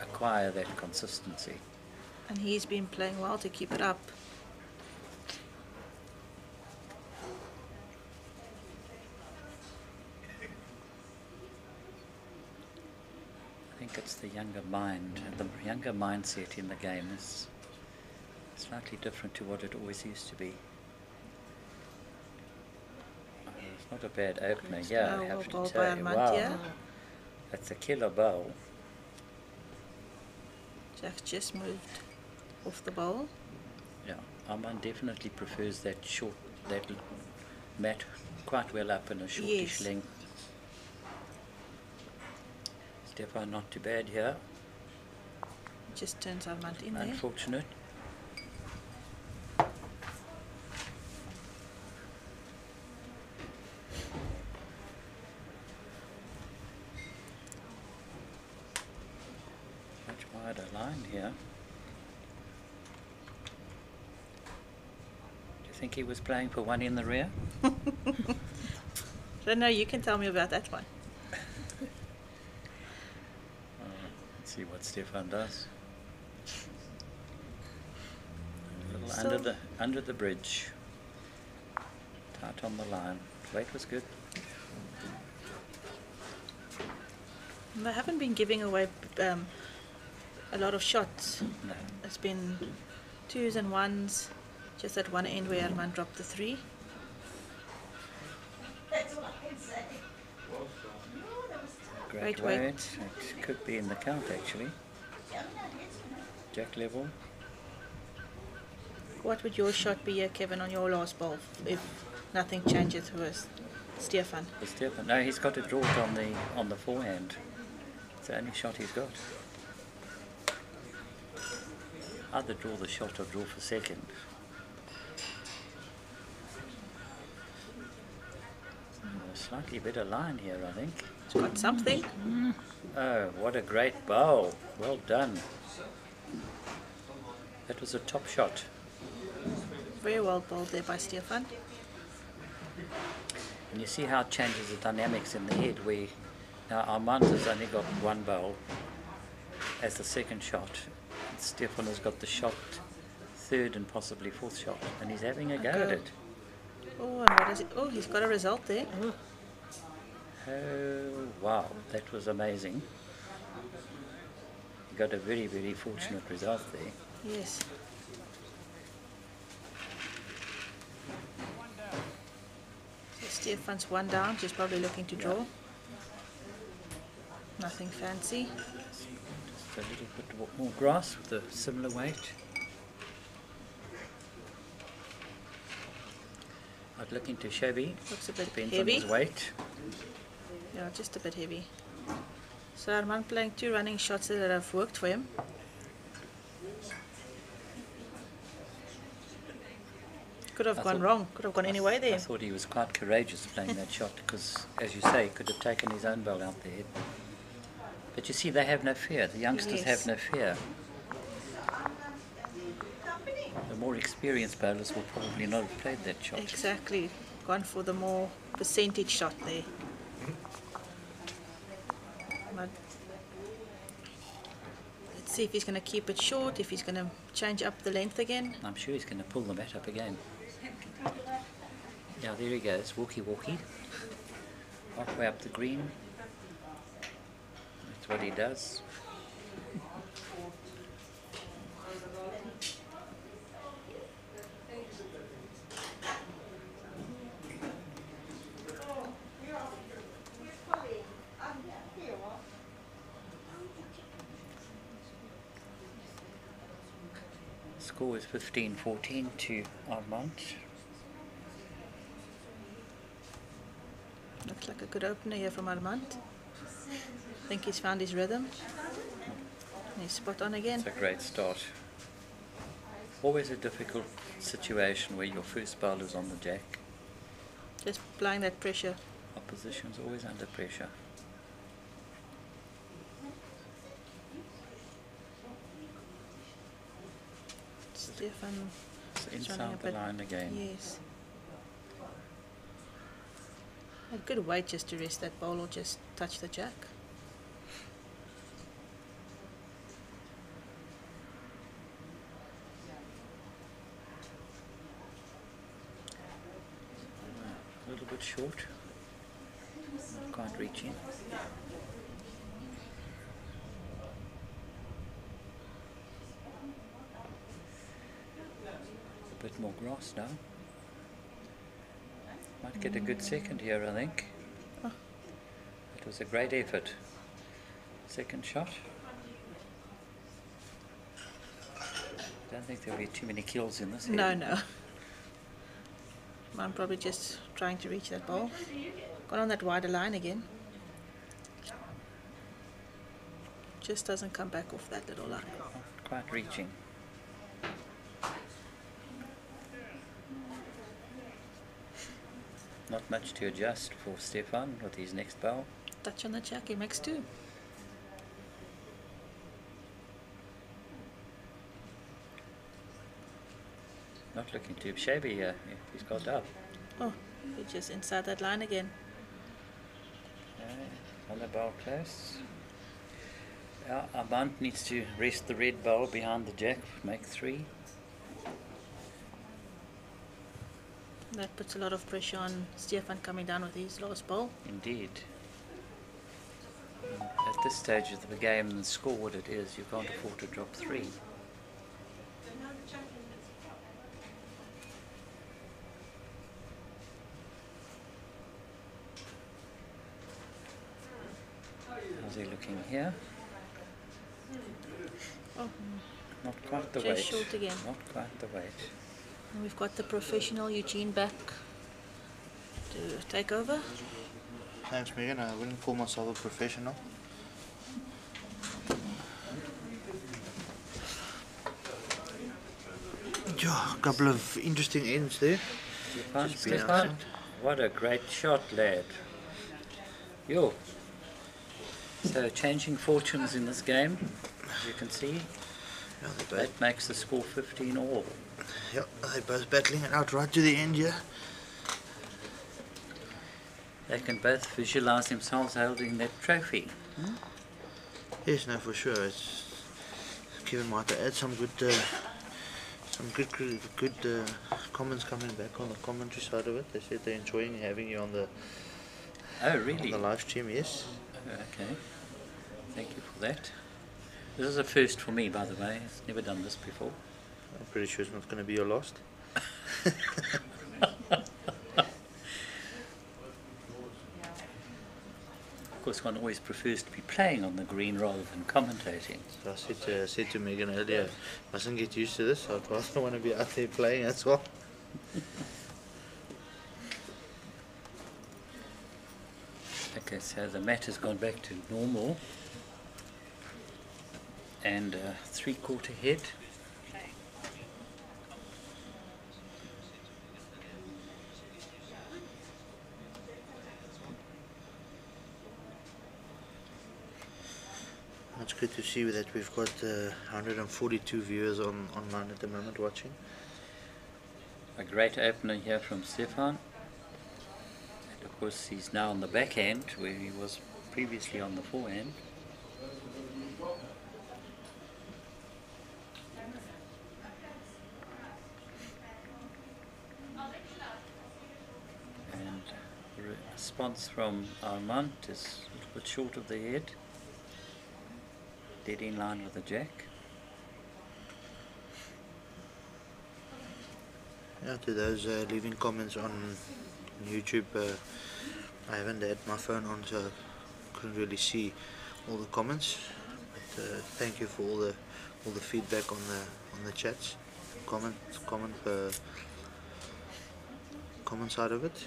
acquire that consistency. And he's been playing well to keep it up. I think it's the younger mind, the younger mindset in the game is slightly different to what it always used to be. It's not a bad opener, yeah, I have to Ball by say. Armand, Wow, yeah. that's a killer bowl. Jack's just moved off the bowl. Yeah, Armand definitely prefers that short, that mat quite well up in a shortish Yes. length. Stefan not too bad here, Just turns Armand in there. unfortunate. Much wider line here. Do you think he was playing for one in the rear? Rena, you can tell me about that one. Let's see what Stefan does. A little So- under the bridge. Tight on the line. Weight was good. They haven't been giving away a lot of shots. No. It's been 2s and 1s, just at one end where Armand dropped the 3. Great Great weight. weight. It could be in the count actually. Jack level. What would your shot be here, Kevin, on your last ball if nothing changes with Stefan? For Stefan. No, he's got to draw it on the forehand. It's the only shot he's got. Either draw the shot or draw for second. A slightly better line here, I think. It's got something. Oh, what a great bowl. Well done. That was a top shot. Very well bowled there by Stefan. And you see how it changes the dynamics in the head where now Armand has only got one bowl as the second shot. Stefan has got the shot, third and possibly fourth shot, and he's having a go at it. Oh, and what is it? Oh, he's got a result there. Oh, wow, that was amazing. He got a very, very fortunate result there. Yes. So Stefan's one down, she's probably looking to draw. Nothing fancy. Just a little bit more grass with a similar weight. I'd look into shabby. Looks a bit Depends heavy. on his weight. Yeah, just a bit heavy. So Armand playing 2 running shots that have worked for him. Could have I gone thought- wrong, could have gone any way I there. thought he was quite courageous playing that shot because, as you say, he could have taken his own ball out there. But you see, they have no fear. The youngsters Yes. have no fear. The more experienced bowlers will probably not have played that shot. Exactly, gone for the more percentage shot there. But let's see if he's going to keep it short, if he's going to change up the length again. I'm sure he's going to pull the bat up again. Yeah, there he goes, walkie-walkie. Halfway up the green. That's what he does. Score is 15-14 to Armand. Looks like a good opener here from Armand. I think he's found his rhythm. And he's spot on again. It's a great start. Always a difficult situation where your first bowler's on the jack. Just applying that pressure. Opposition's always under pressure. Stefan So is running a inside the bit. line again. Yes. It could wait just to rest that bowl or just touch the jack. A little bit short. Not quite reaching. A bit more grass now. Might get a good second here, I think. Oh. It was a great effort. Second shot. Don't think there'll be too many kills in this head. No. I'm probably just trying to reach that ball. Got on that wider line again. Just doesn't come back off that little line. Not quite reaching. Not much to adjust for Stefan with his next bowl. Touch on the jack, he makes two. Not looking too shabby here. He's got up. Oh, he's just inside that line again. Okay, on the bowl close. Armand needs to rest the red bowl behind the jack, make three. That puts a lot of pressure on Stefan coming down with his last ball. Indeed. At this stage of the game, the score what it is, you can't afford to drop three. How's he looking here? Oh, Not quite the just weight. short again. Not quite the weight. And we've got the professional Eugene back to take over. Thanks, Megan. I wouldn't call myself a professional. Yeah, a couple of interesting ends there. Stefan, what a great shot, lad. Yo. So changing fortunes in this game, as you can see. Yeah, That makes the score 15 all. yeah, they're both battling it out right to the end here. They can both visualize themselves holding that trophy. Yes, no, for sure. It's Kevin might add some good comments coming back on the commentary side of it. They said they're enjoying having you on the Really? on the live stream. Yes. Okay. Thank you for that. This is a first for me, by the way. I've never done this before. I'm pretty sure it's not going to be your last. Of course, one always prefers to be playing on the green rather than commentating. So I said to Megan earlier, mustn't get used to this. I'd rather want to be out there playing as well. Okay, so the mat has gone back to normal. And 3/4 head. It's good to see that we've got 142 viewers online at the moment watching. A great opener here from Stefan. And of course he's now on the backhand where he was previously on the forehand. And the response from Armand is a little bit short of the head. Dead in line with the jack. Yeah, to those leaving comments on YouTube, I haven't had my phone on, so I couldn't really see all the comments. But thank you for all the feedback on the chats, comment side of it.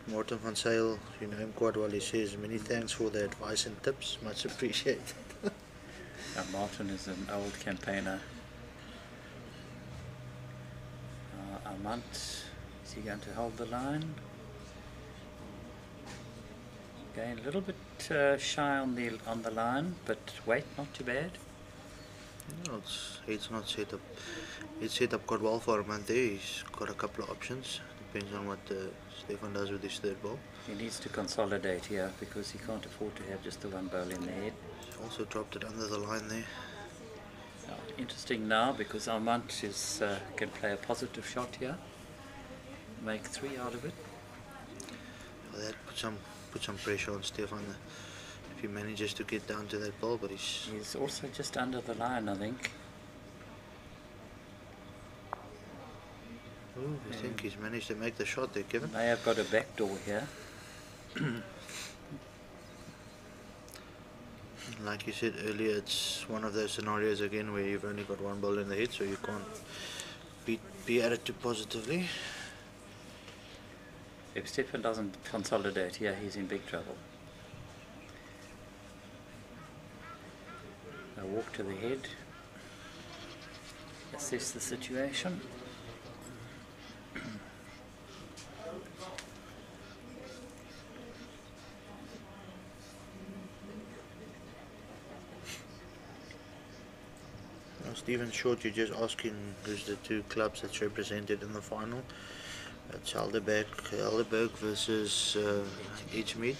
Morten van Sale, you know him quite well. He says many thanks for the advice and tips, much appreciated. Martin is an old campaigner. Armand, is he going to hold the line? Again, a little bit shy on the line, but weight not too bad. No, it's not set up. It's set up quite well for Armand there. He's got a couple of options. depends on what Stefan does with his third ball. He needs to consolidate here because he can't afford to have just the one bowl in the head. Also dropped it under the line there. Interesting now because Armand can play a positive shot here, make 3 out of it. Well, that put some pressure on Stefan if he manages to get down to that ball, but he's also just under the line, I think. Ooh, I think he's managed to make the shot there, Kevin. May have got a back door here. Like you said earlier, it's one of those scenarios again where you've only got one ball in the head, so you can't be at it too positively. If Stefan doesn't consolidate here, he's in big trouble. A walk to the head, assess the situation. Stephen Short, you're just asking who's the 2 clubs that's represented in the final. It's Helderberg versus Edgemead.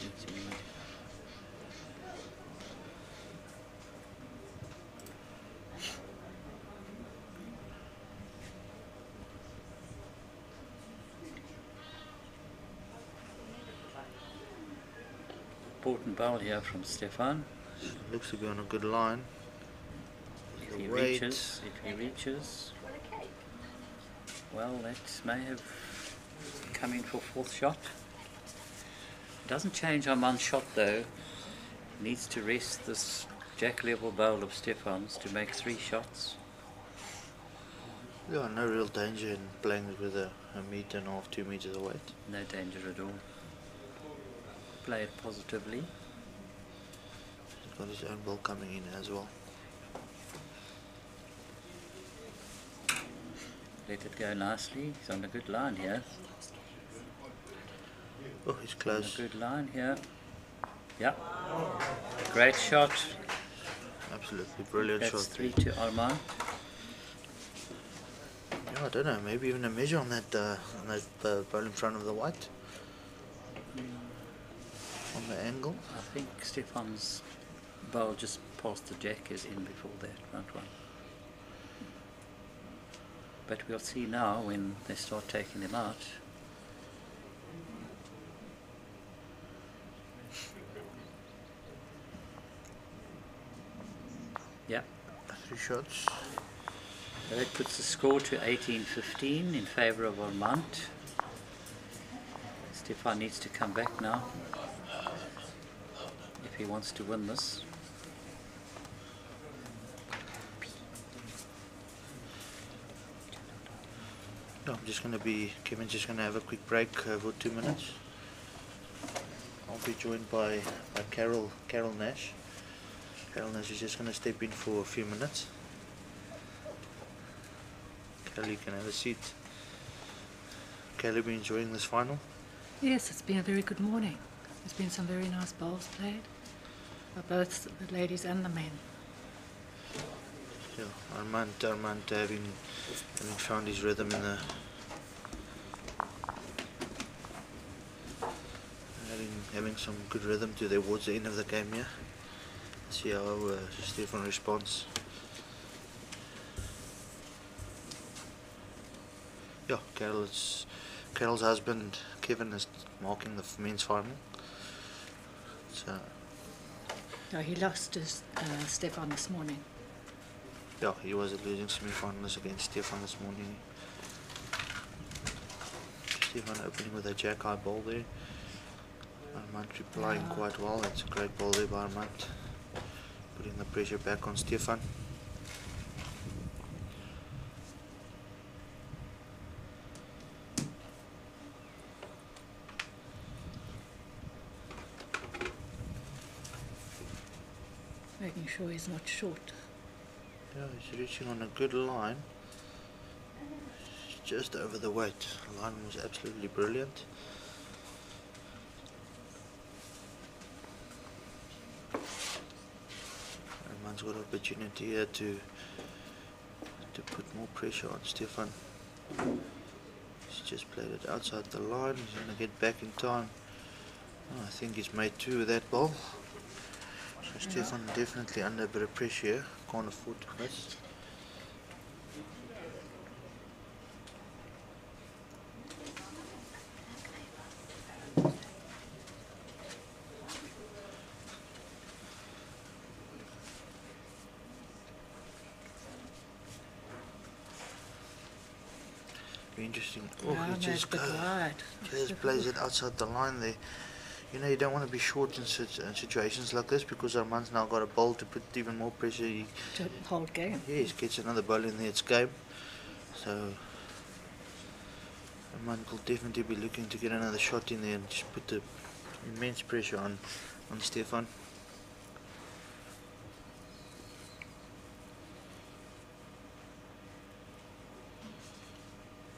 Important bowl here from Stefan. Looks to be on a good line. If he reaches, well, that may have come in for 4th shot. Doesn't change Armand's shot though. Needs to rest this jack level bowl of Stefan's to make 3 shots. Yeah, no real danger in playing with a 1.5 meters, 2 meters away. No danger at all. Play it positively. He's got his own ball coming in as well. Let it go nicely. He's on a good line here. Oh, he's close. On a good line here. Yeah. Great shot. Absolutely brilliant That's shot. 3 to Armand. Yeah, I don't know. Maybe even a measure on that ball in front of the white. On the angle. I think Stefan's bowl just past the jack is in before that front one. But we'll see now when they start taking them out. Yeah. 3 shots. So that puts the score to 18-15 in favour of Armand. Stefan needs to come back now if he wants to win this. No, Kevin's just going to have a quick break for 2 minutes. I'll be joined by Carol Nash. Carol Nash is just going to step in for a few minutes. Carol, you can have a seat. Carol, have you been enjoying this final? Yes, it's been a very good morning. There's been some very nice bowls played by both the ladies and the men. Yeah, Armand having found his rhythm in the having some good rhythm towards the end of the game here. See how Stefan responds. Yeah, Carol's husband Kevin is marking the men's final. So No, he lost to Stefan this morning. yeah, he was a losing semi-finalist against Stefan this morning. Stefan opening with a jack high ball there. Armand replying quite well. It's a great ball there by Armand. Putting the pressure back on Stefan. Making sure he's not short. Yeah, he's reaching on a good line. Just over the weight. The line was absolutely brilliant. Armand's got opportunity here to put more pressure on Stefan. He's just played it outside the line. He's going to get back in time. Oh, I think he's made two with that ball. So Stefan definitely under a bit of pressure. Can't afford to miss. Be interesting. Oh, No, he just good wide. just plays it outside the line there. You know, you don't want to be short in situations like this because Armand's now got a ball to put even more pressure. To hold game. Yeah, he gets another ball in there, it's game. So Armand will definitely be looking to get another shot in there and just put the immense pressure on Stefan.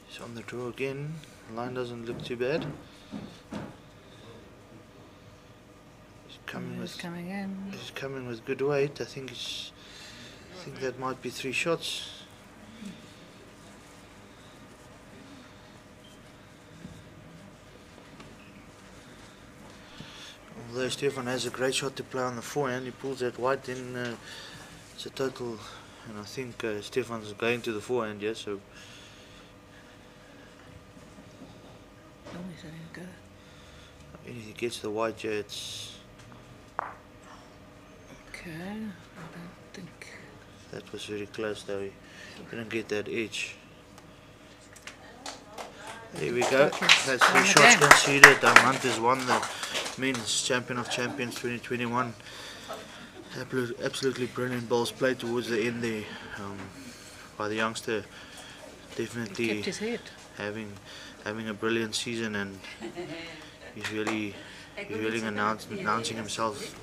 He's on the draw again. Line doesn't look too bad. He's coming in. He's coming with good weight. I think that might be 3 shots. Although Stefan has a great shot to play on the forehand, he pulls that wide, then it's a total. And I think Stefan's going to the forehand, yeah. So He's having a go. if he gets the wide, yeah, it's. Okay, I don't think. That was very close though. He didn't get that edge. There we go. That's 3 shots conceded. Armand has won the men's champion of champions 2021. Absolutely brilliant balls played towards the end there by the youngster. Definitely He kept his head. having a brilliant season, and he's really announcing himself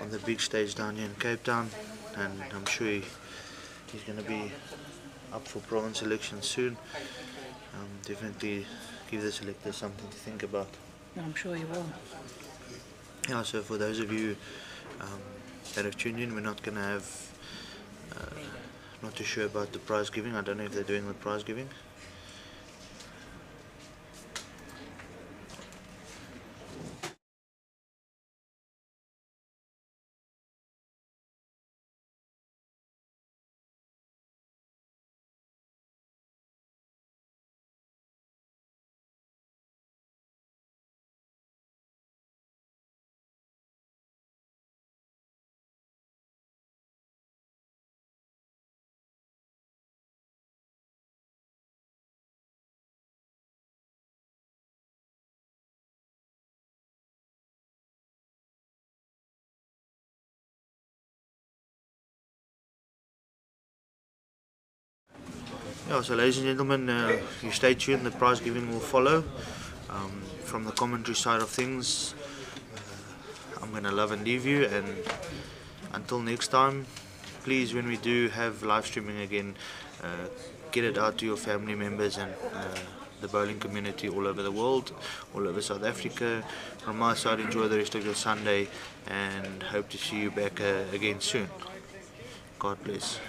on the big stage down here in Cape Town, and I'm sure he's going to be up for province elections soon. Definitely give the selectors something to think about. I'm sure you will. Yeah, so for those of you that have tuned in, we're not going to have, not too sure about the prize giving. I don't know if they're doing the prize giving. Yeah, so ladies and gentlemen, you stay tuned, the prize giving will follow. From the commentary side of things, I'm going to love and leave you, and until next time, please, when we do have live streaming again, get it out to your family members and the bowling community all over the world, all over South Africa. From my side, enjoy the rest of your Sunday and hope to see you back again soon. God bless.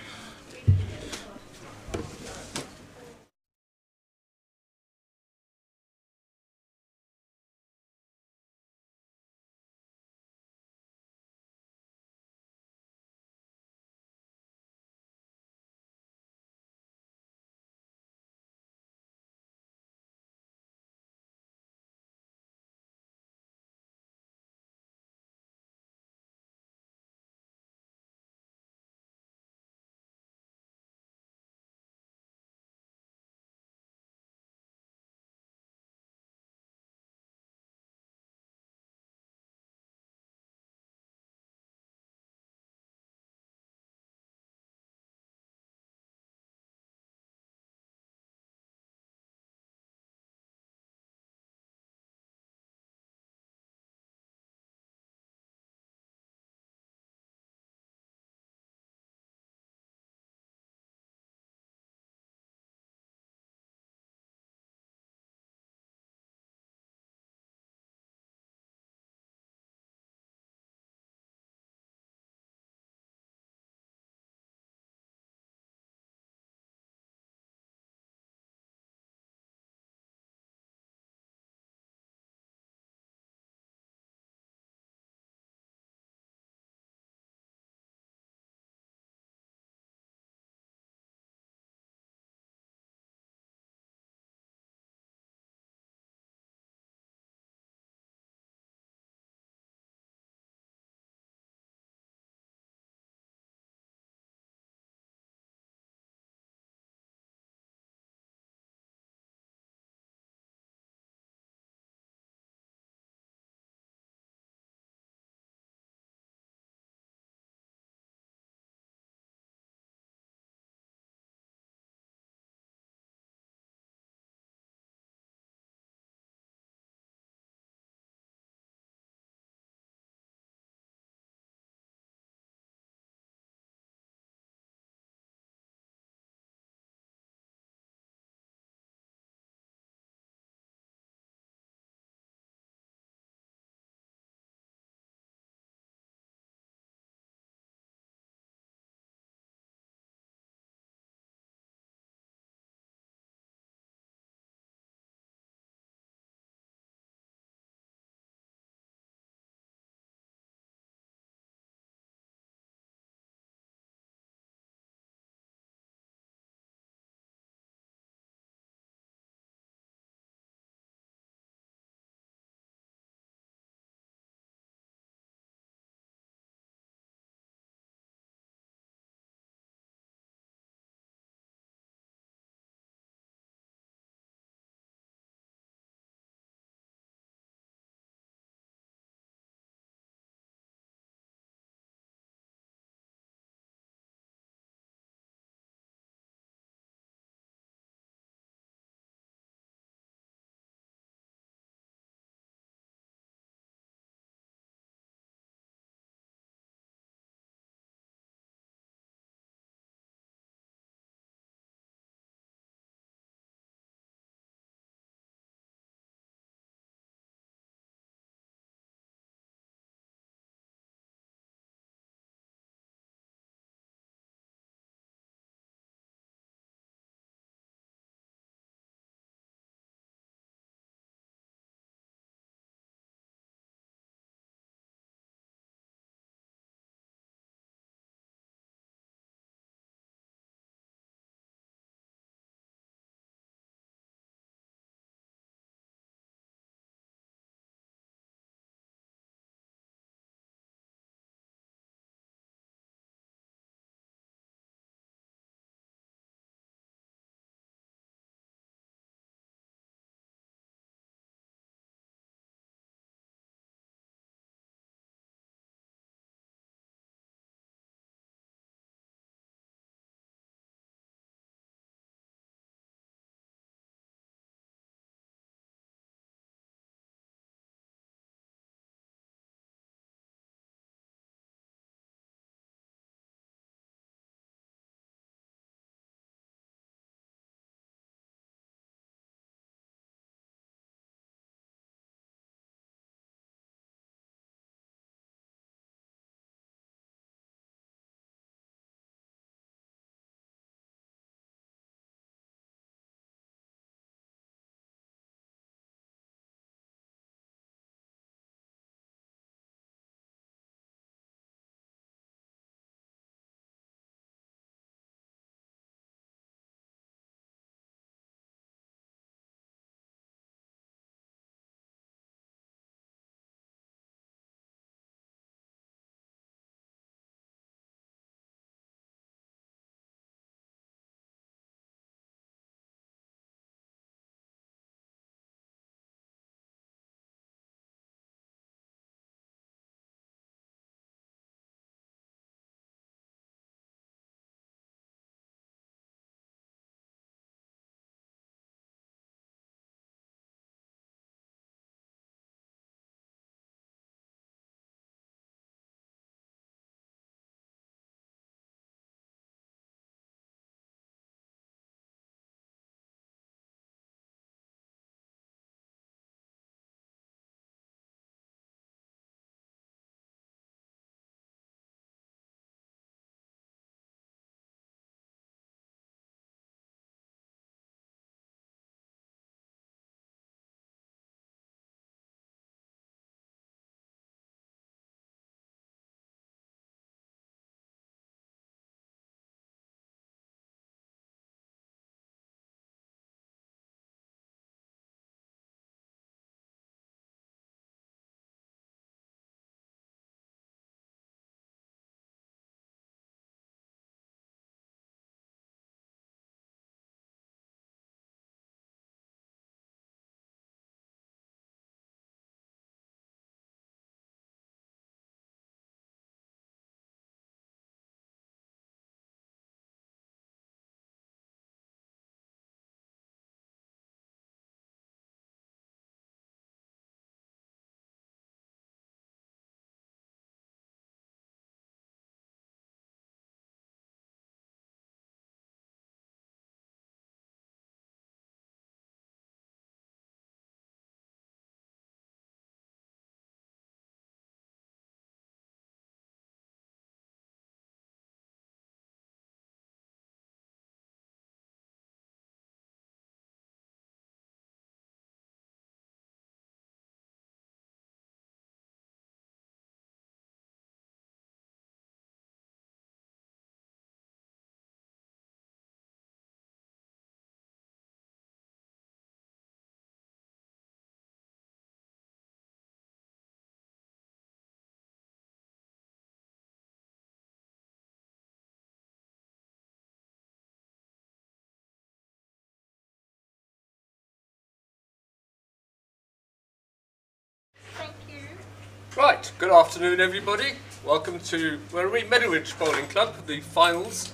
Right, good afternoon everybody. Welcome to Meadowridge Bowling Club, the finals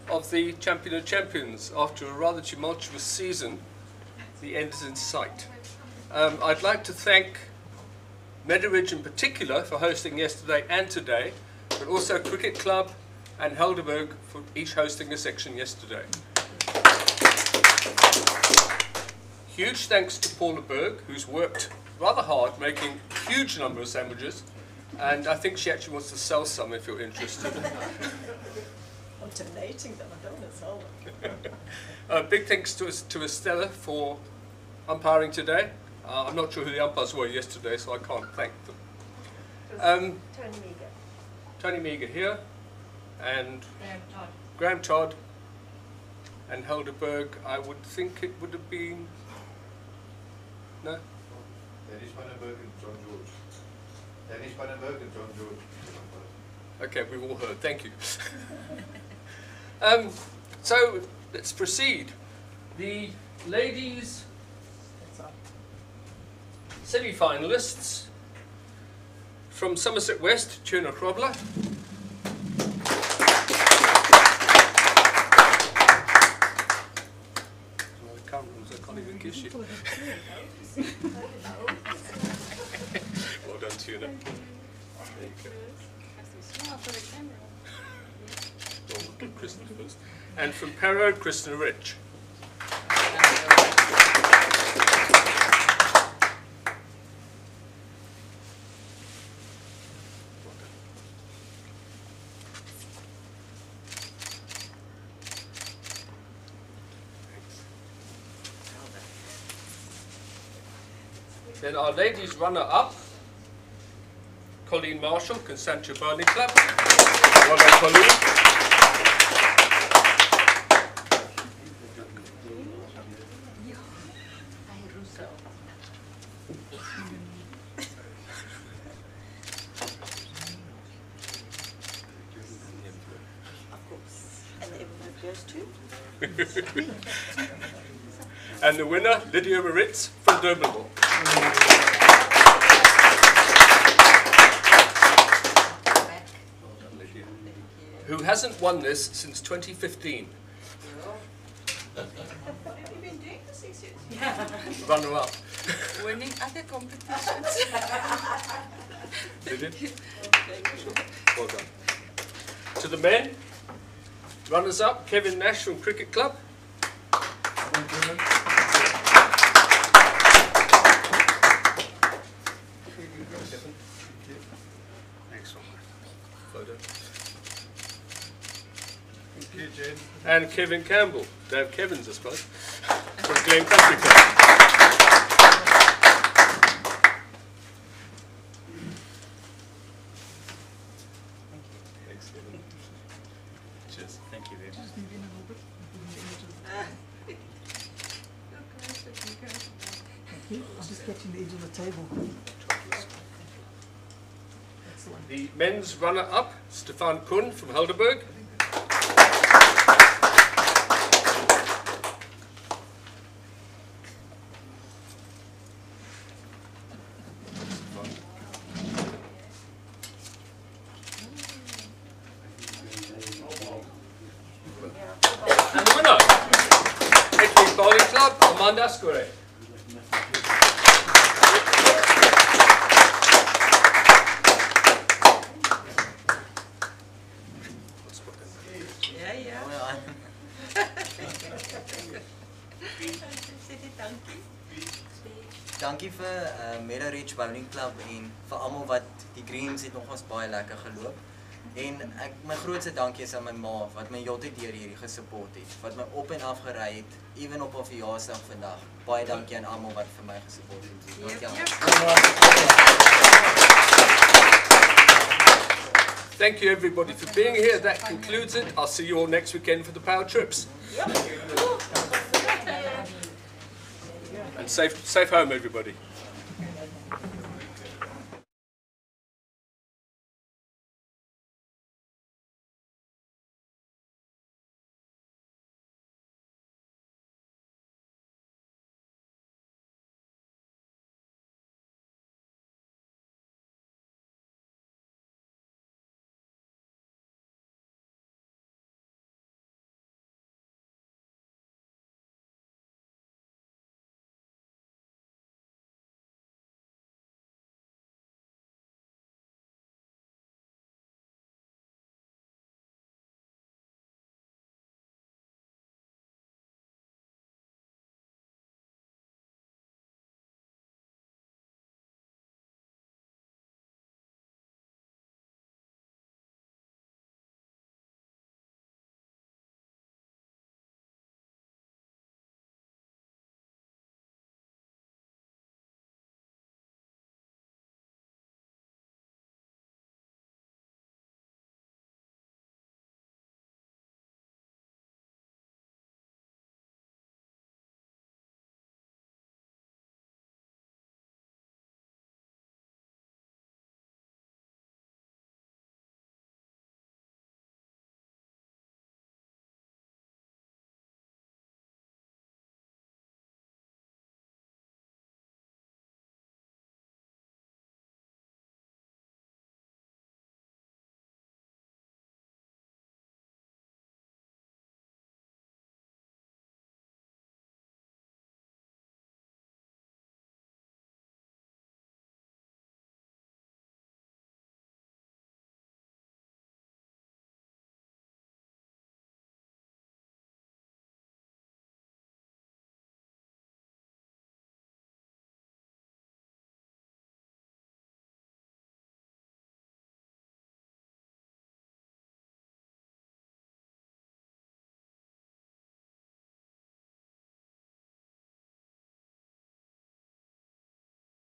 of the Champion of Champions. After a rather tumultuous season, the end is in sight. I'd like to thank Meadowridge in particular for hosting yesterday and today, but also Cricket Club and Helderberg for each hosting a section yesterday. Huge thanks to Paula Berg, who's worked rather hard making a huge number of sandwiches, and I think she actually wants to sell some if you're interested. I'm donating them, I don't want to sell them. Big thanks to Estella for umpiring today. I'm not sure who the umpires were yesterday, so I can't thank them. Tony Meager. Tony Meager here, and Graham Todd, and Helderberg. I would think it would have been... No? Dennis Pannenberg and John George. Dennis Pannenberg and John George. Okay, we've all heard. Thank you. So let's proceed. The ladies' semi-finalists from Somerset West, Tuna Krobler. The camera rules, I can't even kiss you. Well done, Tuna. There you go. Well, we'll get Kristen first. And from Perro, Kristen Rich. Then our ladies runner-up, Colleen Marshall, Constantia Bowling Club. Well done, Colleen. And the winner, Lydia Maritz from Durbanville. Who hasn't won this since 2015. What have you been doing for 6 years? Runner up. Winning other competitions. Did it? Well done. To the men, runners up, Kevin Nash from Cricket Club. And Kevin Campbell. They have Kevin's, I suppose, from Glen Country Club. Thanks, Kevin. Cheers. Thank you very much. I'm just catching the edge of the table. The men's runner-up, Stefan Kuhn from Helderberg. And the winner, Hetwick Bowling Club, Amanda Square. Dankie vir Meadowridge Bowling Club en vir almal wat die greens het nogals baie lekker geloop. En my grootste dankie is aan my ma wat my heeltyd deur hierdie gesupport het, wat my op en af gery het, ewen op haar verjaarsdag vandag. Baie dankie aan almal wat vir my gesupport het. Dankie. Thank you everybody for being here. That concludes it. I'll see you all next weekend for the power trips. And safe home everybody.